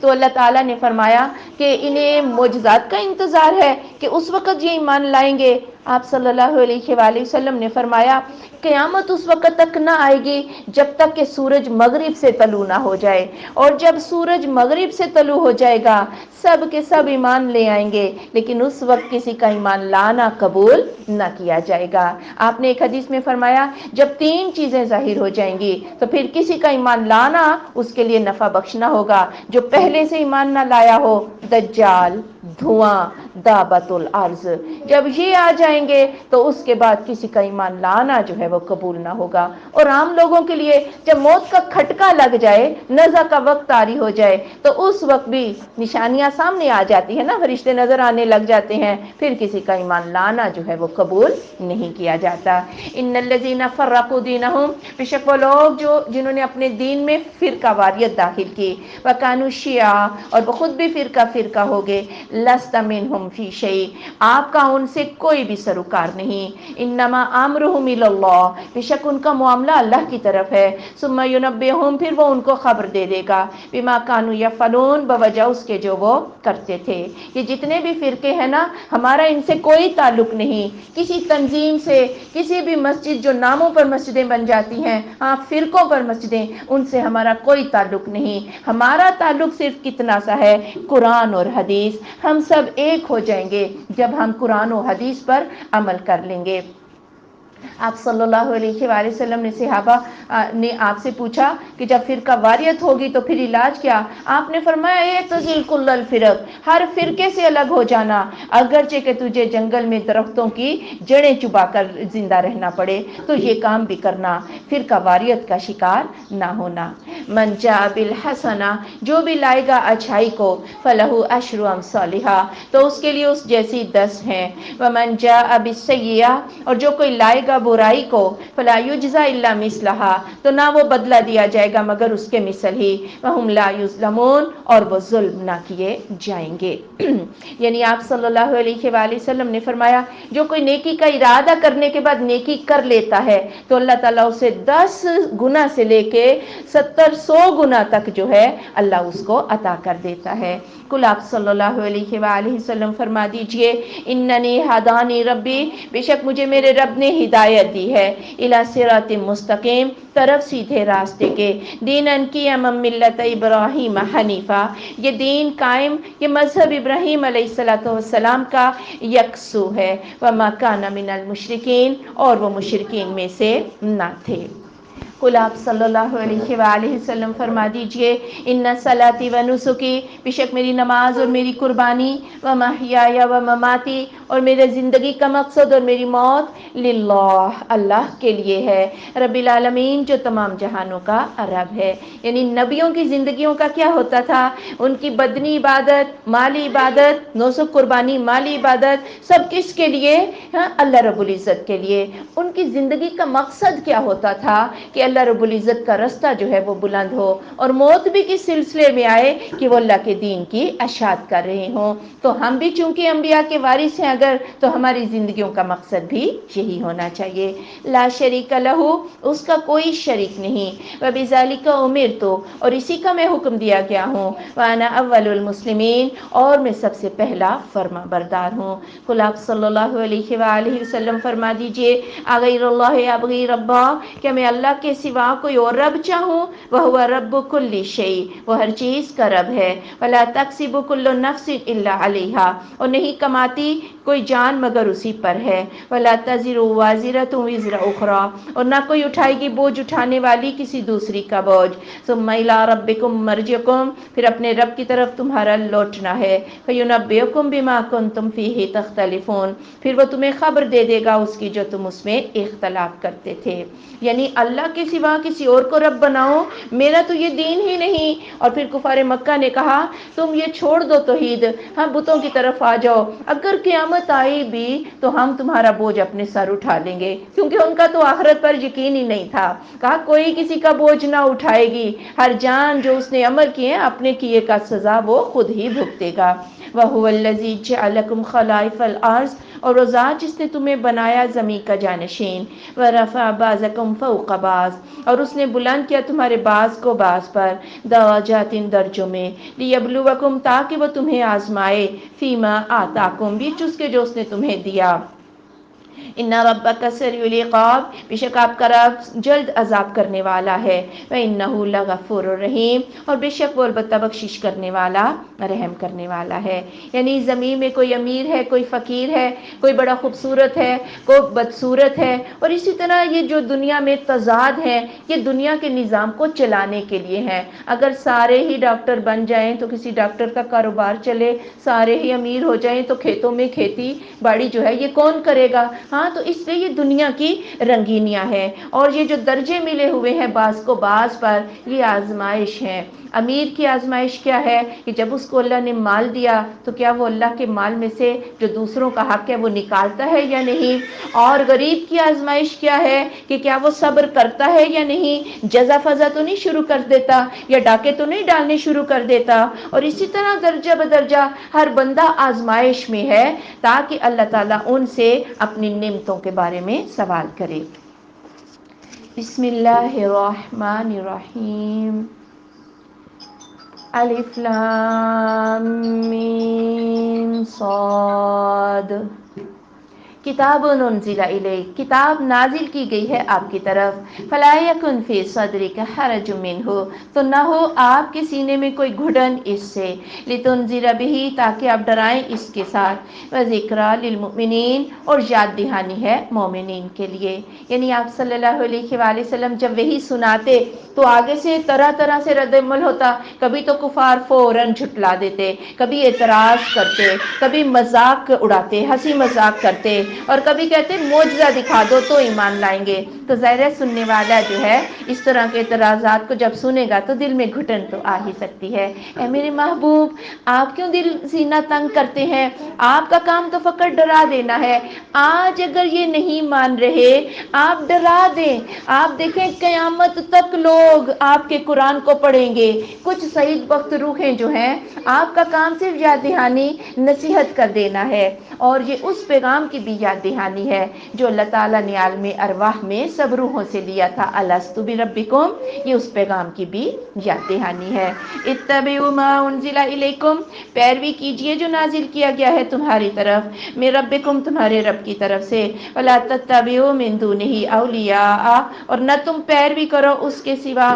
تو اللہ تعالیٰ نے فرمایا کہ انہیں معجزات کا انتظار ہے کہ اس وقت یہ ایمان لائیں گے. آپ صلی اللہ علیہ وآلہ وسلم نے فرمایا قیامت اس وقت تک نہ آئے گی جب تک کہ سورج مغرب سے طلوع نہ ہو جائے، اور جب سورج مغرب سے طلوع ہو جائے گا سب کے سب ایمان لے آئیں گے، لیکن اس وقت کسی کا ایمان لانا قبول نہ کیا جائے گا. آپ نے ایک حدیث میں فرمایا جب تین چیزیں ظاہر ہو جائیں گی تو پھر کسی کا ایمان لانا اس کے لیے نفع بخشنا ہوگا. جو پہلے سے ایمان نہ لایا ہو، دجال، دھواں، دابت الارض، جب یہ آ جائیں گے تو اس کے بعد کسی کا ایمان لانا جو ہے وہ قبول نہ ہوگا. اور عام لوگوں کے لیے جب موت کا کھٹکا لگ جائے، نزع کا وقت طاری ہو جائے، تو اس وقت بھی نشانیاں سامنے آ جاتی ہیں نا، فرشتے نظر آنے لگ جاتے ہیں، پھر کسی کا ایمان لانا جو ہے وہ قبول نہیں کیا جاتا. ان الذین فرقوا دینہم، بے شک وہ لوگ جنہوں نے اپنے دین میں فرقہ واریت داخل کی. وکانوا شیعا، اور وہ خود بھی فرقہ فرقہ ہو گئے. لست منہم فی شیء، آپ کا ان سے کوئی بھی سروکار نہیں. انما امرہم الی اللہ، بے شک ان کا معاملہ اللہ کی طرف ہے. ثم ینبئہم، پھر وہ ان کو خبر دے دے گا. بما کانوا یفعلون، بوجہ اس کے جو وہ کرتے تھے. یہ جتنے بھی فرقے ہیں نا، ہمارا ان سے کوئی تعلق نہیں. کسی تنظیم سے، کسی بھی مسجد جو ناموں پر مسجدیں بن جاتی ہیں، ہاں فرقوں پر مسجدیں، ان سے ہمارا کوئی تعلق نہیں. ہمارا تعلق صرف کتنا سا ہے، قرآن اور حدیث. ہم سب ایک ہو جائیں گے جب ہم قرآن و حدیث پر عمل کر لیں گے. آپ صلی اللہ علیہ وآلہ وسلم نے صحابہ نے آپ سے پوچھا کہ جب فرقہ واریت ہوگی تو پھر علاج کیا؟ آپ نے فرمایا اعتزل کل الفرق، ہر فرقے سے الگ ہو جانا، اگرچہ کہ تجھے جنگل میں درختوں کی جڑیں چبا کر زندہ رہنا پڑے تو یہ کام بھی کرنا، فرقہ واریت کا شکار نہ ہونا. من جاء بالحسنہ، جو بھی لائے گا اچھائی کو، فلہ عشر امثالھا، تو اس کے لیے اس جیسی 10 ہیں. ومن جاء بالسیئہ، اور جو کوئی لائے گا برائی کو فلا یجزا الا مثلہا، تو نہ وہ بدلہ دیا جائے گا مگر اس کے مثل ہی، وہم لا یظلمون، اور وہ ظلم نہ کیے جائیں گے۔ یعنی آپ صلی اللہ علیہ وآلہ وسلم نے فرمایا جو کوئی نیکی کا ارادہ کرنے کے بعد نیکی کر لیتا ہے تو اللہ تعالیٰ اسے 10 گنا سے لے کے 70-100 گنا تک جو ہے اللہ اس کو عطا کر دیتا ہے۔ کل آپ صلی اللہ علیہ وآلہ وسلم فرما دیجئے اننی ہدانی ربی، بے شک مجھے میرے رب نے ہدایت دی ہے، الی صراط مستقیم، طرف سیدھے راستے کے، دینن کی ملت ابراہیم حنیفہ، یہ دین قائم، یہ مذہب ابراہیم علیہ السلام کا یکسو ہے، وما کان من المشرکین، اور وہ مشرکین میں سے نہ تھے۔ قل آپ صلی اللہ علیہ وآلہ وسلم فرما دیجئے ان صلاتی و نسکی، بے شک میری نماز اور میری قربانی، و محیای و مماتی، اور میرے زندگی کا مقصد اور میری موت، للہ، اللہ کے لیے ہے، رب العالمین، جو تمام جہانوں کا رب ہے۔ یعنی نبیوں کی زندگیوں کا کیا ہوتا تھا؟ ان کی بدنی عبادت، مالی عبادت، نسک قربانی، مالی عبادت، سب کس کے لیے؟ اللہ رب العزت کے لیے۔ ان کی زندگی کا مقصد کیا ہوتا تھا؟ کہ اللہ رب العزت کا رستہ جو ہے وہ بلند ہو، اور موت بھی کس سلسلے میں آئے کہ وہ اللہ کے دین کی اشاعت کر رہے ہوں۔ تو ہم بھی چونکہ انبیاء کے وارث ہیں اگر، تو ہماری زندگیوں کا مقصد بھی یہی ہونا چاہیے۔ لا شریک لہ، اس کا کوئی شریک نہیں، وبذالک امرت، اور اسی کا میں حکم دیا گیا ہوں، وانا اول المسلمین، اور میں سب سے پہلا فرما بردار ہوں۔ قل آپ صلی اللہ علیہ وآلہ وسلم فرما دیجئے اغیر اللہ ابغی ربا، کہ میں اللہ کے سوا کوئی اور رب چاہوں، وہو رب کل شیء، وہ ہر چیز کا رب ہے، ولا تکسب کل نفس الا علیہا، اور نہیں کماتی کوئی جان مگر اسی پر ہے، ولا تزر وازرۃ وزر اخری، اور نہ کوئی اٹھائے گی بوجھ اٹھانے والی کسی دوسری کا بوجھ، ثم الی ربکم مرجعکم، پھر اپنے رب کی طرف تمہارا لوٹنا ہے، فینبئکم بما کنتم فیہ تختلفون، پھر وہ تمہیں خبر دے دے گا اس کی جو تم اس میں اختلاف کرتے تھے۔ یعنی اللہ کے سوا کسی اور کو رب بناؤ، میرا تو یہ دین ہی نہیں۔ اور پھر کفار مکہ نے کہا تم یہ چھوڑ دو توحید، ہم بتوں کی طرف آ جاؤ، اگر قیامت آئی بھی تو ہم تمہارا بوجھ اپنے سر اٹھا لیں گے، کیونکہ ان کا تو آخرت پر یقین ہی نہیں تھا۔ کہا کوئی کسی کا بوجھ نہ اٹھائے گی، ہر جان جو اس نے عمل کیے اپنے کیے کا سزا وہ خود ہی بھگتے گا۔ وَهُوَ الَّذِي جَعَلَكُمْ خَلَائِفَ الْأَرْضِ، اور وہ ذات جس نے تمہیں بنایا زمین کا جانشین، وَرَفَعَ بَعْضَكُمْ فَوْقَ بَعْضٍ، اور اس نے بلند کیا تمہارے بعض کو بعض پر، درجات درجوں میں، لِيَبْلُوَكُمْ تاکہ وہ تمہیں آزمائے، فِيمَا آتَاكُمْ بھی چس کے جو اس نے تمہیں دیا۔ ان ربک سریع العقاب، بے شک آپ کا رب جلد عذاب کرنے والا ہے، وانہ لغفور الرحیم، اور بے شک وہ البتہ بخشش کرنے والا، رحم کرنے والا ہے۔ یعنی زمین میں کوئی امیر ہے، کوئی فقیر ہے، کوئی بڑا خوبصورت ہے، کوئی بدصورت ہے، اور اسی طرح یہ جو دنیا میں تضاد ہے یہ دنیا کے نظام کو چلانے کے لیے ہیں۔ اگر سارے ہی ڈاکٹر بن جائیں تو کسی ڈاکٹر کا کاروبار چلے، سارے ہی امیر ہو جائیں تو کھیتوں میں کھیتی باڑی جو ہے یہ کون کرے گا؟ ہاں، تو اس لیے یہ دنیا کی رنگینیاں ہیں، اور یہ جو درجے ملے ہوئے ہیں بعض کو بعض پر، یہ آزمائش ہے۔ امیر کی آزمائش کیا ہے کہ جب اس کو اللہ نے مال دیا تو کیا وہ اللہ کے مال میں سے جو دوسروں کا حق ہے وہ نکالتا ہے یا نہیں، اور غریب کی آزمائش کیا ہے کہ کیا وہ صبر کرتا ہے یا نہیں، جزا فضا تو نہیں شروع کر دیتا یا ڈاکے تو نہیں ڈالنے شروع کر دیتا۔ اور اسی طرح درجہ بدرجہ ہر بندہ آزمائش میں ہے، تاکہ اللہ تعالیٰ ان سے اپنی نعمتوں کے بارے میں سوال کرے۔ بسم اللہ الرحمن الرحیم، الف لام میم صاد، کتاب انزل الیک، کتاب نازل کی گئی ہے آپ کی طرف، فلا یکن فی صدرک حرج منہ، تو نہ ہو آپ کے سینے میں کوئی گھٹن اس سے، لتنذر بہ، تاکہ آپ ڈرائیں اس کے ساتھ، وذکریٰ للمؤمنین، اور یاد دہانی ہے مومنین کے لیے۔ یعنی آپ صلی اللہ علیہ وآلہ وسلم جب وہی سناتے تو آگے سے طرح طرح سے رد عمل ہوتا، کبھی تو کفار فوراً جھٹلا دیتے، کبھی اعتراض کرتے، کبھی مذاق اڑاتے، ہنسی مذاق کرتے، اور کبھی کہتے ہیں معجزہ دکھا دو تو ایمان لائیں گے. تو ظاہر ہے سننے والا جو ہے اس طرح کے اعتراضات کو جب سنے گا تو دل میں گھٹن تو آ ہی سکتی ہے. اے میرے محبوب آپ کیوں دل سینہ تنگ کرتے ہیں؟ آپ کا کام تو فقط ڈرا دینا ہے. آج اگر یہ نہیں مان رہے آپ ڈرا دیں. آپ دیکھیں قیامت تک لوگ آپ کے قرآن کو پڑھیں گے. کچھ سعید بخت روحیں جو ہیں آپ کا کام صرف یاد دہانی نصیحت کر دینا ہے. اور یہ اس پیغام کی بھی یاد دہانی ہے جو اللہ تعالیٰ نے عالم ارواح میں سب روحوں سے لیا تھا. الستو بربکم، یہ اس پیغام کی بھی یاد دہانی ہے. اتبعوا ما انزل الیکم، پیروی کیجئے جو نازل کیا گیا ہے تمہاری طرف، من ربکم، تمہارے رب کی طرف سے. ولا تتبعوا من دونہ اولیاء، اور نہ تم پیروی کرو اس کے سوا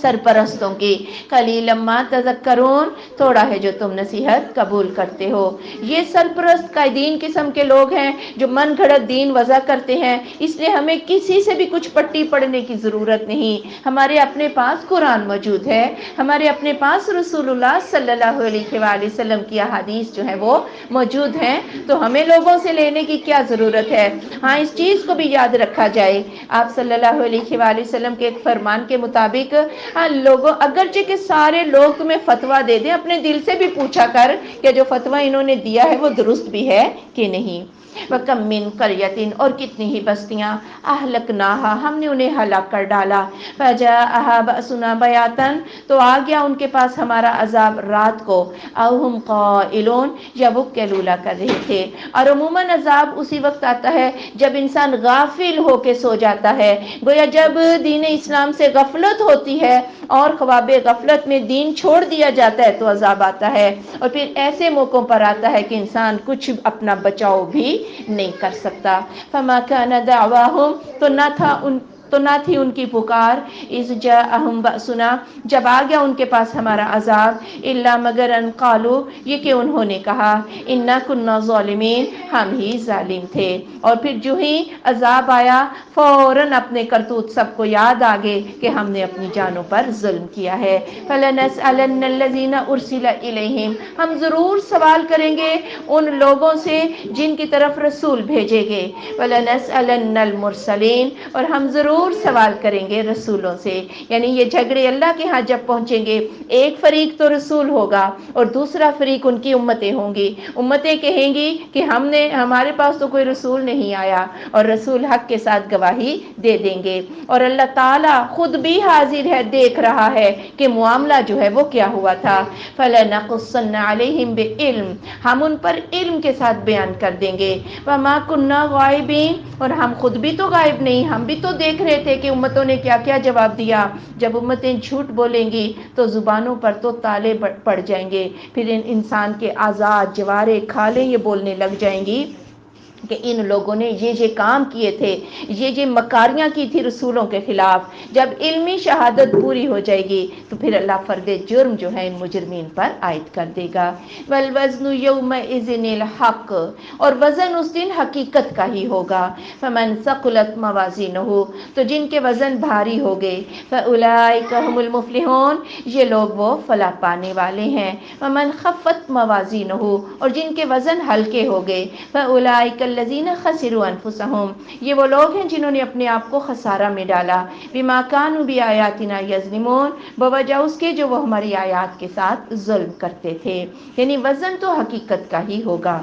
سرپرستوں کی. قلیلا ما تذکرون، تھوڑا ہے جو تم نصیحت قبول کرتے ہو. یہ سرپرست قائدین قسم کے لوگ ہیں جو من گھڑت دین وضع کرتے ہیں. اس لیے ہمیں کسی سے بھی کچھ پٹی پڑھنے کی ضرورت نہیں. ہمارے اپنے پاس قرآن موجود ہے، ہمارے اپنے پاس رسول اللہ صلی اللہ علیہ وآلہ وسلم کی احادیث جو ہیں وہ موجود ہیں. تو ہمیں لوگوں سے لینے کی کیا ضرورت ہے؟ ہاں اس چیز کو بھی یاد رکھا جائے، آپ صلی اللہ علیہ وآلہ وسلم کے ایک فرمان کے مطابق لوگوں، اگرچہ کہ سارے لوگ تمہیں فتویٰ دے دیں، اپنے دل سے بھی پوچھا کر کہ جو فتویٰ انہوں نے دیا ہے وہ درست بھی ہے کہ نہیں. وَكَمْ مِنْ قَرْيَةٍ، اور کتنی ہی بستیاں، أَهْلَكْنَاهَا، ہم نے انہیں ہلاک کر ڈالا. فَجَاءَهَا بَأْسُنَا بَيَاتًا، تو آ گیا ان کے پاس ہمارا عذاب رات کو. أَوْ هُمْ قَائِلُونَ، یا وہ کیلولہ کر رہے تھے. اور عموماً عذاب اسی وقت آتا ہے جب انسان غافل ہو کے سو جاتا ہے. گویا جب دین اسلام سے غفلت ہوتی ہے اور خواب غفلت میں دین چھوڑ دیا جاتا ہے تو عذاب آتا ہے. اور پھر ایسے موقعوں پر آتا ہے کہ انسان کچھ اپنا بچاؤ بھی نہیں کر سکتا. فما كان دعواهم، تو نہ تھی ان کی پکار، اذ جاءہم بأسنا، جب آ گیا ان کے پاس ہمارا عذاب، الا مگر ان قالوا، یہ کہ انہوں نے کہا، انا كنا ظالمین، ہم ہی ظالم تھے. اور پھر جو ہی عذاب آیا فوراً اپنے کرتوت سب کو یاد آ گئے کہ ہم نے اپنی جانوں پر ظلم کیا ہے. فَلَنَسْأَلَنَّ الَّذِينَ أُرْسِلَ إِلَيْهِمْ، ہم ضرور سوال کریں گے ان لوگوں سے جن کی طرف رسول بھیجے گے. وَلَنَسْأَلَنَّ الْمُرْسَلِينَ، اور ہم ضرور سوال کریں گے رسولوں سے. یعنی یہ جھگڑے اللہ کے ہاں جب پہنچیں گے، ایک فریق تو رسول ہوگا اور دوسرا فریق ان کی امتیں ہوں گی. امتیں کہیں گی کہ ہمارے پاس تو کوئی رسول نہیں آیا، اور رسول حق کے ساتھ گواہی دے دیں گے. اور اللہ تعالیٰ خود بھی حاضر ہے، دیکھ رہا ہے کہ معاملہ جو ہے وہ کیا ہوا تھا. فَلَنَقُصَّنَّ عَلَيْهِمْ بِعِلْمٍ، ہم ان پر علم کے ساتھ بیان کر دیں گے. وَمَا كُنَّا غَائِبِينَ، اور ہم خود بھی تو غائب نہیں، ہم بھی تو دیکھ رہے تھے کہ امتوں نے کیا کیا جواب دیا. جب امتیں جھوٹ بولیں گی تو زبانوں پر تو تالے پڑ جائیں گے، پھر انسان کے اعضاء جوارے کھالیں یہ بولنے لگ جائیں گی کہ ان لوگوں نے یہ کام کیے تھے، یہ مکاریاں کی تھی رسولوں کے خلاف. جب علمی شہادت پوری ہو جائے گی تو پھر اللہ فرد جرم جو ہے ان مجرمین پر عائد کر دے گا. والوزن یومئذ الحق، اور وزن اس دن حقیقت کا ہی ہوگا. فمن ثقلت موازینہ، تو جن کے وزن بھاری ہو گئے، فاولئک هم المفلحون، یہ لوگ وہ فلاح پانے والے ہیں. ومن خفت موازینہ، اور جن کے وزن ہلکے ہو گئے، فاولئک الذین خسروا انفسهم، یہ وہ لوگ ہیں جنہوں نے اپنے آپ کو خسارہ میں ڈالا. بما كانوا بآیاتنا یظلمون، بوجہ اس کے جو وہ ہماری آیات کے ساتھ ظلم کرتے تھے. یعنی وزن تو حقیقت کا ہی ہوگا.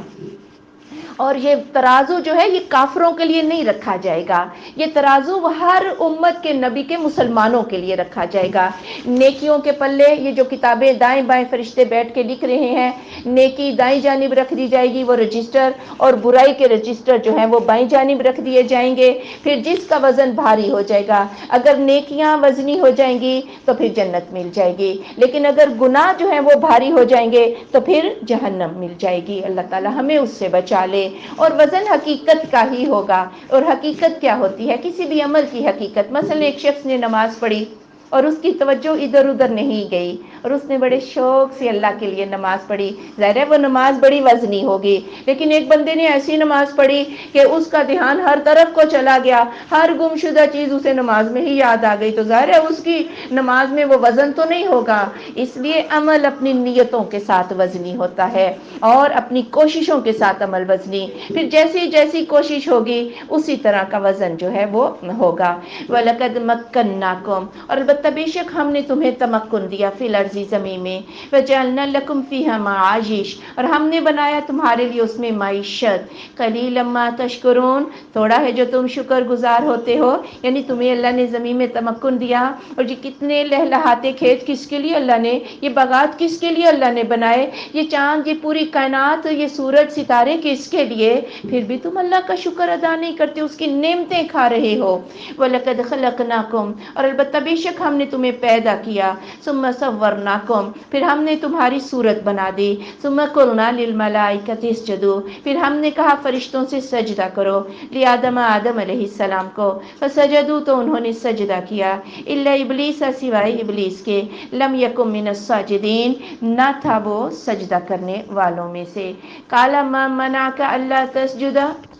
اور یہ ترازو جو ہے یہ کافروں کے لیے نہیں رکھا جائے گا، یہ ترازو ہر امت کے نبی کے مسلمانوں کے لیے رکھا جائے گا. نیکیوں کے پلے یہ جو کتابیں دائیں بائیں فرشتے بیٹھ کے لکھ رہے ہیں، نیکی دائیں جانب رکھ دی جائے گی وہ رجسٹر، اور برائی کے رجسٹر جو ہیں وہ بائیں جانب رکھ دیے جائیں گے. پھر جس کا وزن بھاری ہو جائے گا، اگر نیکیاں وزنی ہو جائیں گی تو پھر جنت مل جائے گی، لیکن اگر گناہ جو ہیں وہ بھاری ہو جائیں گے تو پھر جہنم مل جائے گی. اللہ تعالی ہمیں اس سے بچا لے. اور وزن حقیقت کا ہی ہوگا. اور حقیقت کیا ہوتی ہے؟ کسی بھی عمل کی حقیقت. مثلا ایک شخص نے نماز پڑھی اور اس کی توجہ ادھر ادھر نہیں گئی، اور اس نے بڑے شوق سے اللہ کے لیے نماز پڑھی. ظاہر ہے وہ نماز بڑی وزنی ہوگی، لیکن ایک بندے نے ایسی نماز پڑھی کہ اس کا دھیان ہر طرف کو چلا گیا، ہر گمشدہ چیز اسے نماز میں ہی یاد آ گئی، تو ظاہر ہے اس کی نماز میں وہ وزن تو نہیں ہوگا. اس لیے عمل اپنی نیتوں کے ساتھ وزنی ہوتا ہے اور اپنی کوششوں کے ساتھ عمل وزنی. پھر جیسی جیسی کوشش ہوگی اسی طرح کا وزن جو ہے وہ ہوگا. وَلَقَدْ مَكَّنَّاكُمْ، اور البتہ بے شک ہم نے تمہیں تمکن دیا فی الارض زمین میں. وَجَعَلْنَا لَكُمْ فِيهَا مَعَایِشَ، اور ہم نے بنایا تمہارے لیے اس میں معیشت. قَلِيلًا مَا تَشْكُرُونَ، تھوڑا ہے جو تم شکر گزار ہوتے ہو. یعنی تمہیں اللہ نے زمین میں تمکن دیا، اور یہ کتنے لہلہاتے کھیت کس کے لیے اللہ نے، یہ باغات کس کے لیے اللہ نے بنائے، یہ چاند، یہ پوری کائنات، یہ سورج ستارے کس کے لیے، پھر بھی تم اللہ کا شکر ادا نہیں کرتے، اس کی نعمتیں کھا رہے ہو. وَلَقَدْ خَلَقْنَاكُمْ، اور البتہ بے شک ہم نے تمہیں پیدا کیا. ثُمَّ صَوَّرْنَاكُمْ، پھر ہم نے تمہاری صورت بنا دی. ثُمَّ قُلْنَا لِلْمَلَائِكَةِ اسْجُدُوا، پھر ہم نے کہا فرشتوں سے سجدہ کرو. لِآدَمَ، آدم علیہ السلام کو. فَسَجَدُوا، تو انہوں نے سجدہ کیا. إِلَّا إِبْلِيسَ، سوائے ابلیس کے. لَمْ يَكُن مِّنَ السَّاجِدِينَ، نہ تھا وہ سجدہ کرنے والوں میں سے. قَالَ مَا مَنَعَكَ أَلَّا تَسْجُدَ،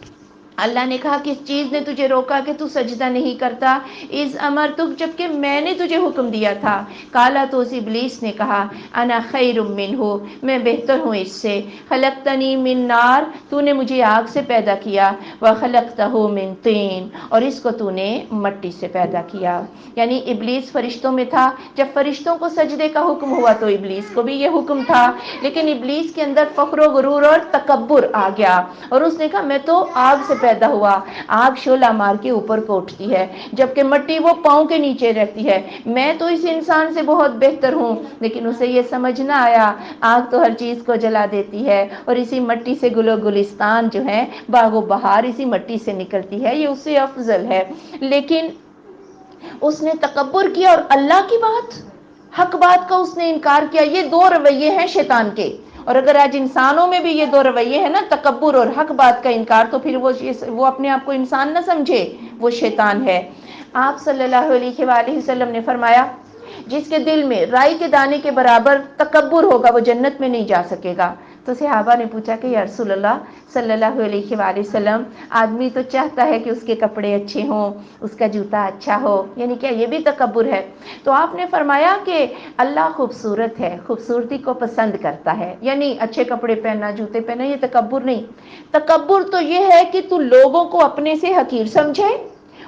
اللہ نے کہا کس چیز نے تجھے روکا کہ تو سجدہ نہیں کرتا. اذ امرتک، جبکہ میں نے تجھے حکم دیا تھا. قالا، تو اس ابلیس نے کہا انا خیر منہ، میں بہتر ہوں اس سے. خلقتنی من نار، تو نے مجھے آگ سے پیدا کیا. وخلقتہ من طین، اور اس کو تو نے مٹی سے پیدا کیا. یعنی ابلیس فرشتوں میں تھا، جب فرشتوں کو سجدے کا حکم ہوا تو ابلیس کو بھی یہ حکم تھا، لیکن ابلیس کے اندر فخر و غرور اور تکبر آ گیا، اور اس نے کہا میں تو آگ سے پیدا ہوا. آگ شعلہ مار کے اوپر کو اٹھتی ہے، جبکہ مٹی وہ پاؤں کے نیچے رہتی ہے. میں تو اس انسان سے بہت بہتر ہوں. لیکن اسے یہ سمجھ نہ آیا آگ تو ہر چیز کو جلا دیتی ہے، اور اسی مٹی سے گل و گلستان جو ہے، باغ و بہار اسی مٹی سے نکلتی ہے، یہ اس سے افضل ہے. لیکن اس نے تکبر کیا اور اللہ کی بات، حق بات کا اس نے انکار کیا. یہ دو رویے ہیں شیطان کے. اور اگر آج انسانوں میں بھی یہ دو رویے ہیں نا، تکبر اور حق بات کا انکار، تو پھر وہ اپنے آپ کو انسان نہ سمجھے، وہ شیطان ہے. آپ صلی اللہ علیہ وآلہ وسلم نے فرمایا جس کے دل میں رائی کے دانے کے برابر تکبر ہوگا وہ جنت میں نہیں جا سکے گا. تو صحابہ نے پوچھا کہ یا رسول اللہ صلی اللہ علیہ وآلہ وسلم، آدمی تو چاہتا ہے کہ اس کے کپڑے اچھے ہوں، اس کا جوتا اچھا ہو، یعنی کیا یہ بھی تکبر ہے؟ تو آپ نے فرمایا کہ اللہ خوبصورت ہے، خوبصورتی کو پسند کرتا ہے. یعنی اچھے کپڑے پہننا، جوتے پہننا، یہ تکبر نہیں. تکبر تو یہ ہے کہ تو لوگوں کو اپنے سے حقیر سمجھے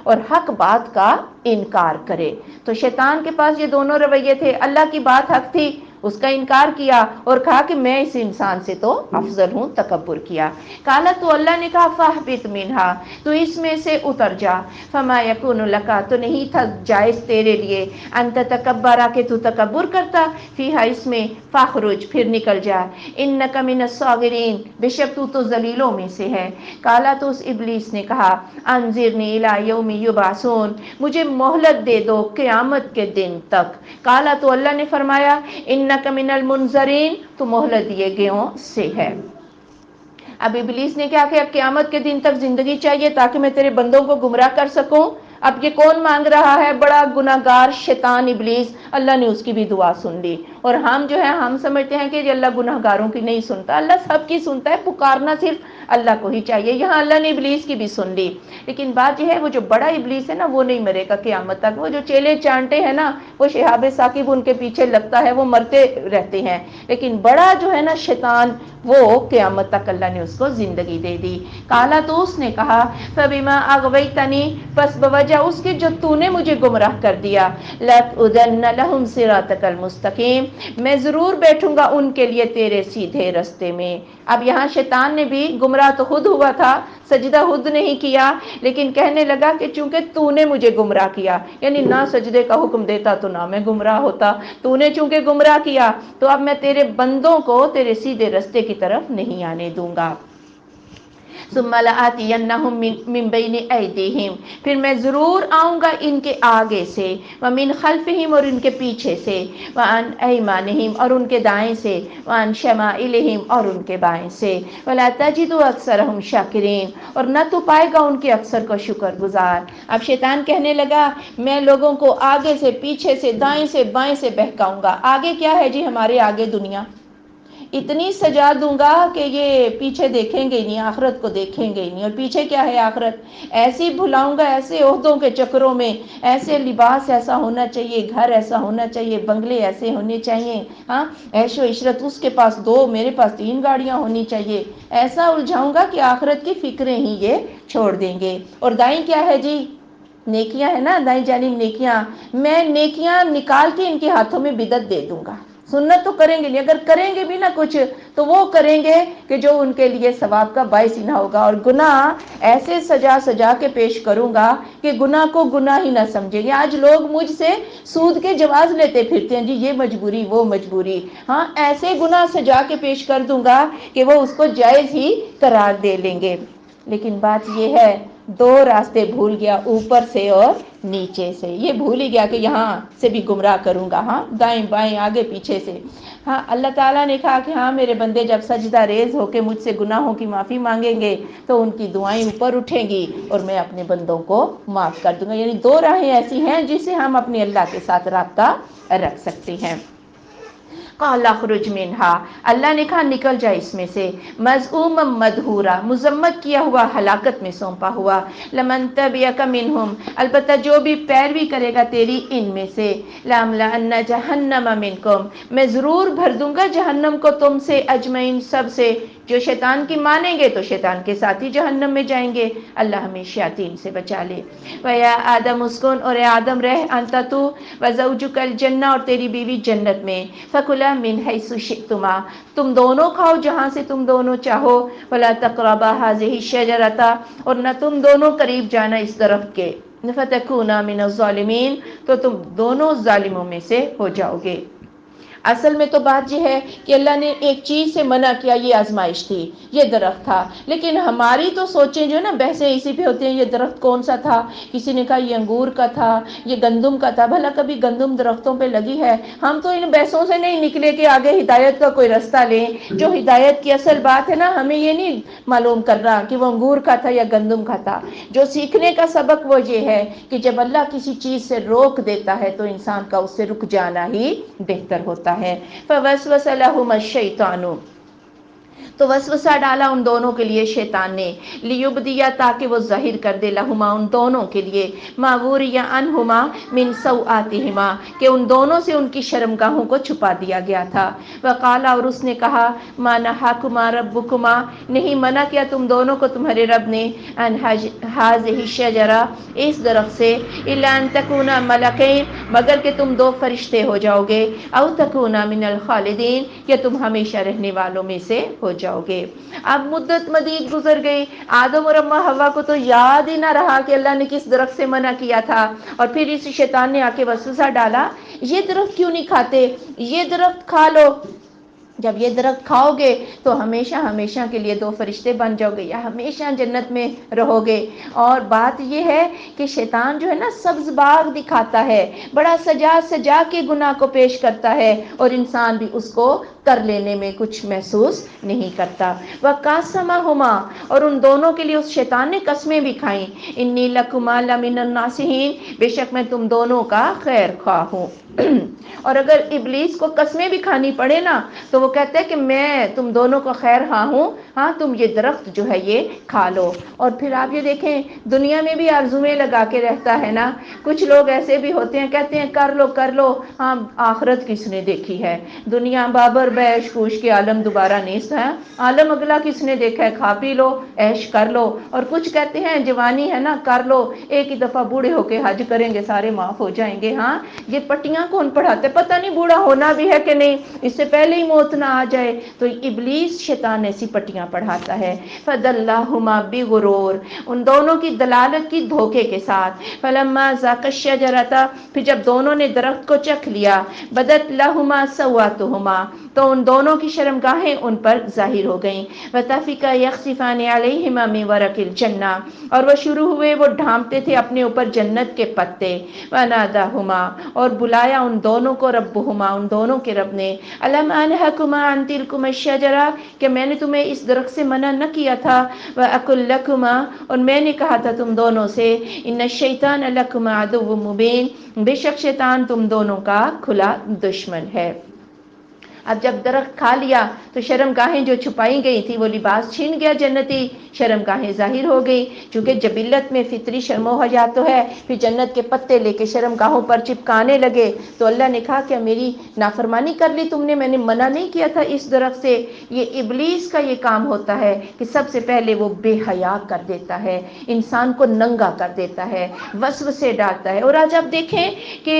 اور حق بات کا انکار کرے. تو شیطان کے پاس یہ دونوں رویے تھے. اللہ کی بات حق تھی، اس کا انکار کیا اور کہا کہ میں اس انسان سے تو افضل ہوں، تکبر کیا. کالا، تو اللہ نے کہا فاہبط منہا، تو اس میں سے اتر جا. فما یکون لک، تو نہیں تھا جائز تیرے لیے، انت تکبرا، کہ تو تکبر کرتا، فیہا، اس میں، فاخرج، پھر نکل جا. انک من الصاغرین، بے شک تو ذلیلوں میں سے ہے. کالا، تو اس ابلیس نے کہا انظرنی الی یوم یبعثون، مجھے مہلت دے دو قیامت کے دن تک. کالا، تو اللہ نے فرمایا انک من المنظرین، تو مہلت دیے گیوں سے ہے. اب ابلیس نے کیا کہا، قیامت کے دن تک زندگی چاہیے تاکہ میں تیرے بندوں کو گمراہ کر سکوں. اب یہ کون مانگ رہا ہے؟ بڑا گناہگار شیطان ابلیس. اللہ نے اس کی بھی دعا سن لی. اور ہم جو ہے، ہم سمجھتے ہیں کہ اللہ گناہگاروں کی نہیں سنتا، اللہ سب کی سنتا ہے، پکارنا صرف اللہ کو ہی چاہیے. یہاں اللہ نے ابلیس کی بھی سن لی. لیکن بات یہ ہے وہ جو بڑا ابلیس ہے نا، وہ نہیں مرے گا قیامت تک. وہ جو چیلے چانٹے ہیں نا، وہ شہاب ثاقب ان کے پیچھے لگتا ہے، وہ مرتے رہتے ہیں. لیکن بڑا جو ہے نا شیطان، وہ قیامت تک اللہ نے اس کو زندگی دے دی. کالا، تو اس نے کہا فبما اغویتنی، پس بوجہ اس کے جو تو نے مجھے گمراہ کر دیا، لأقعدن لهم صراطک المستقیم، میں ضرور بیٹھوں گا ان کے لیے تیرے سیدھے رستے میں. اب یہاں شیطان نے بھی گمراہ تو خود ہوا تھا، سجدہ خود نہیں کیا، لیکن کہنے لگا کہ چونکہ تو نے مجھے گمراہ کیا، یعنی نہ سجدے کا حکم دیتا تو نہ میں گمراہ ہوتا، تو نے چونکہ گمراہ کیا تو اب میں تیرے بندوں کو تیرے سیدھے رستے کی طرف نہیں آنے دوں گا. ثم لآتینہم من بین ایدیہم، پھر میں ضرور آؤں گا ان کے آگے سے، ومن خلفہم، اور ان کے پیچھے سے، وعن ایمانہم، اور ان کے دائیں سے، وعن شمائلہم، اور ان کے بائیں سے، ولا تجد اکثرہم شاکرین، اور نہ تو پائے گا ان کے اکثر کو شکر گزار۔ اب شیطان کہنے لگا میں لوگوں کو آگے سے، پیچھے سے، دائیں سے، بائیں سے بہکاؤں گا۔ آگے کیا ہے جی؟ ہمارے آگے دنیا اتنی سجا دوں گا کہ یہ پیچھے دیکھیں گے نہیں، آخرت کو دیکھیں گے نہیں۔ اور پیچھے کیا ہے؟ آخرت۔ ایسی بھلاؤں گا، ایسے عہدوں کے چکروں میں، ایسے لباس ایسا ہونا چاہیے، گھر ایسا ہونا چاہیے، بنگلے ایسے ہونے چاہیے، ہاں عیش و عشرت، اس کے پاس 2 میرے پاس 3 گاڑیاں ہونی چاہیے، ایسا الجھاؤں گا کہ آخرت کی فکریں ہی یہ چھوڑ دیں گے۔ اور دائیں کیا ہے جی؟ نیکیاں ہے نا، دائیں جانب نیکیاں، میں نیکیاں نکال کے ان کے ہاتھوں میں بدعت دے دوں گا۔ سنت تو کریں گے نہیں، اگر کریں گے بھی نہ کچھ تو وہ کریں گے کہ جو ان کے لیے ثواب کا باعث ہی نہ ہوگا، اور گناہ ایسے سجا سجا کے پیش کروں گا کہ گناہ کو گناہ ہی نہ سمجھیں گے۔ آج لوگ مجھ سے سود کے جواز لیتے پھرتے ہیں جی، یہ مجبوری وہ مجبوری، ہاں ایسے گناہ سجا کے پیش کر دوں گا کہ وہ اس کو جائز ہی قرار دے لیں گے۔ لیکن بات یہ ہے 2 راستے بھول گیا، اوپر سے اور نیچے سے۔ یہ بھول ہی گیا کہ یہاں سے بھی گمراہ کروں گا، ہاں دائیں بائیں آگے پیچھے سے۔ ہاں اللہ تعالیٰ نے کہا کہ ہاں میرے بندے جب سجدہ ریز ہو کے مجھ سے گناہوں کی معافی مانگیں گے تو ان کی دعائیں اوپر اٹھیں گی اور میں اپنے بندوں کو معاف کر دوں گا۔ یعنی 2 راہیں ایسی ہیں جس سے ہم اپنے اللہ کے ساتھ رابطہ رکھ سکتے ہیں۔ قال اخرج منها، اللہ نے کہا نکل جائے اس میں سے، مذءوما مدحورا، مذمت کیا ہوا، ہلاکت میں سونپا ہوا، لمن تبعک منہم، البتہ جو بھی پیروی کرے گا تیری ان میں سے، لاملأن جہنم منکم، میں ضرور بھر دوں گا جہنم کو تم سے، اجمعین سب سے، جو شیطان کی مانیں گے تو شیطان کے ساتھ ہی جہنم میں جائیں گے، اللہ ہمیں شیاطین سے بچا لے۔ وَيَا آدم اسکن، اور اے آدم رہ، انت تو، وزوجک الجنہ، اور تیری بیوی جنت میں، فَكُلَا مِنْ حَيْثُ شِئْتُمَا، تم دونوں کھاؤ جہاں سے تم دونوں چاہو، وَلَا تَقْرَبَا هَٰذِهِ الشَّجَرَةَ، اور نہ تم دونوں قریب جانا اس درخت کے، فَتَكُونَا مِنَ الظَّالِمِينَ، تو تم دونوں ظالموں میں سے ہو جاؤ گے۔ اصل میں تو بات یہ ہے کہ اللہ نے ایک چیز سے منع کیا، یہ آزمائش تھی، یہ درخت تھا، لیکن ہماری تو سوچیں جو ہے نا، بحثیں اسی پہ ہوتے ہیں، یہ درخت کون سا تھا، کسی نے کہا یہ انگور کا تھا، یہ گندم کا تھا، بھلا کبھی گندم درختوں پہ لگی ہے؟ ہم تو ان بحثوں سے نہیں نکلے کہ آگے ہدایت کا کوئی رستہ لیں۔ جو ہدایت کی اصل بات ہے نا، ہمیں یہ نہیں معلوم کر رہا کہ وہ انگور کا تھا یا گندم کا تھا۔ جو سیکھنے کا سبق وہ یہ ہے کہ جب اللہ کسی چیز سے روک دیتا ہے تو انسان کا اس سے رک جانا ہی بہتر ہوتا ہے۔ فوسوس لہما الشیطان، تو وسوسہ ڈالا ان دونوں کے لیے شیطان نے، لیبدیا، تاکہ وہ ظاہر کر دے، لہما ان دونوں کے لیے، ما وریا عنہما من سوآتہما، کہ ان دونوں سے ان کی شرمگاہوں کو چھپا دیا گیا تھا۔ وقال، اور اس نے کہا، ما نہاکما ربکما، نہیں منع کیا تم دونوں کو تمہارے رب نے، ان ہذہ الشجرہ، اس درخت سے، الا ان تکونا ملکین، مگر کہ تم 2 فرشتے ہو جاؤ گے، او تکونا من الخالدین، یا تم ہمیشہ رہنے والوں میں سے ہو جاؤ گے۔ اب مدت مدید گزر گئی، آدم اور اماں حوا کو تو یاد ہی نہ رہا کہ اللہ نے کس درخت سے منع کیا تھا، اور پھر اس شیطان نے آ کے وسوسہ ڈالا، یہ درخت کیوں نہیں کھاتے، یہ درخت کھا لو، جب یہ درخت کھاؤ گے تو ہمیشہ ہمیشہ کے لیے 2 فرشتے بن جاؤ گے، یا ہمیشہ جنت میں رہو گے۔ اور بات یہ ہے کہ شیطان جو ہے نا سبز باغ دکھاتا ہے، بڑا سجا سجا کے گناہ کو پیش کرتا ہے، اور انسان بھی اس کو کر لینے میں کچھ محسوس نہیں کرتا۔ وَقَاسَمَهُمَا، اور ان دونوں کے لیے اس شیطان نے قسمیں بھی کھائیں، انی لکما لمن الناصحین، بے شک میں تم دونوں کا خیر خواہ ہوں۔ اور اگر ابلیس کو قسمیں بھی کھانی پڑے نا تو وہ کہتے ہیں کہ میں تم دونوں کو خیر خواہ ہوں، ہاں تم یہ درخت جو ہے یہ کھا لو۔ اور پھر آپ یہ دیکھیں دنیا میں بھی آرزویں لگا کے رہتا ہے نا، کچھ لوگ ایسے بھی ہوتے ہیں کہتے ہیں کر لو کر لو، ہاں آخرت کس نے دیکھی ہے، دنیا بابر بیش کوش کے عالم دوبارہ نیست ہے، عالم اگلا کس نے دیکھا ہے، کھا پی لو عیش کر لو۔ اور کچھ کہتے ہیں جوانی ہے نا کر لو، ایک ہی دفعہ بوڑھے ہو کے حج کریں گے سارے معاف ہو جائیں گے۔ ہاں یہ پٹیاں کون پڑھاتے، پتہ نہیں بوڑھا ہونا بھی ہے کہ نہیں، اس سے پہلے ہی موت نہ آ جائے، تو ابلیس شیطان ایسی پٹیاں پڑھاتا ہے۔ فَدَلَّاهُمَا بِغُرُورٍ، ان دونوں کی دلالت کی دھوکے کے ساتھ، فَلَمَّا ذَاقَا الشَّجَرَةَ، پھر جب دونوں نے درخت کو چکھ لیا، بَدَتْ لَهُمَا سَوْآتُهُمَا، تو ان دونوں کی شرمگاہیں ان پر ظاہر ہو گئیں. وَطَفِقَا يَخْصِفَانِ عَلَيْهِمَا مِن وَرَقِ الْجَنَّةِ اور وہ شروع ہوئے وہ ڈھانپتے تھے اپنے اوپر جنت کے پتے. وَنَادَاهُمَا اور بلایا ان دونوں کو ربهما ان دونوں کے رب نے. أَلَمْ أَنْهَكُمَا عَنْ تِلْكُمَا الشَّجَرَةِ کہ میں نے تمہیں اس درخت سے منع نہ کیا تھا. وَأَقُلْ لَكُمَا اور میں نے کہا تھا تم دونوں سے إِنَّ الشَّيْطَانَ لَكُمَا عَدُوٌّ مُبِينٌ بے شک شیطان تم دونوں کا کھلا دشمن ہے. اب جب درخت کھا لیا تو شرم گاہیں جو چھپائی گئی تھی وہ لباس چھین گیا جنتی, شرم گاہیں ظاہر ہو گئی. چونکہ جبلت میں فطری شرم و حیا تو ہے, پھر جنت کے پتے لے کے شرم گاہوں پر چپکانے لگے. تو اللہ نے کہا کہ میری نافرمانی کر لی تم نے, میں نے منع نہیں کیا تھا اس درخت سے. یہ ابلیس کا یہ کام ہوتا ہے کہ سب سے پہلے وہ بے حیا کر دیتا ہے, انسان کو ننگا کر دیتا ہے, وسوسے ڈالتا ہے. اور آج آپ دیکھیں کہ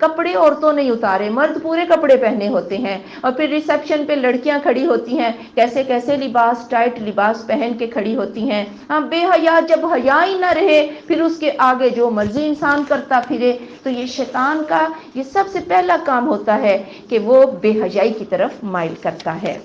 کپڑے عورتوں نے اتارے, مرد پورے کپڑے پہنے ہوتے ہیں, اور پھر ریسیپشن پہ لڑکیاں کھڑی ہوتی ہیں کیسے کیسے لباس, ٹائٹ لباس پہن کے کھڑی ہوتی ہیں. ہاں بے حیا, جب حیا ہی نہ رہے پھر اس کے آگے جو مرضی انسان کرتا پھرے. تو یہ شیطان کا یہ سب سے پہلا کام ہوتا ہے کہ وہ بے حیائی کی طرف مائل کرتا ہے.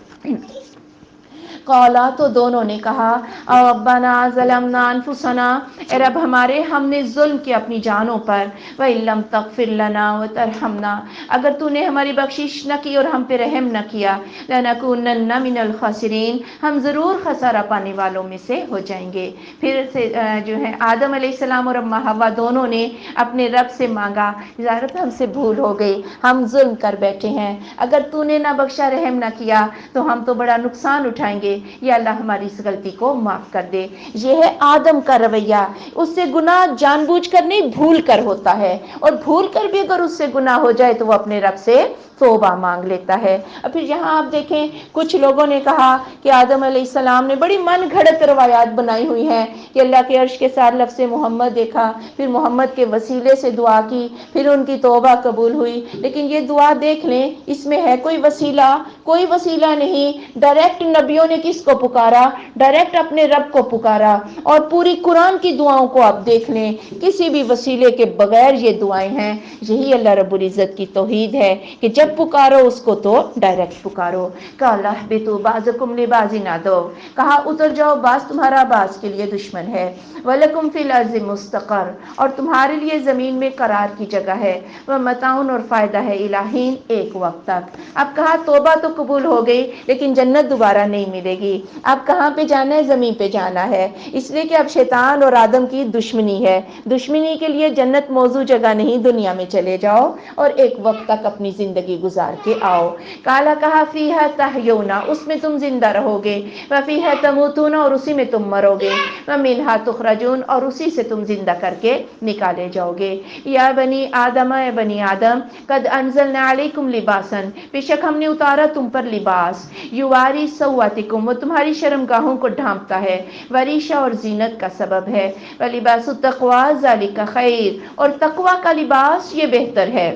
قالا تو دونوں نے کہا ربنا ظلمنا انفسنا اے رب ہمارے ہم نے ظلم کیا اپنی جانوں پر. وَإِن لَّمْ تَغْفِرْ لَنَا وَتَرْحَمْنَا اگر تو نے ہماری بخشش نہ کی اور ہم پہ رحم نہ کیا, لَنَكُونَنَّ مِنَ الْخَاسِرِينَ ہم ضرور خسارہ پانے والوں میں سے ہو جائیں گے. پھر سے جو ہے آدم علیہ السلام اور اماں حوا دونوں نے اپنے رب سے مانگا, رب ہم سے بھول ہو گئی, ہم ظلم کر بیٹھے ہیں, اگر تو نے نہ بخشا رحم نہ کیا تو ہم تو بڑا نقصان اٹھائیں گے, یا اللہ ہماری اس غلطی کو معاف کر دے. یہ ہے آدم کا رویہ, اس سے گناہ جان بوجھ کر نہیں بھول کر ہوتا ہے, اور بھول کر بھی اگر اس سے گناہ ہو جائے تو وہ اپنے رب سے توبہ مانگ لیتا ہے. اور پھر یہاں آپ دیکھیں کچھ لوگوں نے کہا کہ آدم علیہ السلام نے بڑی من گھڑت روایات بنائی ہوئی ہیں کہ اللہ کے عرش کے ساتھ لفظ محمد دیکھا, پھر محمد کے وسیلے سے دعا کی, پھر ان کی توبہ قبول ہوئی. لیکن یہ دعا دیکھ لیں اس میں ہے کوئی وسیلہ, کوئی وسیلہ نہیں. ڈائریکٹ نبیوں نے کس کو پکارا, ڈائریکٹ اپنے رب کو پکارا. اور پوری قرآن کی دعاؤں کو آپ دیکھ لیں کسی بھی وسیلے کے بغیر یہ دعائیں ہیں. یہی اللہ رب العزت کی توحید ہے کہ جب پکارو اس کو تو ڈائریکٹ پکارو. قَالَ اهْبِطُوا بَعْضُكُمْ لِبَعْضٍ عَدُوٌّ کہا اتر جاؤ بعض تمہارا بعض کے لیے دشمن ہے. وَلَكُمْ فِي الْأَرْضِ مُسْتَقَرٌّ اور تمہارے لیے زمین میں قرار کی جگہ ہے. وَمَتَاعٌ اور فائدہ ہے إِلَىٰ حِینٍ ایک وقت تک. اب کہا توبہ تو قبول ہو گئی لیکن جنت دوبارہ نہیں ملے گی. اب کہاں پہ جانا ہے, زمین پہ جانا ہے, اس لیے کہ اب شیطان اور آدم کی دشمنی ہے. دشمنی کے لیے جنت موزوں جگہ نہیں, دنیا میں چلے جاؤ اور ایک وقت تک اپنی زندگی گزار کے آؤ. کالا کہا فیہا تحیون اس میں تم زندہ رہو گے, وفیہا تموتون اور اسی میں تم مرو گے, ومنہا تخرجون اور اسی سے تم زندہ کر کے نکالے جاؤ گے. یا بنی آدم اے بنی آدم قد انزلنا علیکم لباسا بے شک ہم نے اتارا تم پر لباس, یواری سواتکم وہ تمہاری شرمگاہوں کو ڈھانپتا ہے, وریشہ اور زینت کا سبب ہے. وَلِبَاسُ التَّقْوَىٰ ذَلِكَ خَيْرٌ اور تقویٰ کا لباس یہ بہتر ہے.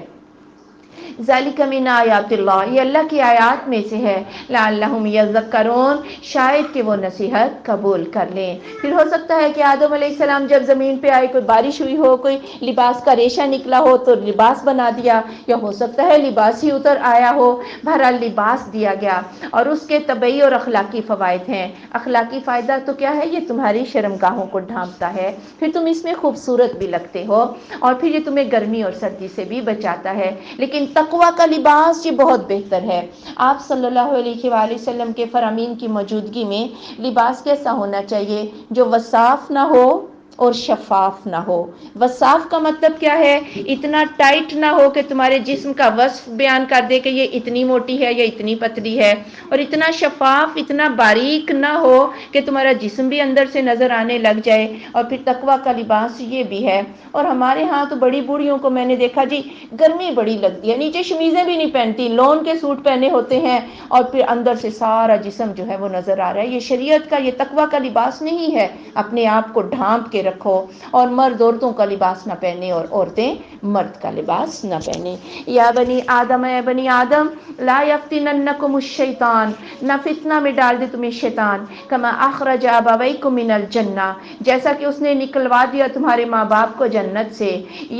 ذَلِكَ مِنْ آیاتِ اللہ یہ اللہ کی آیات میں سے ہے. لَعَلَّهُمْ يَذَّكَّرُونَ شاید کہ وہ نصیحت قبول کر لیں. پھر ہو سکتا ہے کہ آدم علیہ السلام جب زمین پہ آئے کوئی بارش ہوئی ہو, کوئی لباس کا ریشہ نکلا ہو تو لباس بنا دیا, یا ہو سکتا ہے لباس ہی اتر آیا ہو. بہرحال لباس دیا گیا اور اس کے طبعی اور اخلاقی فوائد ہیں. اخلاقی فائدہ تو کیا ہے, یہ تمہاری شرمگاہوں کو ڈھانپتا ہے, پھر تم اس میں خوبصورت بھی لگتے ہو, اور پھر یہ تمہیں گرمی اور سردی سے بھی بچاتا ہے. لیکن تقویٰ کا لباس یہ بہت بہتر ہے. آپ صلی اللہ علیہ وآلہ وسلم کے فرامین کی موجودگی میں لباس کیسا ہونا چاہیے, جو وصاف نہ ہو اور شفاف نہ ہو. وصاف کا مطلب کیا ہے, اتنا ٹائٹ نہ ہو کہ تمہارے جسم کا وصف بیان کر دے کہ یہ اتنی موٹی ہے یا اتنی پتلی ہے, اور اتنا شفاف اتنا باریک نہ ہو کہ تمہارا جسم بھی اندر سے نظر آنے لگ جائے. اور پھر تقویٰ کا لباس یہ بھی ہے. اور ہمارے ہاں تو بڑی بوڑھیوں کو میں نے دیکھا جی گرمی بڑی لگتی ہے, نیچے شمیزیں بھی نہیں پہنتی, لون کے سوٹ پہنے ہوتے ہیں, اور پھر اندر سے سارا جسم جو ہے وہ نظر آ رہا ہے. یہ شریعت کا, یہ تقویٰ کا لباس نہیں ہے. اپنے آپ کو ڈھانپ کے رکھو، اور مرد عورتوں کا لباس نہ پہنے اور عورتیں مرد کا لباس نہ پہنے۔ یا بنی آدم، اے بنی آدم، لا یفتننکم الشیطان، نہ فتنہ میں ڈال دے تمہیں شیطان، کما اخرج ابویکم من الجنہ، جیسا کہ اس نے نکلوا دیا تمہارے ماں باپ کو جنت سے،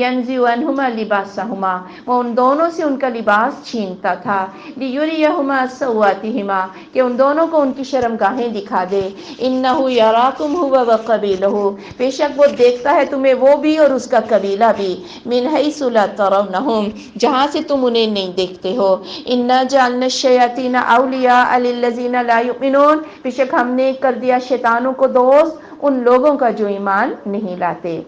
ینزع عنہما لباسہما، وہ ان دونوں سے ان کا لباس چھینتا تھا، لیریہما سوآتہما، کہ ان دونوں کو ان کی شرمگاہیں دکھا دے، انہ یراکم هو وقبیلہ، بے شک وہ دیکھتا ہے تمہیں وہ بھی اور اس کا قبیلہ بھی، من حیث لا ترونہم، جہاں سے تم انہیں نہیں دیکھتے ہو، انا جعلنا الشیاطین اولیاء للذین لا یؤمنون، بے شک ہم نے کر دیا شیطانوں کو دوست ان لوگوں کا جو ایمان نہیں لاتے،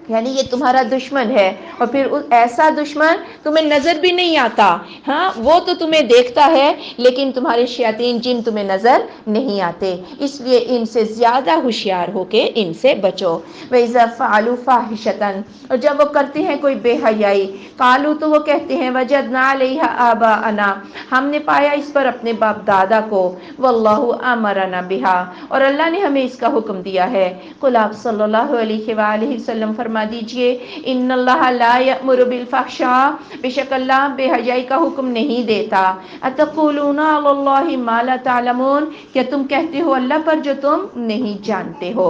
یعنی یہ تمہارا دشمن ہے، اور پھر ایسا دشمن تمہیں نظر بھی نہیں آتا، ہاں وہ تو تمہیں دیکھتا ہے لیکن تمہارے شیاطین جن تمہیں نظر نہیں آتے، اس لیے ان سے زیادہ ہوشیار ہو کے ان سے بچو۔ وَإِذَا فَعَلُوا فَاحِشَةً، اور جب وہ کرتے ہیں کوئی بے حیائی، قالوا تو وہ کہتے ہیں وَجَدْنَا عَلَيْهَا آبَاءَنَا، ہم نے پایا اس پر اپنے باپ دادا کو، وَاللَّهُ أَمَرَنَا بِهَا، اور اللہ نے ہمیں اس کا حکم دیا ہے۔ قل آپ صلی اللہ علیہ وآلہ وسلم فرما دیجئے، ان اللہ لا یأمر بالفحشاء، بے شک اللہ بے حیائی کا حکم نہیں دیتا، اتقولون علی اللہ ما لا تعلمون، کیا تم کہتے ہو اللہ پر جو تم نہیں جانتے ہو۔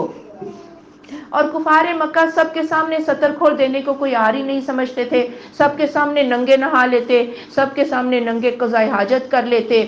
اور کفار مکہ سب کے سامنے ستر کھول دینے کو کوئی عار ہی نہیں سمجھتے تھے، سب کے سامنے ننگے نہا لیتے، سب کے سامنے ننگے قضائے حاجت کر لیتے،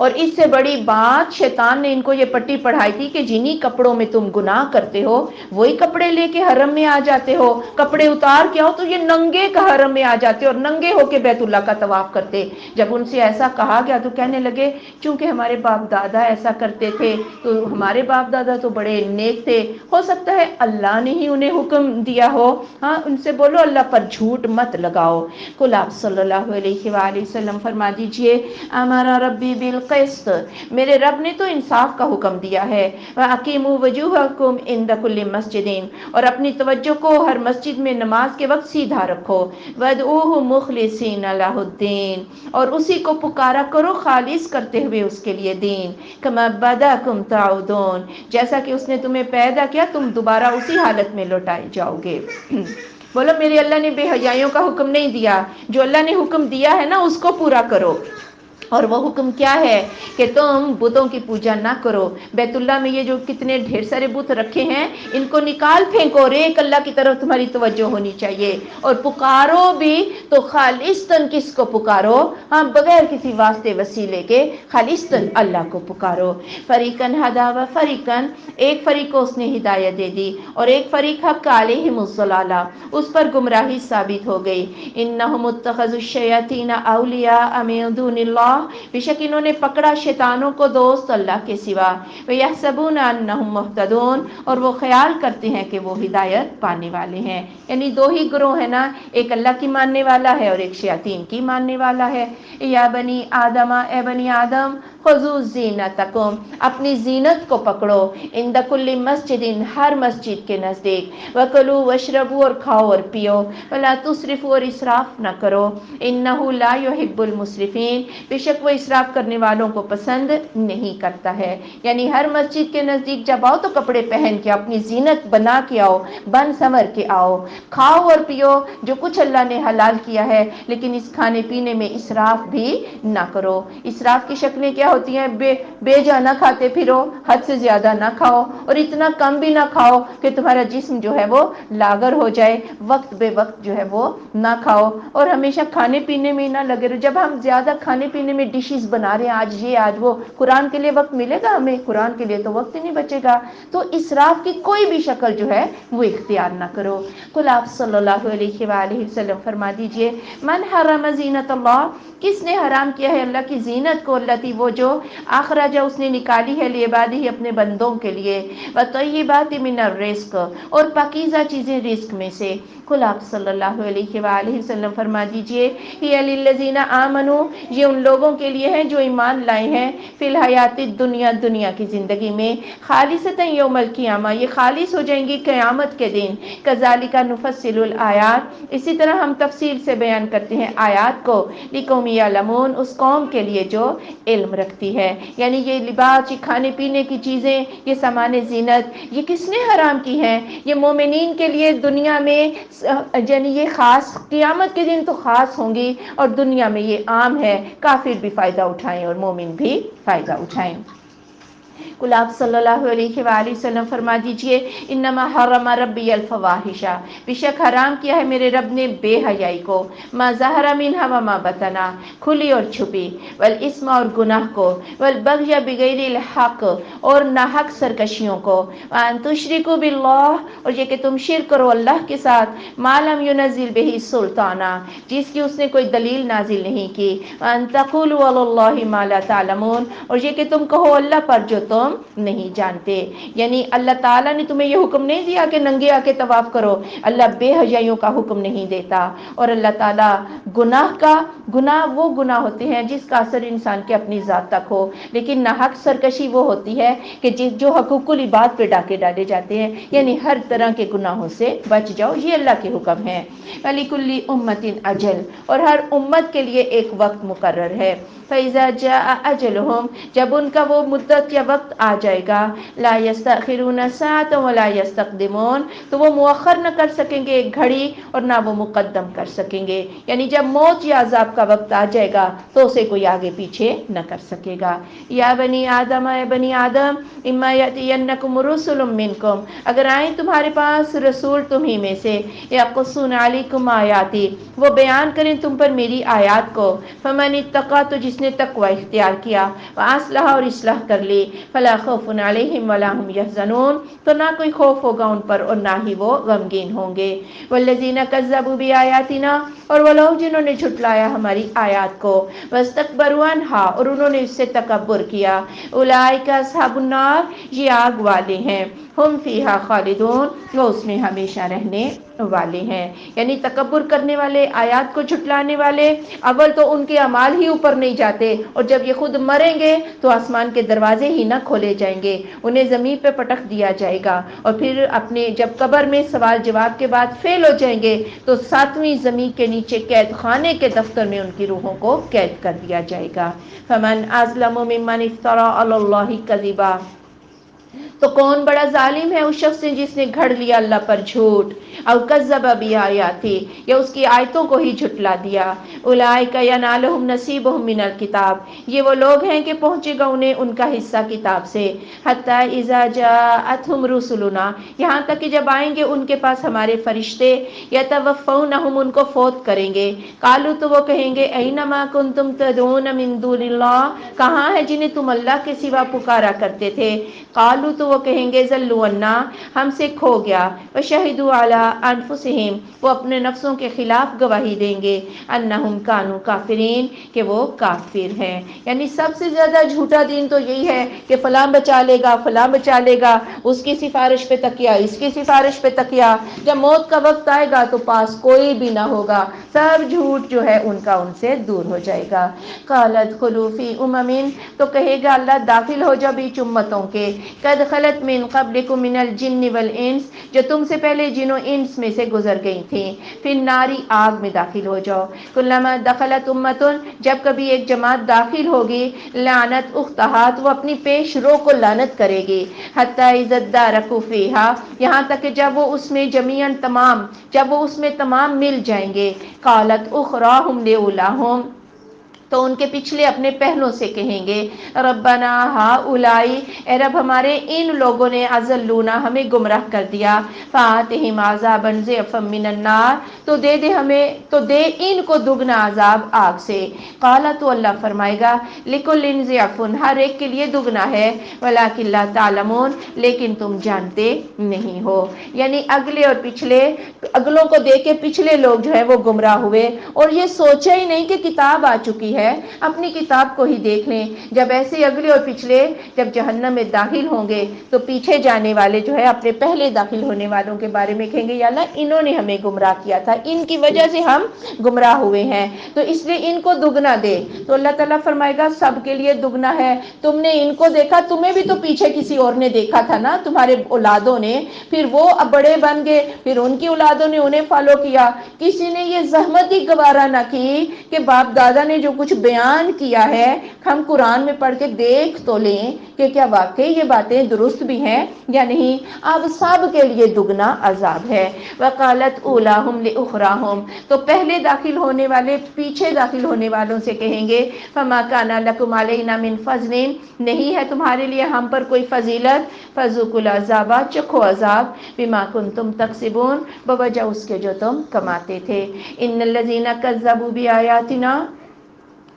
اور اس سے بڑی بات شیطان نے ان کو یہ پٹی پڑھائی تھی کہ جنہی کپڑوں میں تم گناہ کرتے ہو وہی کپڑے لے کے حرم میں آ جاتے ہو، کپڑے اتار کے آؤ تو یہ ننگے کا حرم میں آ جاتے اور ننگے ہو کے بیت اللہ کا طواف کرتے۔ جب ان سے ایسا کہا گیا تو کہنے لگے چونکہ ہمارے باپ دادا ایسا کرتے تھے تو ہمارے باپ دادا تو بڑے نیک تھے، ہو سکتا ہے اللہ نے ہی انہیں حکم دیا ہو، ہاں ان سے بولو اللہ پر جھوٹ مت لگاؤ۔ قل آپ صلی اللہ علیہ وآلہ وسلم فرما دیجئے، امر ربی بالقسط، میرے رب نے تو انصاف کا حکم دیا ہے، وَأَقِیمُوا وُجُوهَکُمْ عِنْدَ كُلِّ مَسْجِدٍ، اور اپنی توجہ کو ہر مسجد میں نماز کے وقت سیدھا رکھو، وَادْعُوهُ مُخْلِصِينَ لَهُ الدِّينَ، اور اسی کو پکارا کرو خالص کرتے ہوئے اس کے لیے دین، كَمَا بَدَأَكُمْ تَعُودُونَ، جیسا کہ اس نے تمہیں پیدا کیا تم دوبارہ اسی حالت میں لوٹائے جاؤ گے۔ بولو میرے اللہ نے بے حیائیوں کا حکم نہیں دیا، جو اللہ نے حکم دیا ہے نا اس کو پورا کرو، اور وہ حکم کیا ہے کہ تم بتوں کی پوجا نہ کرو۔ بیت اللہ میں یہ جو کتنے ڈھیر سارے بت رکھے ہیں ان کو نکال پھینکو، اور ایک اللہ کی طرف تمہاری توجہ ہونی چاہیے، اور پکارو بھی تو خالصتاً کس کو پکارو، ہاں بغیر کسی واسطے وسیلے کے خالصتاً اللہ کو پکارو۔ فریقاً ہدی و فریقاً، ایک فریق کو اس نے ہدایت دے دی اور ایک فریق حق علیہم الضلالہ، اس پر گمراہی ثابت ہو گئی۔ انہم اتخذوا الشیاطین اولیاء من دون اللہ، بے شک انہوں نے پکڑا شیطانوں کو دوست اللہ کے سوا، وَيَحْسَبُونَ أَنَّهُمْ مُهْتَدُونَ، اور وہ خیال کرتے ہیں کہ وہ ہدایت پانے والے ہیں، یعنی دو ہی گروہ ہیں نا، ایک اللہ کی ماننے والا ہے اور ایک شیاطین کی ماننے والا ہے۔ یا بنی آدم، اے بنی آدم، خذوا زینتکم، اپنی زینت کو پکڑو، عند کل مسجد، ہر مسجد کے نزدیک، وکلوا واشربوا، اور کھاؤ اور پیو، ولا تسرفوا، اور اسراف نہ کرو، انہ لا یحب المسرفین، بے شک وہ اسراف کرنے والوں کو پسند نہیں کرتا ہے۔ یعنی ہر مسجد کے نزدیک جب آؤ تو کپڑے پہن کے اپنی زینت بنا کے آؤ، بن سنور کے آؤ، کھاؤ اور پیو جو کچھ اللہ نے حلال کیا ہے، لیکن اس کھانے پینے میں اسراف بھی نہ کرو۔ اسراف کی شکلیں کیا ہوتی ہیں؟ بے جا نہ کھاتے پھرو، حد سے زیادہ نہ کھاؤ، اور اتنا کم بھی نہ کھاؤ کہ تمہارا جسم جو ہے وہ لاغر ہو جائے، وقت بے وقت جو ہے وہ نہ کھاؤ، اور ہمیشہ کھانے پینے میں نہ لگے رہو۔ جب ہم زیادہ کھانے پینے میں ڈشز بنا رہے ہیں، آج یہ آج وہ، قرآن کے لیے وقت ملے گا ہمیں؟ قرآن کے لیے تو وقت ہی نہیں بچے گا۔ تو اسراف کی کوئی بھی شکل جو ہے وہ اختیار نہ کرو۔ قل آپ صلی اللہ علیہ وآلہ وسلم فرما دیجئے، من حرم زینت اللہ، کس نے حرام کیا ہے اللہ کی زینت کو، التی وہ جو اخرج اس نے نکالی ہے لعبادہ اپنے بندوں کے لیے، وطیبات من الرزق، اور پاکیزہ چیزیں رزق میں سے۔ قل آپ صلی اللہ علیہ وآلہ وسلم فرما دیجئے، ہی للذین آمنوا، یہ ان لوگوں کے لیے ہے جو ایمان لائے ہیں، فی الحیات الدنیا، دنیا کی زندگی میں، خالصتا یوم القیامہ، یہ خالص ہو جائیں گی قیامت کے دن، کذالک نفصل الآیات، اسی طرح ہم تفصیل سے بیان کرتے ہیں آیات کو، لقوم یعلمون، اس قوم کے لیے جو علم رکھتی ہے، یعنی یہ لباس، یہ کھانے پینے کی چیزیں، یہ سامان زینت، یہ کس نے حرام کی ہیں؟ یہ مومنین کے لیے دنیا میں یعنی یہ خاص، قیامت کے دن تو خاص ہوں گی، اور دنیا میں یہ عام ہے، کافر بھی فائدہ اٹھائیں اور مومن بھی فائدہ اٹھائیں۔ کل آپ صلی اللہ علیہ وآلہ وسلم فرما دیجئے انما حرم ربی الفواحش، بے شک حرام کیا ہے میرے رب نے بے حیائی کو، ما ظہر منہا وما بطنا، کھلی اور چھپی، والاسم اور گناہ کو، والبغی بغیر الحق اور ناحق سرکشیوں کو، وان تشرکوا باللہ اور یہ کہ تم شرک کرو اللہ کے ساتھ، ما لم ینزل بہ سلطانا جس کی اس نے کوئی دلیل نازل نہیں کی، وان تقولوا علی اللہ ما لا تعلمون اور یہ کہ تم کہو اللہ پر جو تم نہیں جانتے۔ یعنی اللہ تعالیٰ نے تمہیں یہ حکم نہیں دیا کہ ننگے آ کے طواف کرو، اللہ بے حیائیوں کا حکم نہیں دیتا، اور اللہ تعالیٰ گناہ وہ گناہ ہوتے ہیں جس کا اثر انسان کے اپنی ذات تک ہو، لیکن ناحق سرکشی وہ ہوتی ہے کہ جو حقوق العباد پہ ڈاکے ڈالے جاتے ہیں، یعنی ہر طرح کے گناہوں سے بچ جاؤ، یہ اللہ کے حکم ہے۔ وَلِكُلِّ أُمَّةٍ أَجَلٌ اور ہر امت کے لیے ایک وقت مقرر ہے، فَإِذَا جَاءَ أَجَلُهُمْ جب ان کا وہ مدت یا وقت آ جائے گا، لا يستأخرون ساعة ولا يستقدمون تو وہ مؤخر نہ کر سکیں گے ایک گھڑی اور نہ وہ مقدم کر سکیں گے، یعنی جب موت یا عذاب کا وقت آ جائے گا تو اسے کوئی آگے پیچھے نہ کر سکے گا۔ یا بنی آدم، اے بنی آدم، اما یأتینکم رسل منکم اگر آئیں تمہارے پاس رسول تمہیں میں سے، یقصون علیکم آیاتی وہ بیان کریں تم پر میری آیات کو، فمن اتقی تو جس نے تقوی اختیار کیا، واصلح اور اصلاح کر لی، فلا خوف علیہم ولا هم یحزنون تو نہ کوئی خوف ہوگا ان پر اور نہ ہی وہ غمگین ہوں گے۔ والذین کذبوا بآیاتنا اور وہ لوگ جنہوں نے جھٹلایا ہماری آیات کو، واستکبروا عنہا اور انہوں نے اس سے تکبر کیا، اولئک اصحاب النار یہ آگ والے ہیں، ہم فیہا خالدون وہ اس میں ہمیشہ رہنے والے ہیں۔ یعنی تکبر کرنے والے، آیات کو جھٹلانے والے، اول تو ان کے اعمال ہی اوپر نہیں جاتے، اور جب یہ خود مریں گے تو آسمان کے دروازے ہی نہ کھولے جائیں گے، انہیں زمین پہ پٹک دیا جائے گا، اور پھر اپنے جب قبر میں سوال جواب کے بعد فیل ہو جائیں گے تو ساتویں زمین کے نیچے قید خانے کے دفتر میں ان کی روحوں کو قید کر دیا جائے گا۔ فمن اظلم ممن افترى علی اللہ کذبا تو کون بڑا ظالم ہے اس شخص نے جس نے گھڑ لیا اللہ پر جھوٹ، او کذب بآیاتی یا اس کی آیتوں کو ہی جھٹلا دیا، اولئک ینالہم نصیبہم من الکتاب یہ وہ لوگ ہیں کہ پہنچے گا انہیں ان کا حصہ کتاب سے، حتی اذا جاءتہم رسلنا یہاں تک کہ جب آئیں گے ان کے پاس ہمارے فرشتے، یتوفونہم ان کو فوت کریں گے، قالوا تو وہ کہیں گے اینما کنتم تدعون من دون اللہ کہاں ہے جنہیں تم اللہ کے سوا پکارا کرتے تھے، قالوا تو وہ کہیں گے ضلوا عنا ہم سے کھو گیا، وشہدوا علی انفسہم وہ اپنے نفسوں کے خلاف گواہی دیں گے، انہم کانوا کافرین کہ وہ کافر ہیں۔ یعنی سب سے زیادہ جھوٹا دین تو یہی ہے کہ فلاں بچا لے گا، فلاں بچا لے گا، اس کی سفارش پہ تکیہ، اس کی سفارش پہ تکیہ، جب موت کا وقت آئے گا تو پاس کوئی بھی نہ ہوگا، سب جھوٹ جو ہے ان کا ان سے دور ہو جائے گا۔ قالت خلوا فی امم تو کہے گا اللہ داخل ہو جاؤ بیچ امتوں کے، قد خلت من قبلکم من الجن والانس جو تم سے پہلے جن و انس میں سے گزر گئی تھیں، پھر ناری آگ میں داخل ہو جاؤ، کلما دخلت امتن جب کبھی ایک جماعت داخل ہوگی، لعنت اختہا تو وہ اپنی پیش رو کو لعنت کرے گی، حتی اذا ادارکوا فیہا یہاں تک کہ جب وہ اس میں جمیعاً تمام جب وہ اس میں تمام مل جائیں گے، قالت اخراہم لاولاہم تو ان کے پچھلے اپنے پہلوں سے کہیں گے، ربنا ہؤلائی اے رب ہمارے ان لوگوں نے اضلونا ہمیں گمراہ کر دیا، فآتہم عذابا ضعفا من النار تو دے ان کو دگنا عذاب آگ سے، قالا تو اللہ فرمائے گا لکل ضعف ہر ایک کے لیے دگنا ہے، ولکن لا تعلمون لیکن تم جانتے نہیں ہو۔ یعنی اگلے اور پچھلے، اگلوں کو دیکھ کے پچھلے لوگ جو ہے وہ گمراہ ہوئے اور یہ سوچا ہی نہیں کہ کتاب آ چکی ہے، اپنی کتاب کو ہی دیکھ لیں، جب ایسے اگلے اور پچھلے جب جہنم میں داخل ہوں گے تو پیچھے جانے والے جو ہے اپنے پہلے داخل ہونے والوں کے بارے میں کہیں گے یا اللہ انہوں نے ہمیں گمراہ کیا تھا، ان کی وجہ سے ہم گمراہ ہوئے ہیں تو اس لیے ان کو دگنا دے، تو اللہ تعالیٰ فرمائے گا سب کے لیے دگنا ہے، تم نے ان کو دیکھا تمہیں بھی تو پیچھے کسی اور نے دیکھا تھا نا، تمہارے اولادوں نے، پھر وہ اب بڑے بن گئے، پھر ان کی اولادوں نے انہیں فالو کیا، کسی نے یہ زحمت ہی گوارا نہ کی کہ باپ دادا نے جو کچھ کچھ بیان کیا ہے، ہم قرآن میں پڑھ کے دیکھ تو لیں کہ کیا واقعی یہ باتیں درست بھی ہیں یا نہیں۔ اب سب کے لیے دگنا عذاب ہے۔ وقالت اولاہم لاخراہم، تو پہلے داخل ہونے والے پیچھے داخل ہونے والوں سے کہیں گے فما کان لکم علینا من فضل، نہیں ہے تمہارے لیے ہم پر کوئی فضیلت، فذوقوا العذاب، چکھو عذاب، بما کنتم تکسبون، بوجہ اس کے جو تم کماتے تھے۔ ان الذین کذبوا بآیاتنا،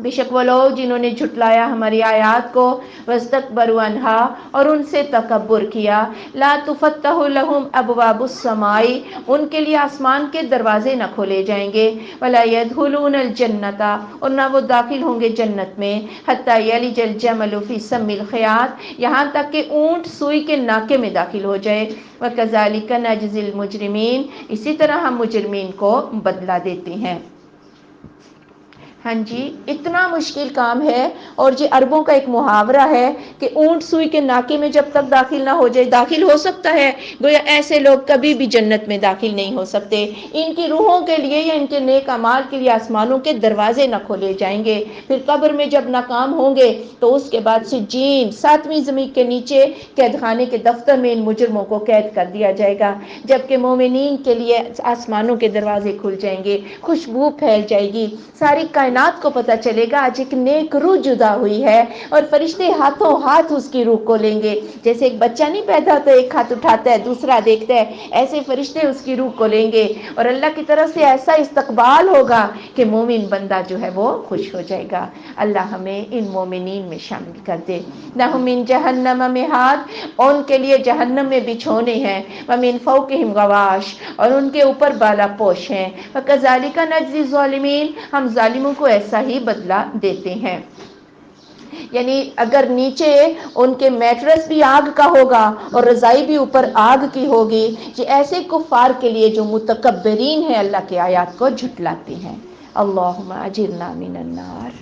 بے شک وہ لوگ جنہوں نے جھٹلایا ہماری آیات کو، واستکبروا عنہا، اور ان سے تکبر کیا، لا تفتح لهم ابواب السماء، ان کے لیے آسمان کے دروازے نہ کھولے جائیں گے، ولا يدخلون الجنۃ، اور نہ وہ داخل ہوں گے جنت میں، حتی یلج الجمل فی سم الخیاط، یہاں تک کہ اونٹ سوئی کے ناکے میں داخل ہو جائے، وکذالک نجزی المجرمین، اسی طرح ہم مجرمین کو بدلہ دیتے ہیں۔ ہاں جی، اتنا مشکل کام ہے، اور یہ عربوں کا ایک محاورہ ہے کہ اونٹ سوئی کے ناکے میں جب تک داخل نہ ہو جائے، داخل ہو سکتا ہے، گویا ایسے لوگ کبھی بھی جنت میں داخل نہیں ہو سکتے، ان کی روحوں کے لیے یا ان کے نیک اعمال کے لیے آسمانوں کے دروازے نہ کھولے جائیں گے، پھر قبر میں جب ناکام ہوں گے تو اس کے بعد سجین، ساتویں زمین کے نیچے قید خانے کے دفتر میں ان مجرموں کو قید کر دیا جائے گا، جبکہ مومنین کے لیے آسمانوں کے دروازے کھل جائیں گے، خوشبو پھیل جائے گی، ساری کائنات کو پتہ چلے گا آج ایک نیک روح جدا ہوئی ہے، اور فرشتے ہاتھوں ہاتھ اس کی روح کو لیں گے، جیسے ایک بچہ نہیں پیدا ہوتا ایک ہاتھ اٹھاتا ہے دوسرا دیکھتا ہے، ایسے فرشتے اس کی روح کو لیں گے، اور اللہ کی طرف سے ایسا استقبال ہوگا کہ مومن بندہ جو ہے وہ خوش ہو جائے گا۔ اللہ ہمیں ان مومنین میں شامل کر دے۔ لہم من جہنم مہاد، اور ان کے لیے جہنم میں بچھونے ہیں، ومن فوقہم غواش، اور ان کے اوپر بالا پوش ہیں، وکذالک نجزی الظالمین، ہم ظالموں کو ایسا ہی بدلہ دیتے ہیں۔ یعنی اگر نیچے ان کے میٹرس بھی آگ کا ہوگا اور رضائی بھی اوپر آگ کی ہوگی، یہ ایسے کفار کے لیے جو متکبرین ہیں، اللہ کی آیات کو جھٹلاتے ہیں۔ اللہم اجرنا من النار۔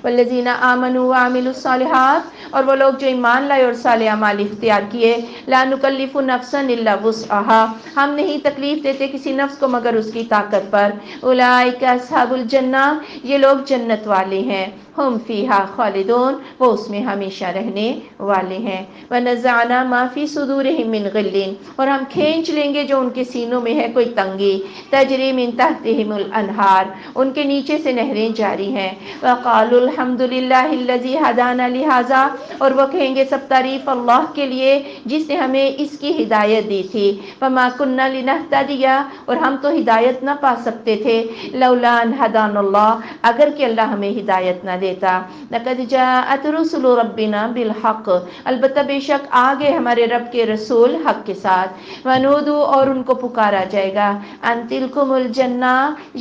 والذین آمنوا وعملوا الصالحات، اور وہ لوگ جو ایمان لائے اور صالح اعمال اختیار کیے، لا نکلف نفسا الا وسعها، ہم نہیں تکلیف دیتے کسی نفس کو مگر اس کی طاقت پر، اولئک اصحاب الجنہ، یہ لوگ جنت والے ہیں، ہم فیہا خالدون، وہ اس میں ہمیشہ رہنے والے ہیں، ونزعنا ما فی صدورہم من غل، اور ہم کھینچ لیں گے جو ان کے سینوں میں ہے کوئی تنگی، تجری من تحتہم الانہار، ان کے نیچے سے نہریں جاری ہیں، وقالوا الحمد للہ الذی ہدانا لہذا، اور وہ کہیں گے سب تعریف اللہ کے لیے جس نے ہمیں اس کی ہدایت دی تھی، وما کننا لنہتدی، اور ہم تو ہدایت نہ پا سکتے تھے، لولا ان ہدانا اللہ، اگر کہ اللہ ہمیں ہدایت نہ دیتا، لقد جاءت رسل ربنا بالحق، البتہ بے شک آگے ہمارے رب کے رسول حق کے ساتھ، ونودوا، اور ان کو پکارا جائے گا، ان تلکم الجنہ،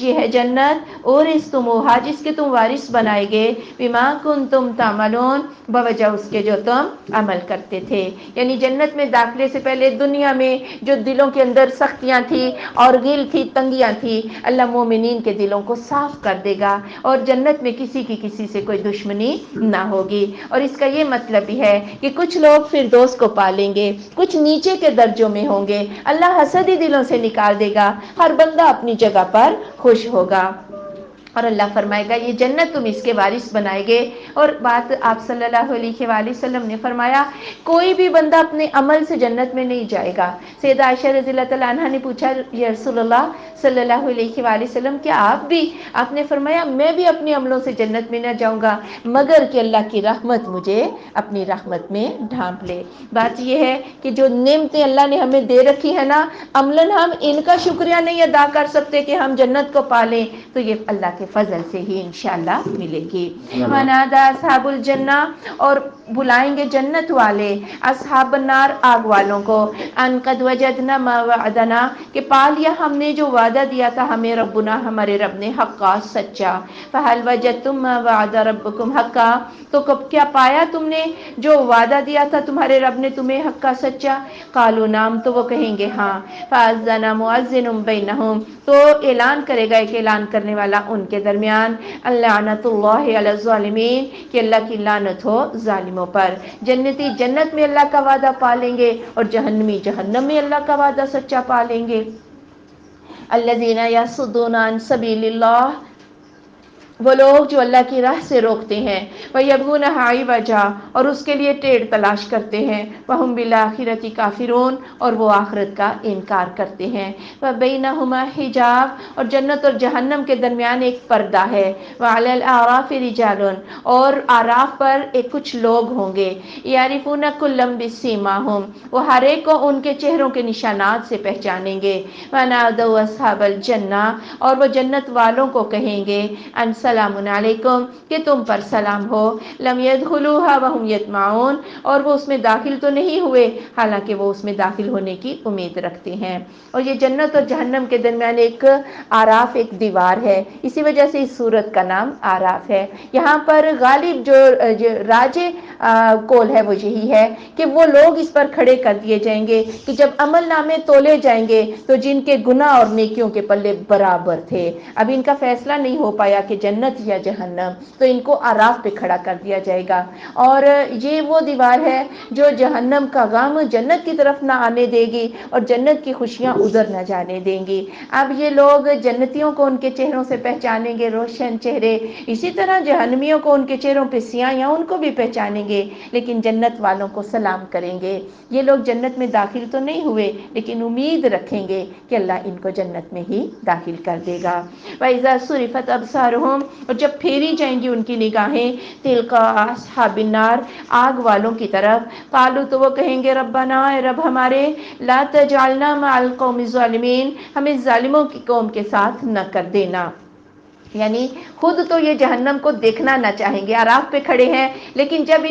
یہ ہے جنت، اورثتموہا، جس کے تم وارث بنائے گے، بما کنتم تعملون، بوجہ اس کے جو تم عمل کرتے تھے، یعنی جنت میں داخلے سے پہلے دنیا میں جو دلوں کے اندر سختیاں تھی اور غل تھی، تنگیاں تھی، اللہ مومنین کے دلوں کو صاف کر دے گا، اور جنت میں کسی کی کسی سے کوئی دشمنی نہ ہوگی، اور اس کا یہ مطلب بھی ہے کہ کچھ لوگ فردوس کو پالیں گے، کچھ نیچے کے درجوں میں ہوں گے، اللہ حسدی دلوں سے نکال دے گا، ہر بندہ اپنی جگہ پر خوش ہوگا، اور اللہ فرمائے گا یہ جنت تم اس کے وارث بنائے گے۔ اور بات آپ صلی اللہ علیہ وآلہ وسلم نے فرمایا کوئی بھی بندہ اپنے عمل سے جنت میں نہیں جائے گا۔ سیدہ عائشہ رضی اللہ تعالیٰ عنہ نے پوچھا یا رسول اللہ صلی اللہ علیہ وآلہ وسلم کیا آپ بھی؟ آپ نے فرمایا میں بھی اپنے عملوں سے جنت میں نہ جاؤں گا مگر کہ اللہ کی رحمت مجھے اپنی رحمت میں ڈھانپ لے۔ بات یہ ہے کہ جو نعمتیں اللہ نے ہمیں دے رکھی ہے نا، عملاً ہم ان کا شکریہ نہیں ادا کر سکتے کہ ہم جنت کو پالیں، تو یہ اللہ کے فضل سے ہی انشاءاللہ ملے گی۔ وَنَادَى أَصْحَابُ الْجَنَّةِ، اور بلائیں گے جنت والے اصحاب النار، آگ والوں کو، ان قد وجدنا ما وعدنا، کہ پا لیا ہم نے جو وعدہ دیا تھا ہمیں ربنا، ہمارے رب نے، حقا، سچا، فَهَلْ وَجَدْتُم مَّا وَعَدَ رَبُّكُمْ حَقًّا، تو کب کیا پایا تم نے جو وعدہ دیا تھا تمہارے رب نے تمہیں حقا، سچا؟ قالوا نعم، تو وہ کہیں گے ہاں، فَأَذَّنَ مُؤَذِّنٌ بَيْنَهُمْ، تو اعلان کرے گا ایک اعلان کرنے والا ان کے درمیان، اللعنۃ اللہ علی الظالمین، کہ اللہ کی لعنت ہو ظالموں پر۔ جنتی جنت میں اللہ کا وعدہ پالیں گے اور جہنمی جہنم میں اللہ کا وعدہ سچا پالیں گے۔ الذین یصدون عن سبیل اللہ، وہ لوگ جو اللہ کی راہ سے روکتے ہیں، وَيَبْغُونَهَا عِوَجًا، اور اس کے لیے ٹیڑھ تلاش کرتے ہیں، وَهُمْ بِالْآخِرَةِ كَافِرُونَ، اور وہ آخرت کا انکار کرتے ہیں، وَبَيْنَهُمَا حِجَابٌ، اور جنت اور جہنم کے درمیان ایک پردہ ہے، وَعَلَى الْأَعْرَافِ رِجَالٌ، اور آراف پر ایک کچھ لوگ ہوں گے، يَعْرِفُونَ كُلًّا بِسِيمَاهُمْ، وہ ہر ایک کو ان کے چہروں کے نشانات سے پہچانیں گے، وَنَادَوْا أَصْحَابَ الْجَنَّةِ، اور وہ جنت والوں کو کہیں گے، ان سلام علیکم، کہ تم پر سلام ہو، لم يدخلوها وهم يطمعون، اور وہ اس میں داخل تو نہیں ہوئے حالانکہ وہ اس میں داخل ہونے کی امید رکھتے ہیں۔ اور یہ جنت اور جہنم کے درمیان ایک آراف، ایک دیوار ہے، اسی وجہ سے اس سورت کا نام آراف ہے۔ یہاں پر غالب جو راج کول ہے وہ یہی ہے کہ وہ لوگ اس پر کھڑے کر دیے جائیں گے کہ جب عمل نامے تولے جائیں گے تو جن کے گناہ اور نیکیوں کے پلے برابر تھے، اب ان کا فیصلہ نہیں ہو پایا کہ جنت یا جہنم، تو ان کو آراف پہ کھڑا کر دیا جائے گا، اور یہ وہ دیوار ہے جو جہنم کا غم جنت کی طرف نہ آنے دے گی اور جنت کی خوشیاں ادھر نہ جانے دیں گی۔ اب یہ لوگ جنتیوں کو ان کے چہروں سے پہچانیں گے، روشن چہرے، اسی طرح جہنمیوں کو ان کے چہروں پہ سیاہیاں، ان کو بھی پہچانیں گے، لیکن جنت والوں کو سلام کریں گے۔ یہ لوگ جنت میں داخل تو نہیں ہوئے لیکن امید رکھیں گے کہ اللہ ان کو جنت میں ہی داخل کر دے گا۔ وَإِذَا صُرِفَتْ أَبْصَارُهُمْ، اور جب پھیری جائیں گی ان کی نگاہیں، تِلْقَاءَ أَصْحَابِ النَّارِ، آگ والوں کی طرف، قالوا، تو وہ کہیں گے، ربنا، اے رب ہمارے، لا تجعلنا مع القوم الظالمین، ہمیں ظالموں کی قوم کے ساتھ نہ کر دینا۔ یعنی خود تو یہ جہنم کو دیکھنا نہ چاہیں گے، آراف پہ کھڑے ہیں، لیکن جب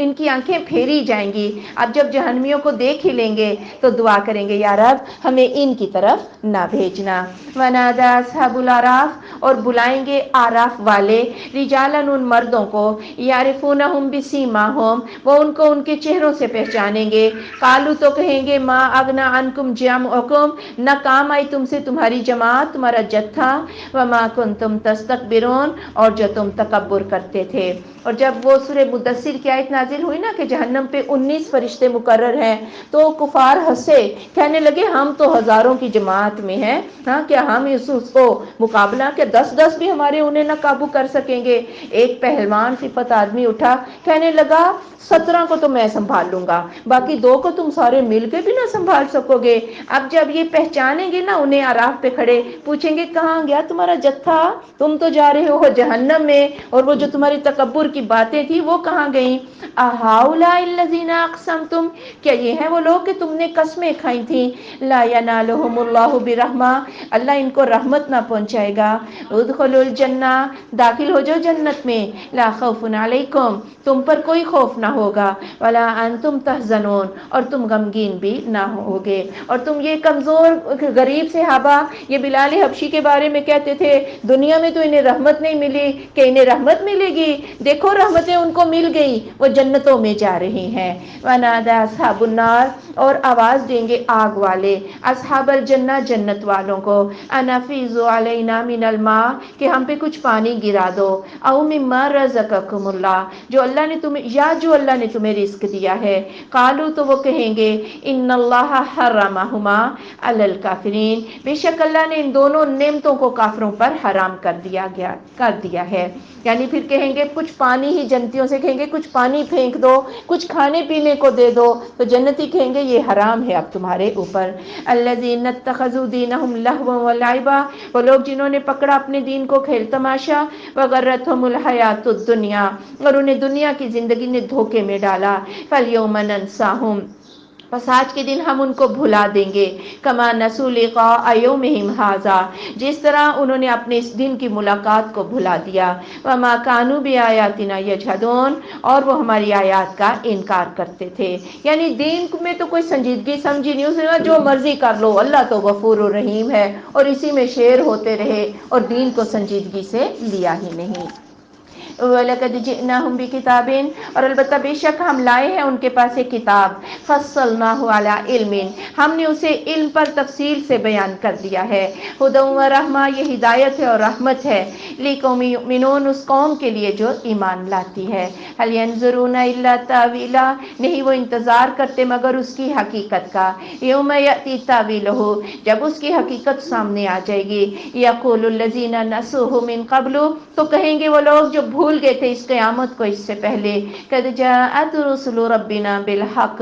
ان کی آنکھیں پھیری جائیں گی، اب جب جہنمیوں کو دیکھ ہی لیں گے تو دعا کریں گے، یا رب ہمیں ان کی طرف نہ بھیجنا۔ وَنَادَى أَصْحَابُ الْأَعْرَافِ، اور بلائیں گے آراف والے، رِجَالًا، ان مردوں کو، يَعْرِفُونَهُمْ بِسِيمَاهُمْ، وہ ان کو ان کے چہروں سے پہچانیں گے، قالوا، تو کہیں گے، ما اغنى عنكم جمعكم، نہ کام آئی تم سے تمہاری جماعت، تمہارا جتھا، وما کنتم تستکبرون، اور جو تم تکبر کرتے تھے۔ اور جب وہ سورہ مدثر کی آیت نازل ہوئی نا کہ جہنم پہ 19 فرشتے مقرر ہیں، تو کفار ہنسے، کہنے لگے ہم تو ہزاروں کی جماعت میں ہیں، ہاں کیا ہم اس کو مقابلہ کے 10 بھی ہمارے انہیں نہ قابو کر سکیں گے؟ ایک پہلوان صفت آدمی اٹھا، کہنے لگا 17 کو تو میں سنبھال لوں گا، باقی 2 کو تم سارے مل کے بھی نہ سنبھال سکو گے۔ اب جب یہ پہچانیں گے نا انہیں آراف پہ کھڑے، پوچھیں گے کہاں گیا تمہارا جتھا، تم تو جا رہے ہو جہنم میں، اور وہ جو تمہاری تکبر کی باتیں تھی وہ کہاں گئیں؟ اَهَٰؤُلَاءِ الَّذِينَ أَقْسَمْتُمْ، کیا یہ ہیں وہ لوگ کہ تم نے قسمیں کھائی تھیں؟ لَا يَنَالُهُمُ اللَّهُ بِرَحْمَةٍ، اللہ ان کو رحمت نہ پہنچائے گا، ادخلوا الجنہ، داخل ہو جاؤ جنت میں، لا خوف علیکم، تم پر کوئی خوف نہ ہوگا، ولا انتم تحزنون، اور تم غمگین بھی نہ ہوگے۔ اور تم یہ کمزور غریب صحابہ یہ بلال حبشی کے بارے میں کہتے تھے دنیا میں تو انہیں رحمت نہیں ملی، کہ انہیں رحمت ملے گی، دیکھو رحمتیں ان کو مل گئی، وہ جنتوں میں جا رہی ہیں۔ وَنَادَى أَصْحَابُ النَّارِ، اور آواز دیں گے آگ والے، اصحاب الجنہ، جنت والوں کو، أَنْ أَفِیضُوا عَلَیْنَا مِنَ الْمَاءِ، کہ ہم پہ کچھ پانی گرا دو، أَوْ مِمَّا رَزَقَکُمُ اللَّهُ، جو اللہ نے تمہیں، یا جو اللہ نے تمہیں رزق دیا ہے۔ قالوا، تو وہ کہیں گے، ان اللہ حرمہما علی الکافرین، بے شک اللہ نے ان دونوں نعمتوں کو کافروں پر حرام کر دیا ہے۔ یعنی پھر کہیں گے کچھ پانی ہی، جنتیوں سے کہیں گے کچھ پانی پھینک دو، کچھ کھانے پینے کو دے دو، تو جنتی کہیں گے یہ حرام ہے اب تمہارے اوپر۔ الذین اتخذوا دینہم لہوا ولعبا، وہ لوگ جنہوں نے پکڑا اپنے دین کو کھیل تماشا، وغرتہم الحیات الدنیا، اور انہیں دنیا کی زندگی نے دھوکے میں ڈالا، فالیوم ننساہم، بس آج کے دن ہم ان کو بھلا دیں گے، کما نسوا لقاء یومہم ھذا، جس طرح انہوں نے اپنے اس دن کی ملاقات کو بھلا دیا، وما کانوا بآیاتنا یجحدون، اور وہ ہماری آیات کا انکار کرتے تھے۔ یعنی دین میں تو کوئی سنجیدگی سمجھی نہیں، اس نے جو مرضی کر لو، اللہ تو غفور الرحیم ہے، اور اسی میں شیر ہوتے رہے اور دین کو سنجیدگی سے لیا ہی نہیں۔ وَلَقَدْ جِئْنَاهُمْ بِكِتَابٍ، اور البتہ بے شک ہم لائے ہیں ان کے پاس ایک کتاب، فَصَّلْنَاهُ عَلَىٰ عِلْمٍ، ہم نے اسے علم پر تفصیل سے بیان کر دیا ہے، ہدی ورحمہ، یہ ہدایت ہے اور رحمت ہے، لِقَوْمٍ یؤمنون، اس قوم کے لیے جو ایمان لاتی ہے، هَلْ يَنظُرُونَ إِلَّا تَأْوِيلَهُ، نہیں وہ انتظار کرتے مگر اس کی حقیقت کا، یوم یأتی تأویلہ، جب اس کی حقیقت سامنے آ جائے گی، یقول الذین نسوہ من قبل، تو کہیں گے وہ لوگ جو بھول گئے تھے اس قیامت کو اس سے پہلے، قد جاءت رسل ربنا بالحق،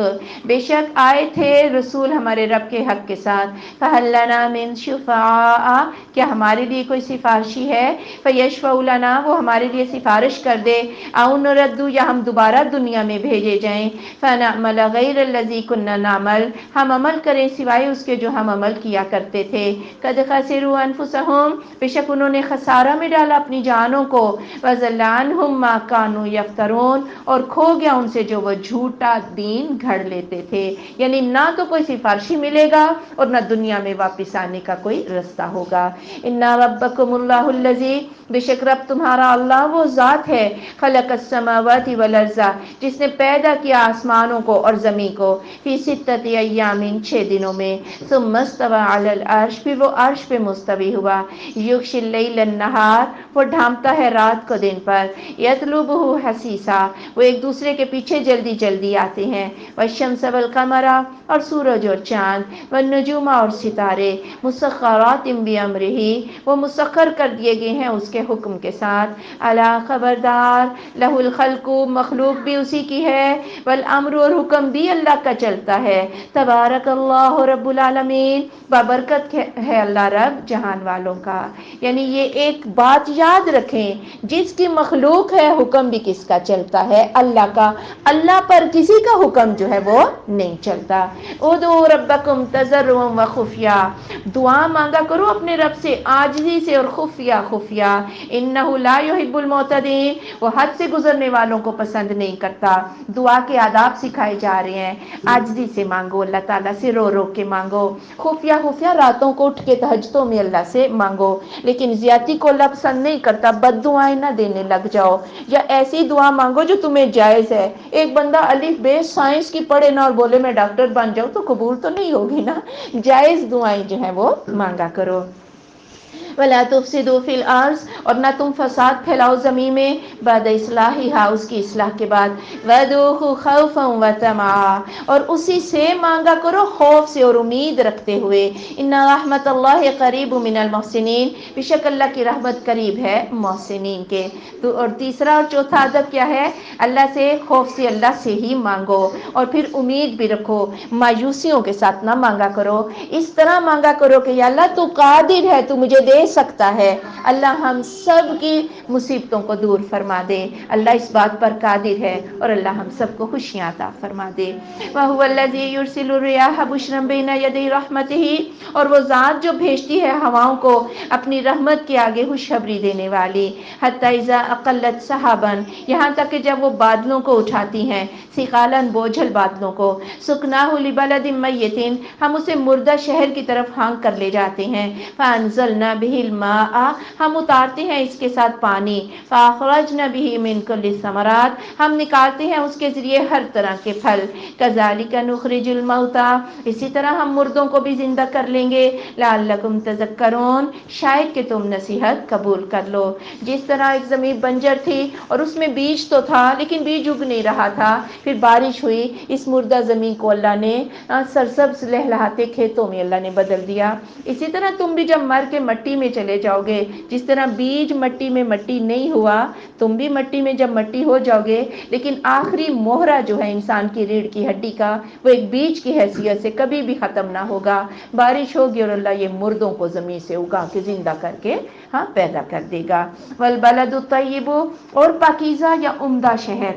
بے شک آئے تھے رسول ہمارے رب کے حق کے ساتھ، فہل لنا من شفعاء، کیا ہمارے لیے کوئی سفارشی ہے، فیشفعوا لنا، وہ ہمارے لیے سفارش کر دے، او نرد، یا ہم دوبارہ دنیا میں بھیجے جائیں، فنعمل غیر الذی کنا نعمل، ہم عمل کریں سوائے اس کے جو ہم عمل کیا کرتے تھے، قد خسروا انفسہم، بے شک انہوں نے خسارہ میں ڈالا اپنی جانوں کو، وضل عنہم ما کانوا یفترون، اور کھو گیا ان سے جو وہ جھوٹا دین گھڑ لیتے تھے، یعنی نہ تو کوئی سفارشی ملے گا اور نہ دنیا میں واپس آنے کا کوئی رستہ ہوگا، ان ربکم اللہ الذی، بے شک رب تمہارا اللہ وہ ذات ہے، خلق السماوات والارض، جس نے پیدا کیا آسمانوں کو اور زمین کو، فی ستۃ ایام، 6 دنوں میں، ثم استوى علی العرش، پھر وہ عرش پہ مستوی ہوا، یغشی اللیل النہار، وہ ڈھانپتا ہے رات کو دن پر، یطلبہ حثیثا، وہ ایک دوسرے کے پیچھے جلدی جلدی آتے ہیں، والشمس والقمر، اور سورج اور چاند، والنجوم اور ستارے، مسخرات بامرہ، وہ مسخر کر دیے گئے ہیں اس کے حکم کے ساتھ، الا خبردار، لہ الخلق، مخلوق بھی اسی کی ہے، والامر، اور حکم بھی اللہ کا چلتا ہے، تبارک اللہ رب العالمین، بابرکت ہے اللہ رب جہان والوں کا، یعنی یہ ایک بات یاد رکھیں، جس کی مخلوق ہے حکم بھی کس کا چلتا ہے، اللہ کا، اللہ پر کسی کا حکم جو ہے وہ نہیں چلتا، ادعوا ربکم تضرعا وخفیا، دعا مانگا کرو اپنے رب سے عاجزی سے اور خفیہ خفیہ، انہ لا یحب المعتدین، وہ حد سے گزرنے والوں کو پسند نہیں کرتا، دعا کے آداب سکھائے جا رہے ہیں، عاجزی سے مانگو اللہ تعالیٰ سے، رو رو کے مانگو، خفیہ خفیہ راتوں کو اٹھ کے تہجدوں میں اللہ سے مانگو، لیکن زیادتی کو اللہ پسند نہیں کرتا، بد دعائیں نہ دینے لگ جاؤ، یا ایسی دعا مانگو جو تمہیں جائز ہے، ایک بندہ الف بے سائنس کی پڑھے نا اور بولے میں ڈاکٹر بن جاؤں تو قبول تو نہیں ہوگی نا، جائز دعائیں جو ہیں وہ مانگا کرو، وَلَا تُفْسِدُوا فِي الْأَرْضِ، اور نہ تم فساد پھیلاؤ زمین میں، بعد اصلاحها، اس کی اصلاح کے بعد، وَادْعُوهُ خَوْفًا وَطَمَعًا، اور اسی سے مانگا کرو خوف سے اور امید رکھتے ہوئے، اِنَّ رَحْمَتَ اللَّهِ قَرِيبٌ مِّنَ الْمُحْسِنِينَ، بے شک اللہ کی رحمت قریب ہے محسنین کے، تو اور تیسرا اور چوتھا ادب کیا ہے، اللہ سے خوف سے اللہ سے ہی مانگو، اور پھر امید بھی رکھو، مایوسیوں کے ساتھ نہ مانگا کرو، اس طرح مانگا کرو کہ یا اللہ تو قادر ہے، تو مجھے دے سکتا ہے، اللہ ہم سب کی مصیبتوں کو دور فرما دے، اللہ اس بات پر قادر ہے، اور اللہ ہم سب کو خوشیاں عطا فرما دے، وَهُوَ الَّذِي يُرْسِلُ الرِّيَاحَ بُشْرًا بَيْنَ يَدَيْ رَحْمَتِهِ، اور وہ ذات جو بھیجتی ہے ہواؤں کو اپنی رحمت کے آگے خوشخبری دینے والی، حَتَّى إِذَا أَقَلَّتْ سَحَابًا، یہاں تک کہ جب وہ بادلوں کو اٹھاتی ہیں، ثقالاً بوجھل بادلوں کو، سُقْنَاهُ لِبَلَدٍ مَيِّتٍ، ہم اسے مردہ شہر کی طرف ہانک کر لے جاتے ہیں، فَأَنزَلْنَا بِهِ الْمَاءَ، ہم اتارتے ہیں اس کے ساتھ پانی، فَأَخْرَجْنَا بِهِ مِنْ كُلِّ الثَّمَرَاتِ، ہم نکالتے ہیں اس کے ذریعے ہر طرح کے پھل، كَذَلِكَ نُخْرِجُ الْمَوْتَى، اسی طرح ہم مردوں کو بھی زندہ کر لیں گے، لَعَلَّكُمْ تَذَكَّرُونَ، شاید کہ تم نصیحت قبول کر لو، جس طرح ایک زمین بنجر تھی اور اس میں بیج تو تھا لیکن بیج اگ نہیں رہا تھا، پھر بارش ہوئی، اس مردہ زمین کو اللہ نے سرسبز لہلہاتے کھیتوں میں اللہ نے بدل دیا، اسی طرح تم بھی جب مر کے مٹی میں چلے جاؤ گے، جس طرح بیج مٹی میں مٹی نہیں ہوا، تم بھی مٹی میں جب مٹی ہو جاؤ گے، لیکن آخری مہرہ جو ہے انسان کی ریڑھ کی ہڈی کا، وہ ایک بیج کی حیثیت سے کبھی بھی ختم نہ ہوگا، بارش ہوگی اور اللہ یہ مردوں کو زمین سے اگا کے زندہ کر کے پیدا کر دے گا، والبلد الطیب، اور پاکیزہ یا عمدہ شہر،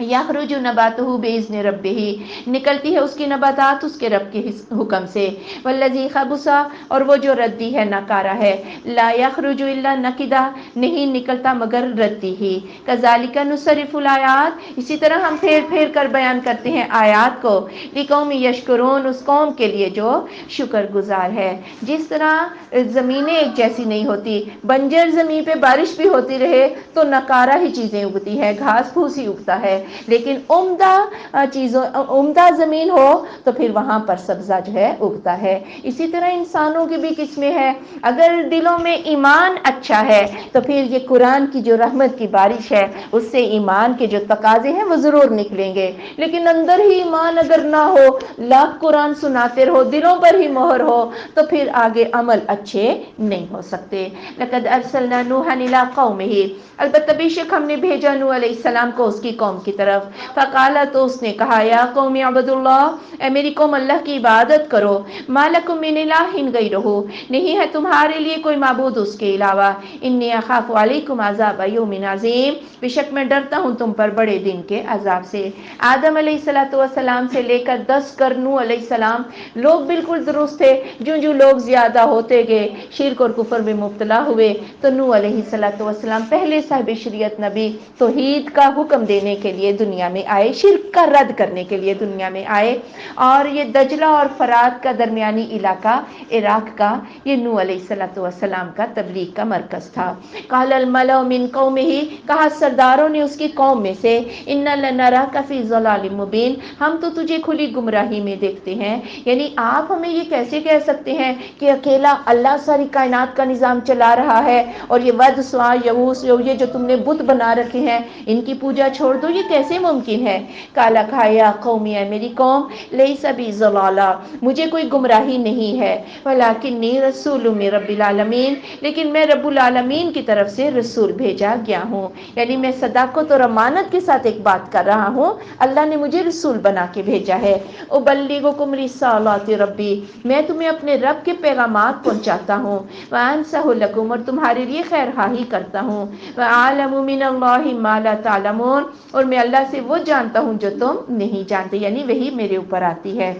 یخرج نباتہ باذن ربہ، نکلتی ہے اس کی نباتات اس کے رب کے حکم سے، والذی خبث، اور وہ جو ردی ہے ناکارہ ہے، لا یخرج الا نکدا، نہیں نکلتا مگر ردی ہی، کذالک نصرف الآیات، اسی طرح ہم پھیر پھیر کر بیان کرتے ہیں آیات کو، لقوم یشکرون، اس قوم کے لیے جو شکر گزار ہے۔ جس طرح زمینیں ایک جیسی نہیں ہوتی، بنجر زمین پہ بارش بھی ہوتی رہے تو ناکارہ ہی چیزیں اگتی ہے، گھاس پھوس ہی اگتا ہے، لیکن عمدہ زمین ہو تو پھر وہاں پر سبزہ جو ہے اگتا ہے۔ اسی طرح انسانوں کی بھی قسمیں ہیں، اگر دلوں میں ایمان اچھا ہے تو پھر یہ قرآن کی جو رحمت کی بارش ہے اس سے ایمان کے جو تقاضے ہیں وہ ضرور نکلیں گے، لیکن اندر ہی ایمان اگر نہ ہو، لاکھ قرآن سناتے رہو، دلوں پر ہی مہر ہو، تو پھر آگے عمل اچھے نہیں ہو سکتے۔ لقد ارسلنا نوحا الی قومہ، البتہ بے شک ہم نے بھیجا نوح علیہ السلام کو اس کی قوم کی طرف، فقال، تو اس نے کہا، یا قوم اعبدوا اللہ، اے میری قوم اللہ کی عبادت کرو، ما لکم من الہ غیرہ، نہیں ہے تمہارے لیے کوئی معبود اس کے علاوہ، انی اخاف علیکم عذاب یوم عظیم، بے شک میں ڈرتا ہوں تم پر بڑے دن کے عذاب سے۔ آدم علیہ السلام سے لے کر 10 کر نوح علیہ السلام، لوگ بالکل درست تھے، جو لوگ زیادہ ہوتے گئے، شرک اور کفر میں مبتلا ہوئے، تو نوح علیہ السلام پہلے صاحب شریعت نبی، توحید کا حکم دینے کے لیے دنیا میں آئے، شرک کا رد کرنے کے لیے دنیا میں آئے، اور یہ دجلہ اور فرات کا درمیانی علاقہ عراق کا، یہ نوح علیہ السلام کا تبلیغ کا مرکز تھا۔ قال الملأ من قومہ، کہا سرداروں نے اس کی قوم میں سے، انا لنراک فی ضلال مبین، ہم تو تجھے کھلی گمراہی میں دیکھتے ہیں، یعنی آپ ہمیں یہ کیسے کہہ سکتے ہیں کہ اکیلا اللہ ساری کائنات کا نظام چلا رہا ہے، اور یہ ود سوا یغوث، یہ جو تم نے بت بنا رکھے ہیں ان کی پوجا چھوڑ دو، یہ کیسے ممکن ہے؟ کالا کھایا قومی، ہے میری قوم، لیس بی ضلالہ، مجھے کوئی گمراہی نہیں ہے، ولکنی رسول من رب العالمین، لیکن میں رب العالمین کی طرف سے رسول بھیجا گیا ہوں، یعنی میں صداقت اور امانت کے ساتھ ایک بات کر رہا ہوں، اللہ نے مجھے رسول بنا کے بھیجا ہے۔ ابلغکم رسالات ربی، میں تمہیں اپنے رب کے پیغامات پہنچاتا ہوں، وانصح لکم، اور تمہارے لیے خیر خواہی کرتا ہوں، وعلم من اللہ ما لا تعلمون، اور میں اللہ سے وہ جانتا ہوں جو تم نہیں جانتے، یعنی وہی میرے اوپر آتی ہے۔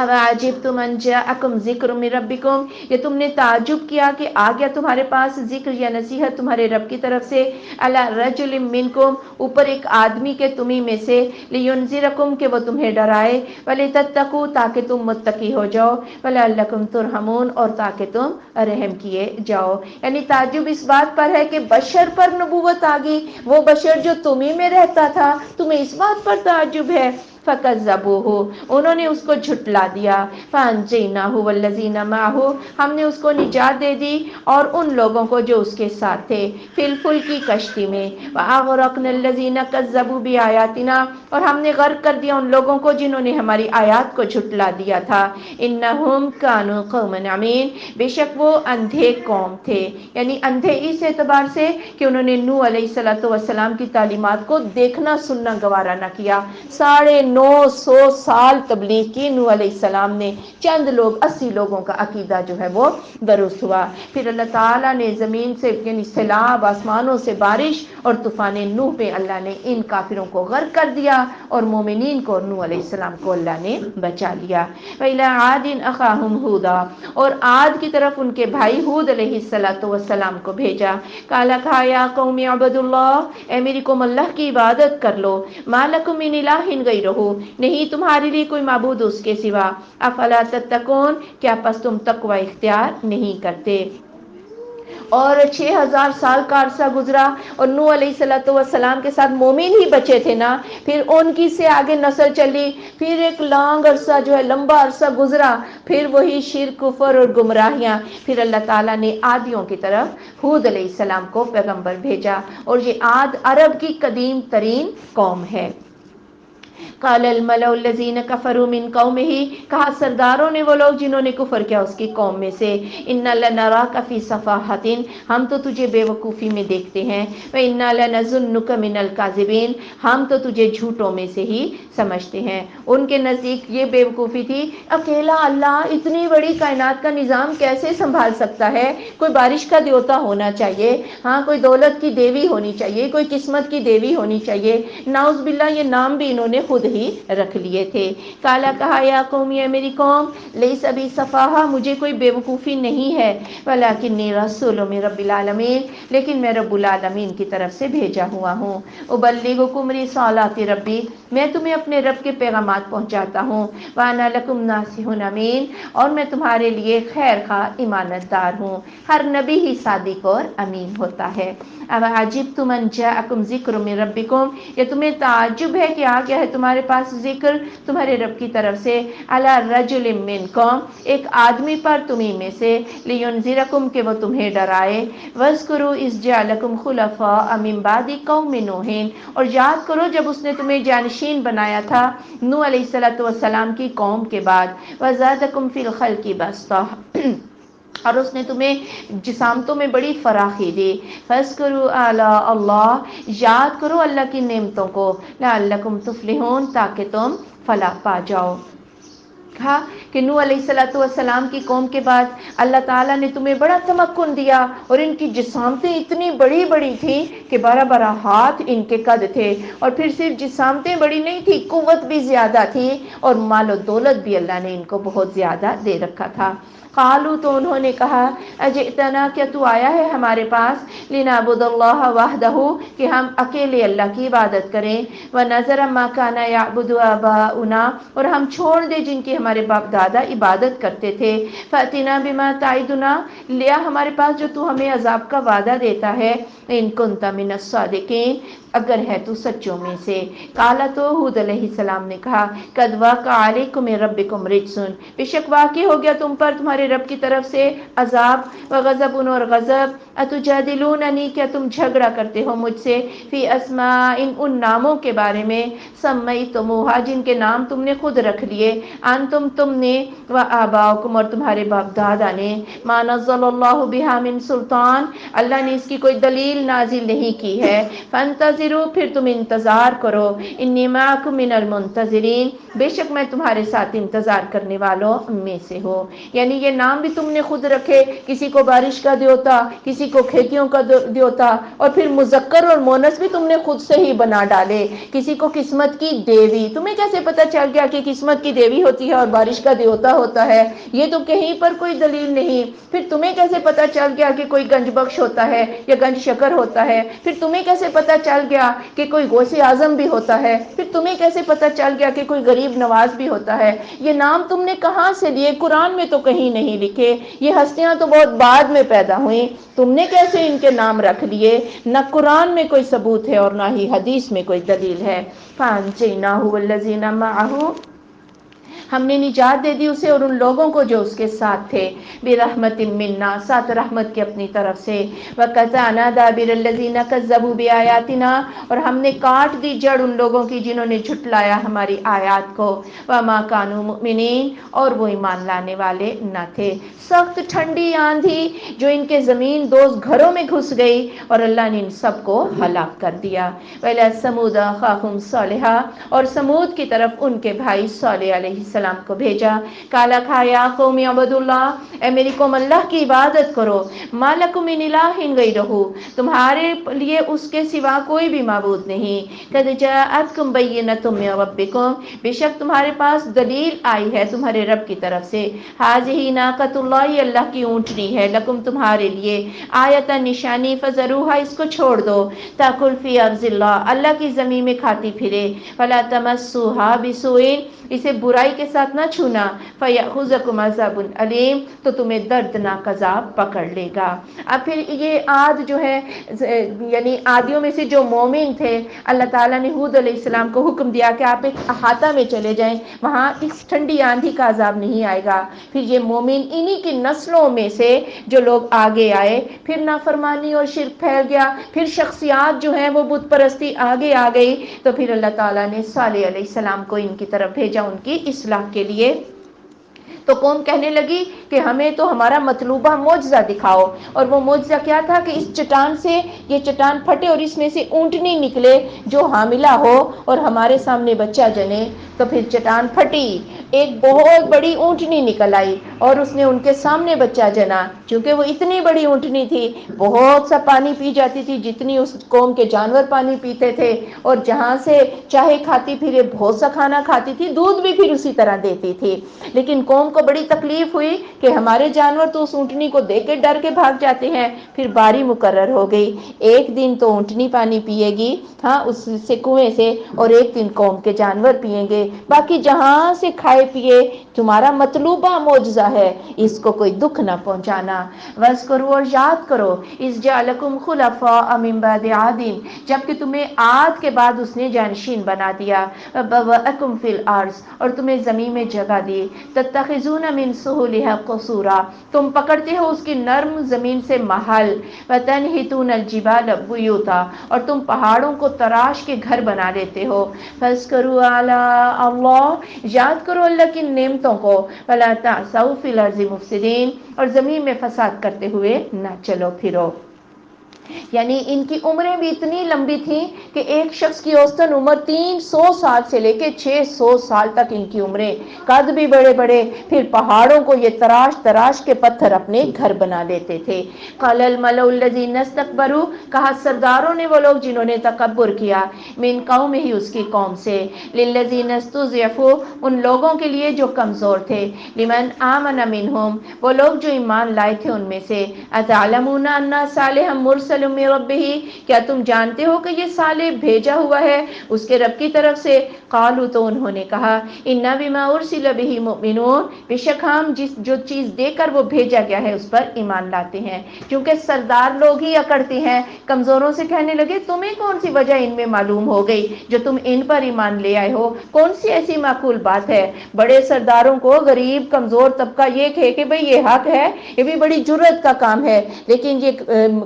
اوعجبتم ان جاءکم ذکر من ربکم، یہ تم نے تعجب کیا کہ آ گیا تمہارے پاس ذکر یا نصیحت تمہارے رب کی طرف سے، علی رجل منکم، اوپر ایک آدمی کے تمہیں میں سے، لینذرکم، کہ وہ تمہیں ڈرائے، ولتتقوا، تاکہ تم متقی ہو جاؤ، ولعلکم ترحمون، اور تاکہ تم رحم کیے جاؤ، یعنی تعجب اس بات پر ہے کہ بشر پر نبوت آ گئی، وہ بشر جو تمہیں میں رہتا تھا، تمہیں اس بات پر تعجب ہے؟ فَكَذَّبُوهُ، انہوں نے اس کو جھٹلا دیا، فَأَنجَيْنَاهُ وَالَّذِينَ مَعَهُ، ہم نے اس کو نجات دے دی اور ان لوگوں کو جو اس کے ساتھ تھے، فِي الْفُلْكِ کی کشتی میں، وَأَغْرَقْنَا الَّذِينَ كَذَّبُوا بِآيَاتِنَا، اور ہم نے غرق کر دیا ان لوگوں کو جنہوں نے ہماری آیات کو جھٹلا دیا تھا، إِنَّهُمْ كَانُوا قَوْمًا عَمِينَ، بے شک وہ اندھے قوم تھے، یعنی اندھے اس اعتبار سے کہ انہوں نے نوح علیہ السلام کی تعلیمات کو دیکھنا سننا گوارا نہ کیا۔ 950 سال تبلیغ کی نوح علیہ السلام نے، چند لوگ 80 لوگوں کا عقیدہ جو ہے وہ درست ہوا، پھر اللہ تعالیٰ نے زمین سے یعنی سیلاب، آسمانوں سے بارش اور طوفان نوح پہ اللہ نے ان کافروں کو غرق کر دیا، اور مومنین کو اور نوح علیہ السلام کو اللہ نے بچا لیا۔ وَإِلَىٰ عَادٍ أَخَاهُمْ هُودًا، اور عاد کی طرف ان کے بھائی ہود علیہ السلام کو بھیجا، قَالَ يَا قَوْمِ اعْبُدُوا اللَّهَ، اے میری قوم اللہ کی عبادت کر لو، مَا لَكُم مِّنْ إِلَٰهٍ غَيْرُهُ، نہیں تمہارے لیے کوئی معبود اس کے سوا، افلا تتقون، کیا پس تم تقوی اختیار نہیں کرتے؟ اور 6000 سال کا عرصہ گزرا، اور نوح علیہ السلام کے ساتھ مومن ہی بچے تھے نا، پھر ان کی سے آگے نسل چلی، پھر ایک لانگ عرصہ جو ہے لمبا عرصہ گزرا، پھر وہی شرک، کفر اور گمراہیاں، پھر اللہ تعالیٰ نے عادیوں کی طرف ہود علیہ السلام کو پیغمبر بھیجا، اور یہ عاد عرب کی قدیم ترین قوم ہے۔ قال الملأ الذین کفروا من قومہ، کہا سرداروں نے وہ لوگ جنہوں نے کفر کیا اس کی قوم میں سے، انا لنراک فی صفاحۃ، ہم تو تجھے بے وقوفی میں دیکھتے ہیں، وانا لنظنک من الکاذبین، ہم تو تجھے جھوٹوں میں سے ہی سمجھتے ہیں۔ ان کے نزدیک یہ بے وقوفی تھی، اکیلا اللہ اتنی بڑی کائنات کا نظام کیسے سنبھال سکتا ہے؟ کوئی بارش کا دیوتا ہونا چاہیے، ہاں کوئی دولت کی دیوی ہونی چاہیے، کوئی قسمت کی دیوی ہونی چاہیے۔ نعوذ باللہ یہ نام بھی انہوں نے خود ہی رکھ لیے تھے۔ کالا کہا یا قوم، یہ میری قوم، لیس بی صفاحہ، مجھے کوئی بے وقوفی نہیں ہے، ولکنی رسول من رب العالمین، لیکن میں رب العالمین کی طرف سے بھیجا ہوا ہوں۔ ابلغکم رسالات ربی، میں تمہیں اپنے رب کے پیغامات پہنچاتا ہوں، وانا لکم ناصح امین، اور میں تمہارے لیے خیر خواہ امانت دار ہوں۔ ہر نبی ہی صادق اور امین ہوتا ہے۔ اب عجبتم ان جاءکم ذکر من ربکم، یہ تمہیں تعجب ہے کہ آ گیا ہے تمہارے پاس ذکر تمہارے رب کی طرف سے، علی رجل منکم، ایک آدمی پر تمہیں میں سے، لینذرکم، کہ وہ تمہیں ڈرائے، واذکروا اذ جعلکم خلفاء من بعد قوم نوح، اور یاد کرو جب اس نے تمہیں جانشین بنایا تھا نوح علیہ السلام کی قوم کے بعد، وزادکم فی الخلق بسطہ، اور اس نے تمہیں جسامتوں میں بڑی فراخی دی، فاذکروا آلاء اللہ، یاد کرو اللہ کی نعمتوں کو، لعلکم تفلحون، تاکہ تم فلاح پا جاؤ۔ کہا کہ نوح علیہ السلام کی قوم کے بعد اللہ تعالیٰ نے تمہیں بڑا تمکن دیا، اور ان کی جسامتیں اتنی بڑی بڑی تھیں کہ 12 ہاتھ ان کے قد تھے، اور پھر صرف جسامتیں بڑی نہیں تھی، قوت بھی زیادہ تھی، اور مال و دولت بھی اللہ نے ان کو بہت زیادہ دے رکھا تھا۔ قالو، تو انہوں نے کہا، اجئتنا، کیا تو آیا ہے ہمارے پاس، لنعبد اللہ وحدہ، کہ ہم اکیلے اللہ کی عبادت کریں، ونذر ما کان یعبد آباؤنا، اور ہم چھوڑ دیں جن کی ہمارے باپ دادا عبادت کرتے تھے، فاتنا بما تعدنا، لیا ہمارے پاس جو تو ہمیں عذاب کا وعدہ دیتا ہے، ان کنت من الصادقین، اگر ہے تو سچوں میں سے۔ قالا، تو ہود علیہ السلام نے کہا، قد وقع علیکم من ربکم رجس، بے شک واقع ہو گیا تم پر تمہارے رب کی طرف سے عذاب، وغضب، اور غضب، اتجادلوننی، کیا تم جھگڑا کرتے ہو مجھ سے، فی اسماء، ان ناموں کے بارے میں، سمیتموہا، جن کے نام تم نے خود رکھ لیے، تم نے، و آباؤکم، اور تمہارے باپ دادا نے، ما نزل اللہ بہا من سلطان، اللہ نے اس کی کوئی دلیل نازل نہیں کی ہے، فانتظروا، پھر تم انتظار کرو، انی معکم من المنتظرین، بے شک میں تمہارے ساتھ انتظار کرنے والوں میں سے ہو۔ یعنی یہ نام بھی تم نے خود رکھے، کسی کو بارش کا دیوتا، کسی کو کھیتیوں کا دیوتا، اور پھر مذکر اور مونث بھی تم نے خود سے ہی بنا ڈالے، کسی کو قسمت کی دیوی، تمہیں کیسے پتہ چل گیا کہ قسمت کی دیوی ہوتی ہے اور بارش کا دیوتا ہوتا ہے؟ یہ تو کہیں پر کوئی دلیل نہیں۔ پھر تمہیں کیسے پتہ چل گیا کہ کوئی گنج بخش ہوتا ہے یا گنج شکر ہوتا ہے؟ پھر تمہیں کیسے پتہ چل گیا کہ کوئی غوث اعظم بھی ہوتا ہے؟ پھر تمہیں کیسے پتہ چل گیا کہ کوئی غریب نواز بھی ہوتا ہے؟ یہ نام تم نے کہاں سے لیے؟ قرآن میں تو کہیں نہیں لکھے، یہ ہستیاں تو بہت بعد میں پیدا ہوئیں، تم نے کیسے ان کے نام رکھ لیے؟ نہ قرآن میں کوئی ثبوت ہے اور نہ ہی حدیث میں کوئی دلیل ہے۔ فَأَنجَيْنَاهُ وَالَّذِينَ مَعَهُ، ہم نے نجات دے دی اسے اور ان لوگوں کو جو اس کے ساتھ تھے، برحمت منا، ساتھ رحمت کی اپنی طرف سے، وَقَطَعْنَا دَابِرَ الَّذِينَ كَذَّبُوا بِآيَاتِنَا، اور ہم نے کاٹ دی جڑ ان لوگوں کی جنہوں نے جھٹلایا ہماری آیات کو، وَمَا كَانُوا مُؤْمِنِينَ، اور وہ ایمان لانے والے نہ تھے۔ سخت ٹھنڈی آندھی جو ان کے زمین دوز گھروں میں گھس گئی، اور اللہ نے ان سب کو ہلاک کر دیا۔ وَإِلَى ثَمُودَ أَخَاهُمْ صَالِحًا، اور سمود کی طرف ان کے بھائی صالح علیہ السلام کو بھیجا۔ قالا، کہا، یا قوم اعبدوا اللہ، اے میری قوم اللہ کی عبادت کرو، ما لکم من الہ غیرہ، تمہارے لیے اس کے سوا کوئی بھی معبود نہیں، قد جاءتکم بینۃ من ربکم، بے شک تمہارے پاس دلیل آئی ہے تمہارے رب کی طرف سے، ھذہ ناقۃ اللہ، اللہ کی اونٹنی ہے، لکم تمہارے لیے، آیۃ نشانی، فذروھا، اس کو چھوڑ دو، تاکل فی ارض اللہ، اللہ کی زمین میں کھاتی پھرے، فلا تمسوھا بسوء، اسے برائی کے ساتھ نہ چھونا فَيَأْخُذَكُمْ عَذَابٌ أَلِيمٌ تو تمہیں دردناک عذاب پکڑ لے گا۔ اب پھر یہ عاد جو ہے یعنی عادیوں میں سے جو مومن تھے، اللہ تعالیٰ نے ہود علیہ السلام کو حکم دیا کہ آپ ایک احاطہ میں چلے جائیں، وہاں اس ٹھنڈی آندھی کا عذاب نہیں آئے گا۔ پھر یہ مومن انہی کی نسلوں میں سے جو لوگ آگے آئے، پھر نافرمانی اور شرک پھیل گیا، پھر شخصیات جو ہیں وہ بت پرستی آگے آ گئی، تو پھر اللہ تعالیٰ نے صالح علیہ السلام کو ان کی طرف بھیجا ان کی اصلاح کے لیے۔ تو قوم کہنے لگی کہ ہمیں تو ہمارا مطلوبہ معجزہ دکھاؤ، اور وہ معجزہ کیا تھا کہ اس چٹان سے یہ چٹان پھٹے اور اس میں سے اونٹنی نکلے جو حاملہ ہو اور ہمارے سامنے بچہ جنے۔ تو پھر چٹان پھٹی، ایک بہت بڑی اونٹنی نکل آئی اور اس نے ان کے سامنے بچہ جنا۔ چونکہ وہ اتنی بڑی اونٹنی تھی، بہت سا پانی پی جاتی تھی جتنی اس قوم کے جانور پانی پیتے تھے، اور جہاں سے چاہے کھاتی پھرے بہت سا کھانا کھاتی تھی، دودھ بھی پھر اسی طرح دیتی تھی۔ لیکن قوم کو بڑی تکلیف ہوئی کہ ہمارے جانور تو اس اونٹنی کو دیکھ کے ڈر کے بھاگ جاتے ہیں۔ پھر باری مقرر ہو گئی، ایک دن تو اونٹنی پانی پیے گی ہاں اس سے کنویں سے، اور ایک دن قوم کے جانور پیئیں گے، باقی جہاں سے کھائے پیے تمہارا مطلوبہ معجزہ ہے، اس کو کوئی دکھ نہ پہنچانا۔ وَاذْكُرُوا اور یاد کرو اِذْ جَعَلَكُمْ خُلَفَاءَ مِن بَعْدِ عَادٍ جبکہ تمہیں عاد کے بعد اس نے جانشین بنا دیا، وَبَوَّأَكُمْ فِي الْأَرْضِ اور تمہیں زمین میں جگہ دی، تَتَّخِذُونَ مِن سُهُولِهَا قُصُورًا تم پکڑتے ہو اس کی نرم زمین سے محل، وَتَنْحِتُونَ الْجِبَالَ بُيُوتًا اور تم پہاڑوں کو تراش کے گھر بنا لیتے ہو۔ فَاذْكُرُوا آلاءَ اللَّهِ یاد کرو اللہ کی نعمتوں کو، وَلَا تَعْثَوْا فِي الْأَرْضِ مُفْسِدِينَ اور زمین میں فساد کرتے ہوئے نہ چلو پھرو۔ یعنی ان کی عمریں بھی اتنی لمبی تھیں کہ ایک شخص کی اوسطاً عمر 300 سال سے لے کے 600 سال تک ان کی عمریں، قد بھی بڑے بڑے، پھر پہاڑوں کو یہ تراش تراش کے پتھر اپنے گھر بنا لیتے تھے۔ قال الملأ الذين استكبروا کہا سرداروں نے وہ لوگ جنہوں نے تکبر کیا، من قومہ اس کی قوم سے، للذین استضعفوا ان لوگوں کے لیے جو کمزور تھے، لمن آمن منہم وہ لوگ جو ایمان لائے تھے ان میں سے، اتعلمون ان صالحا مرسل من ربہ کیا تم جانتے ہو کہ یہ صالح بھیجا ہوا ہے اس کے رب کی طرف سے؟ قالوا تو انہوں نے کہا انا بما ارسل به مؤمنون بے شک ہم جو چیز دے کر وہ بھیجا گیا ہے اس پر ایمان لاتے ہیں۔ کیونکہ سردار لوگ ہی اکڑتے ہیں، کمزوروں سے کہنے لگے تمہیں کون سی وجہ ان میں معلوم ہو گئی جو تم ان پر ایمان لے آئے ہو، کون سی ایسی معقول بات ہے؟ بڑے سرداروں کو غریب کمزور طبقہ یہ کہے کہ بھئی یہ حق ہے، یہ بھی بڑی جرت کا کام ہے، لیکن یہ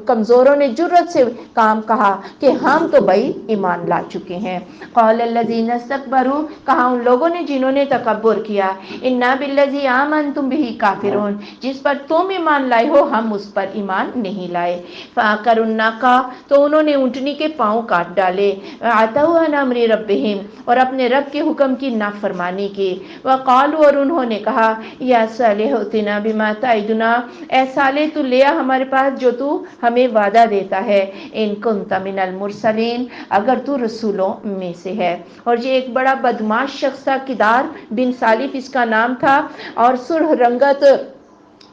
کمزوروں نے جرت سے کام کہا کہ ہم تو بھائی ایمان لا چکے ہیں۔ قال الذین استکبروا کہا ان لوگوں نے جنہوں نے تکبر کیا، انا بالذی آمنتم بہ کافرون جس پر تم ایمان لائے ہو ہم اس پر ایمان نہیں لائے۔ فعقروا الناقہ تو انہوں نے اونٹنی کے پاؤں کاٹ ڈالے، عتوا عن امر ربہم اور اپنے رب کے حکم کی نافرمانی کی، وقالوا اور انہوں نے کہا یا صالح ائتنا بما تعدنا اے صالح تو لیا ہمارے پاس جو تو ہمیں وعدہ دیتا ہے، ان کنت من المرسلین اگر تو رسولوں میں سے ہے۔ اور یہ ایک بڑا بدماش شخص تھا، کدار بن سالف اس کا نام تھا، اور سرخ رنگت،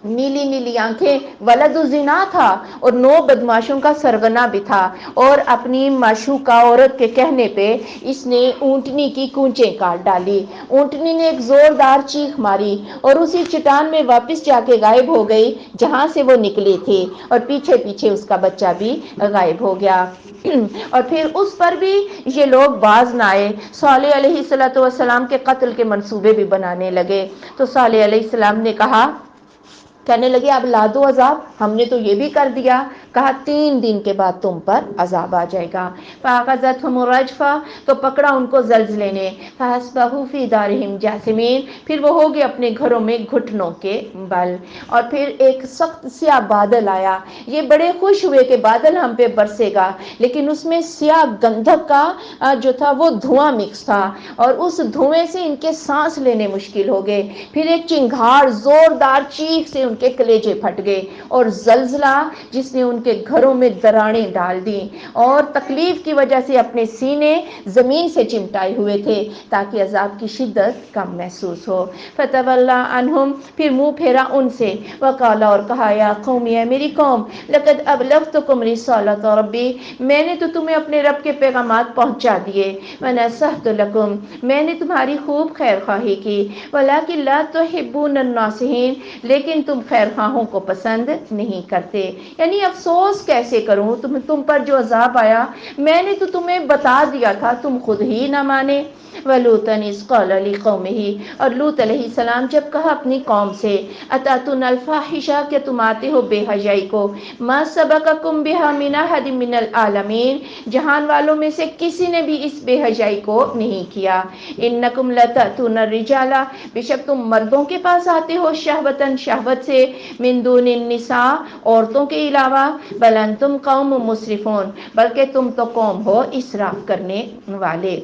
نیلی نیلی آنکھیں، ولد الزنا تھا اور 9 بدماشوں کا سرغنہ بھی تھا، اور اپنی معشوقہ عورت کے کہنے پہ اس نے اونٹنی کی کونچیں کاٹ ڈالی۔ اونٹنی نے ایک زوردار چیخ ماری اور اسی چٹان میں واپس جا کے غائب ہو گئی جہاں سے وہ نکلی تھی، اور پیچھے پیچھے اس کا بچہ بھی غائب ہو گیا۔ اور پھر اس پر بھی یہ لوگ باز نہ آئے، صالح علیہ السلام کے قتل کے منصوبے بھی بنانے لگے۔ تو صالح علیہ السلام نے کہا، کہنے لگے اب لا دو عذاب، ہم نے تو یہ بھی کر دیا، کہا 3 دن کے بعد تم پر عذاب آ جائے گا۔ فَأَخَذَتْهُمُ الرَّجْفَةُ تو پکڑا ان کو زلزلے نے، فَأَصْبَحُوا فِي دَارِهِمْ جَاثِمِينَ پھر وہ ہو گئے اپنے گھروں میں گھٹنوں کے بل۔ اور پھر ایک سخت سیاہ بادل آیا، یہ بڑے خوش ہوئے کہ بادل ہم پہ برسے گا، لیکن اس میں سیاہ گندھک کا جو تھا وہ دھواں مکس تھا، اور اس دھوئیں سے ان کے سانس لینے مشکل ہو گئے۔ پھر ایک چنگھاڑ زوردار چیخ سے ان کے کلیجے پھٹ گئے، اور زلزلہ جس نے ان کے گھروں میں دراڑیں ڈال دیں اور تکلیف کی وجہ سے اپنے سینے زمین سے چمٹائے ہوئے تھے تاکہ عذاب کی شدت کم محسوس ہو۔ فتولی عنہم، پھر منہ پھیرا ان سے، وقال، اور کہا، یا قوم، اے میری قوم، لقد ابلغتکم رسالۃ ربی، میں نے تو تمہیں اپنے رب کے پیغامات پہنچا دیے، ونصحت لکم، میں نے تمہاری خوب خیر خواہی کی، ولکن لا تحبون الناصحین، لیکن تم خیر خواہوں کو پسند نہیں کرتے۔ یعنی افسوس کیسے کروں، تم پر جو عذاب آیا میں نے تو تمہیں بتا دیا تھا، تم خود ہی نہ مانے۔ وَلُوطًا إِذْ قَالَ لِقَوْمِهِ، اور لوط علیہ السلام جب کہا اپنی قوم سے، أَتَأْتُونَ الْفَاحِشَةَ، کہ تم آتے ہو بے حیائی کو، مَا سَبَقَكُم بِهَا مِنْ أَحَدٍ مِنَ الْعَالَمِينَ، جہان والوں میں سے کسی نے بھی اس بے حیائی کو نہیں کیا۔ إِنَّكُمْ لَتَأْتُونَ الرِّجَالَ، بے شک تم مردوں کے پاس آتے ہو، شہوتاً، شہوت سے، مِن دُونِ النِّسَاء، عورتوں کے علاوہ، بل انتم قوم مسرفون، بلکہ تم تو قوم ہو اسراف کرنے والے۔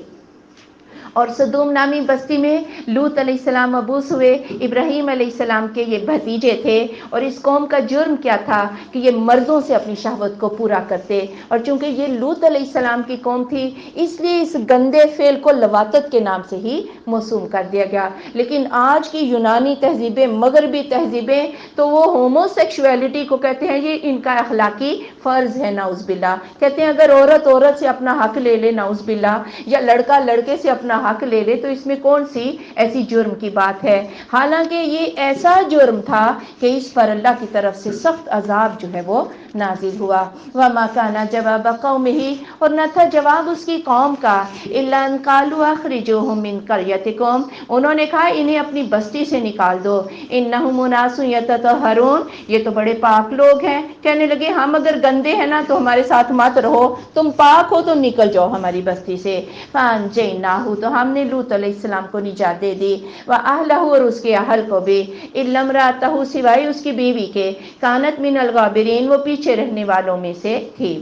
اور صدوم نامی بستی میں لوط علیہ السلام مبعوث ہوئے، ابراہیم علیہ السلام کے یہ بھتیجے تھے، اور اس قوم کا جرم کیا تھا کہ یہ مردوں سے اپنی شہوت کو پورا کرتے، اور چونکہ یہ لوط علیہ السلام کی قوم تھی اس لیے اس گندے فعل کو لواطت کے نام سے ہی موسوم کر دیا گیا۔ لیکن آج کی یونانی تہذیبیں، مغربی تہذیبیں تو وہ ہومو سیکشولیٹی کو کہتے ہیں یہ ان کا اخلاقی فرض ہے، نعوذ باللہ، کہتے ہیں اگر عورت عورت سے اپنا حق لے لے، نعوذ باللہ، یا لڑکا لڑکے سے اپنا حق لے لے، تو اس میں کون سی ایسی جرم کی بات ہے؟ حالانکہ یہ ایسا جرم تھا کہ اس پر اللہ کی طرف سے سخت عذاب جو ہے وہ نازل ہوا۔ وَمَا كَانَ جَوَابَ قَوْمِهِ، اور نہ تھا جواب اس کی قوم کا، إِلَّا أَن قَالُوا أَخْرِجُوهُم مِّن قَرْيَتِكُمْ، انہوں نے کہا انہیں اپنی بستی سے نکال دو، إِنَّهُمْ أُنَاسٌ يَتَطَهَّرُونَ، یہ تو بڑے پاک لوگ ہیں۔ کہنے لگے ہم اگر گندے ہیں نا تو ہمارے ساتھ مت رہو، تم پاک ہو تو نکل جاؤ ہماری بستی سے۔ فَأَنجَيْنَاهُ، تو ہم نے لوط علیہ السلام کو نجات دے دی، وَأَهْلَهُ، اور اس کے اہل کو بھی، إِلَّا امْرَأَتَهُ، سوائے اس کی بیوی کے، كَانَتْ مِنَ الْغَابِرِينَ، وہ پیچھے رہنے والوں میں سے تھی۔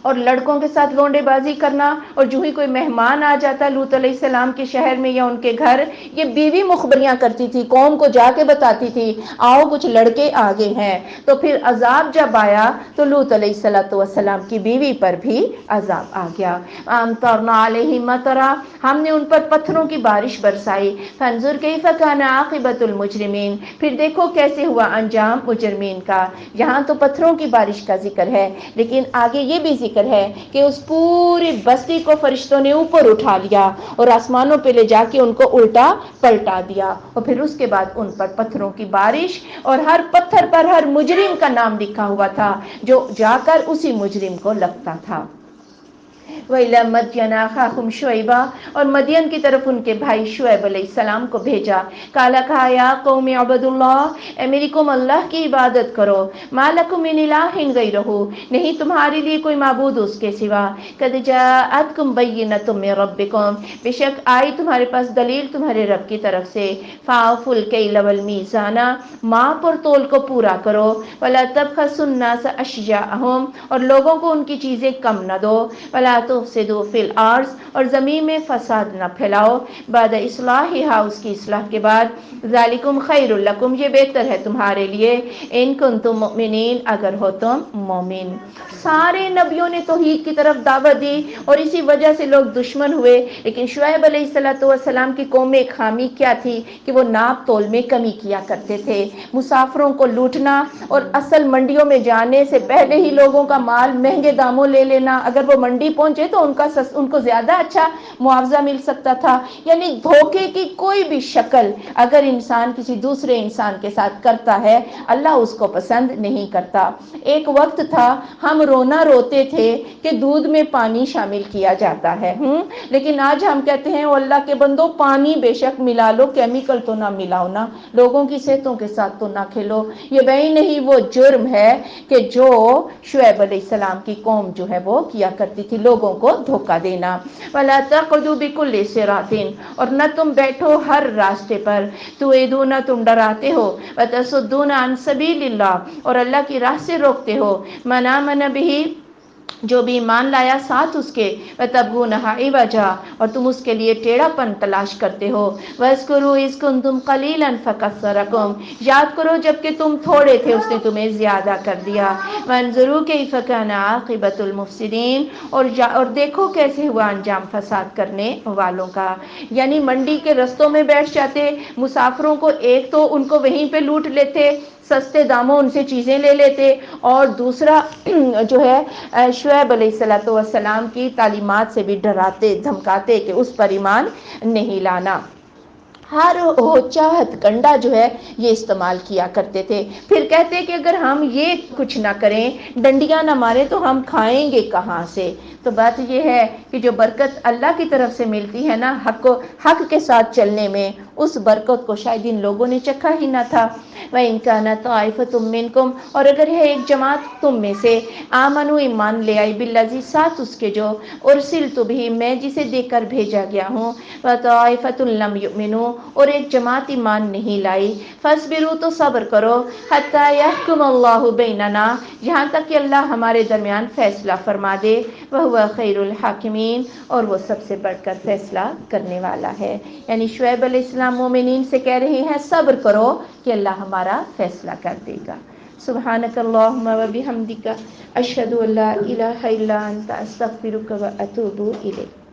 اور لڑکوں کے ساتھ لونڈے بازی کرنا، اور جو ہی کوئی مہمان آ جاتا لوط علیہ السلام کے شہر میں یا ان کے گھر، یہ بیوی مخبریاں کرتی تھی، قوم کو جا کے بتاتی تھی آؤ کچھ لڑکے آگے ہیں۔ تو پھر عذاب جب آیا تو لوط علیہ السلام کی بیوی پر بھی عذاب آ گیا۔ أَمْطَرْنَا عَلَيْهِمْ مَطَرًا، ہم نے ان پر پتھروں کی بارش برسائی، فَانظُرْ كَيْفَ كَانَ عَاقِبَةُ الْمُجْرِمِينَ، پھر دیکھو کیسے ہوا انجام مجرمین کا۔ یہاں تو پتھروں کی بارش کا ذکر ہے، لیکن آگے یہ بھی ذکر ہے کہ اس پوری بستی کو فرشتوں نے اوپر اٹھا لیا اور آسمانوں پہ لے جا کے ان کو الٹا پلٹا دیا، اور پھر اس کے بعد ان پر پتھروں کی بارش، اور ہر پتھر پر ہر مجرم کا نام لکھا ہوا تھا جو جا کر اسی مجرم کو لگتا تھا۔ وَإِلَى مَدْيَنَ أَخَاهُمْ شُعَيْبًا، اور مدین کی طرف ان کے بھائی شعیب علیہ السلام کو بھیجا، قَالَ، کہا، یا قوم اعبدوا اللہ، اے میری قوم اللہ کی عبادت کرو، مَا لَكُم مِّنْ إِلَٰهٍ غَيْرُهُ، نہیں تمہارے لیے کوئی معبود اس کے سوا، قَدْ جَاءَتْكُمْ بَيِّنَةٌ مِّن رَبِّكُمْ، بے شک آئی تمہارے پاس دلیل تمہارے رب کی طرف سے، فَأَوْفُوا الْكَيْلَ وَالْمِيزَانَ، ماپ اور تول کو پورا کرو، وَلَا تَبْخَسُوا النَّاسَ أَشْيَاءَهُمْ، اور لوگوں کو ان کی چیزیں کم نہ دو، وَلَا تُفْسِدُوا فِي الْأَرْضِ، اور زمین میں فساد نہ پھیلاؤ، بعد اصلاحها، اس کی اصلاح کے بعد، ذَلِكُمْ خَيْرٌ لَكُمْ، یہ بہتر ہے تمہارے لیے، إِن كُنتُم مُؤْمِنِينَ، اگر ہو تم مومن۔ سارے نبیوں نے توحید کی طرف دعوت دی اور اسی وجہ سے لوگ دشمن ہوئے، لیکن شعیب علیہ السلام کی قوم میں ایک خامی کیا تھی کہ وہ ناپ تول میں کمی کیا کرتے تھے، مسافروں کو لوٹنا اور اصل منڈیوں میں جانے سے پہلے ہی لوگوں کا مال مہنگے داموں لے لینا، اگر وہ منڈی پہنچے تو ان کو زیادہ اچھا معاوضہ مل سکتا تھا۔ یعنی دھوکے کی کوئی بھی شکل اگر انسان کسی دوسرے انسان کے ساتھ کرتا ہے اللہ اس کو پسند نہیں کرتا۔ ایک وقت تھا ہم رونا روتے تھے کہ دودھ میں پانی شامل کیا جاتا ہے، لیکن آج ہم کہتے ہیں اللہ کے بندو پانی بے شک ملا لو، کیمیکل تو نہ ملاؤ نا، لوگوں کی صحتوں کے ساتھ تو نہ کھیلو۔ یہ وہی نہیں وہ جرم ہے کہ جو شعیب علیہ السلام کی قوم جو ہے وہ کیا کرتی تھی، لوگوں کو دھوکہ دینا۔ وَلَا تَقْعُدُوا بِكُلِّ صِرَاطٍ، اور نہ تم بیٹھو ہر راستے پر، تُوعِدُونَ، تم ڈراتے ہو، وَتَصُدُّونَ عَن سَبِيلِ اللَّهِ، اور اللہ کی راہ سے روکتے ہو، مَنْ آمَنَ بِهِ، جو بھی ایمان لایا ساتھ اس کے وَتَبْغُونَهَ عِوَجًا اور تم اس کے لیے ٹیڑھا پن تلاش کرتے ہو وَاذْكُرُوا إِذْ كُنْتُمْ قَلِيلًا فَكَثَّرَكُمْ یاد کرو جب کہ تم تھوڑے تھے اس نے تمہیں زیادہ کر دیا وَانظُرُوا كَيْفَ كَانَ عَاقِبَةُ الْمُفْسِدِينَ اور دیکھو کیسے ہوا انجام فساد کرنے والوں کا یعنی منڈی کے رستوں میں بیٹھ جاتے مسافروں کو ایک تو ان کو وہیں پہ لوٹ لیتے سستے داموں ان سے چیزیں لے لیتے اور دوسرا جو ہے شعیب علیہ السلام کی تعلیمات سے بھی ڈراتے دھمکاتے کہ اس پر ایمان نہیں لانا ہر ہوچا ہتھ کنڈا جو ہے یہ استعمال کیا کرتے تھے پھر کہتے کہ اگر ہم یہ کچھ نہ کریں ڈنڈیاں نہ ماریں تو ہم کھائیں گے کہاں سے تو بات یہ ہے کہ جو برکت اللہ کی طرف سے ملتی ہے نا حق کے ساتھ چلنے میں اس برکت کو شاید ان لوگوں نے چکھا ہی نہ تھا وَإِن كَانَتْ طَائِفَةٌ مِّنكُمْ اور اگر ہے ایک جماعت تم میں سے آمنوا ایمان لے آئی بالذی ساتھ اس کے جو ارسلت بہ میں جسے دے کر بھیجا گیا ہوں وَطَائِفَةٌ لَمْ يُؤْمِنُوا اور ایک جماعت ایمان نہیں لائی فاصبروا تو صبر کرو حتی یحکم اللہ بیننا یہاں تک کہ اللہ ہمارے درمیان فیصلہ فرما دے وہو خیر الحاکمین اور وہ سب سے بڑھ کر فیصلہ کرنے والا ہے یعنی شعیب علیہ السلام مومنین سے کہہ رہے ہیں صبر کرو کہ اللہ ہمارا فیصلہ کر دے گا سبحانک اللہم و بحمدک اشہد ان لا الہ الا انت استغفرک و اتوب الیک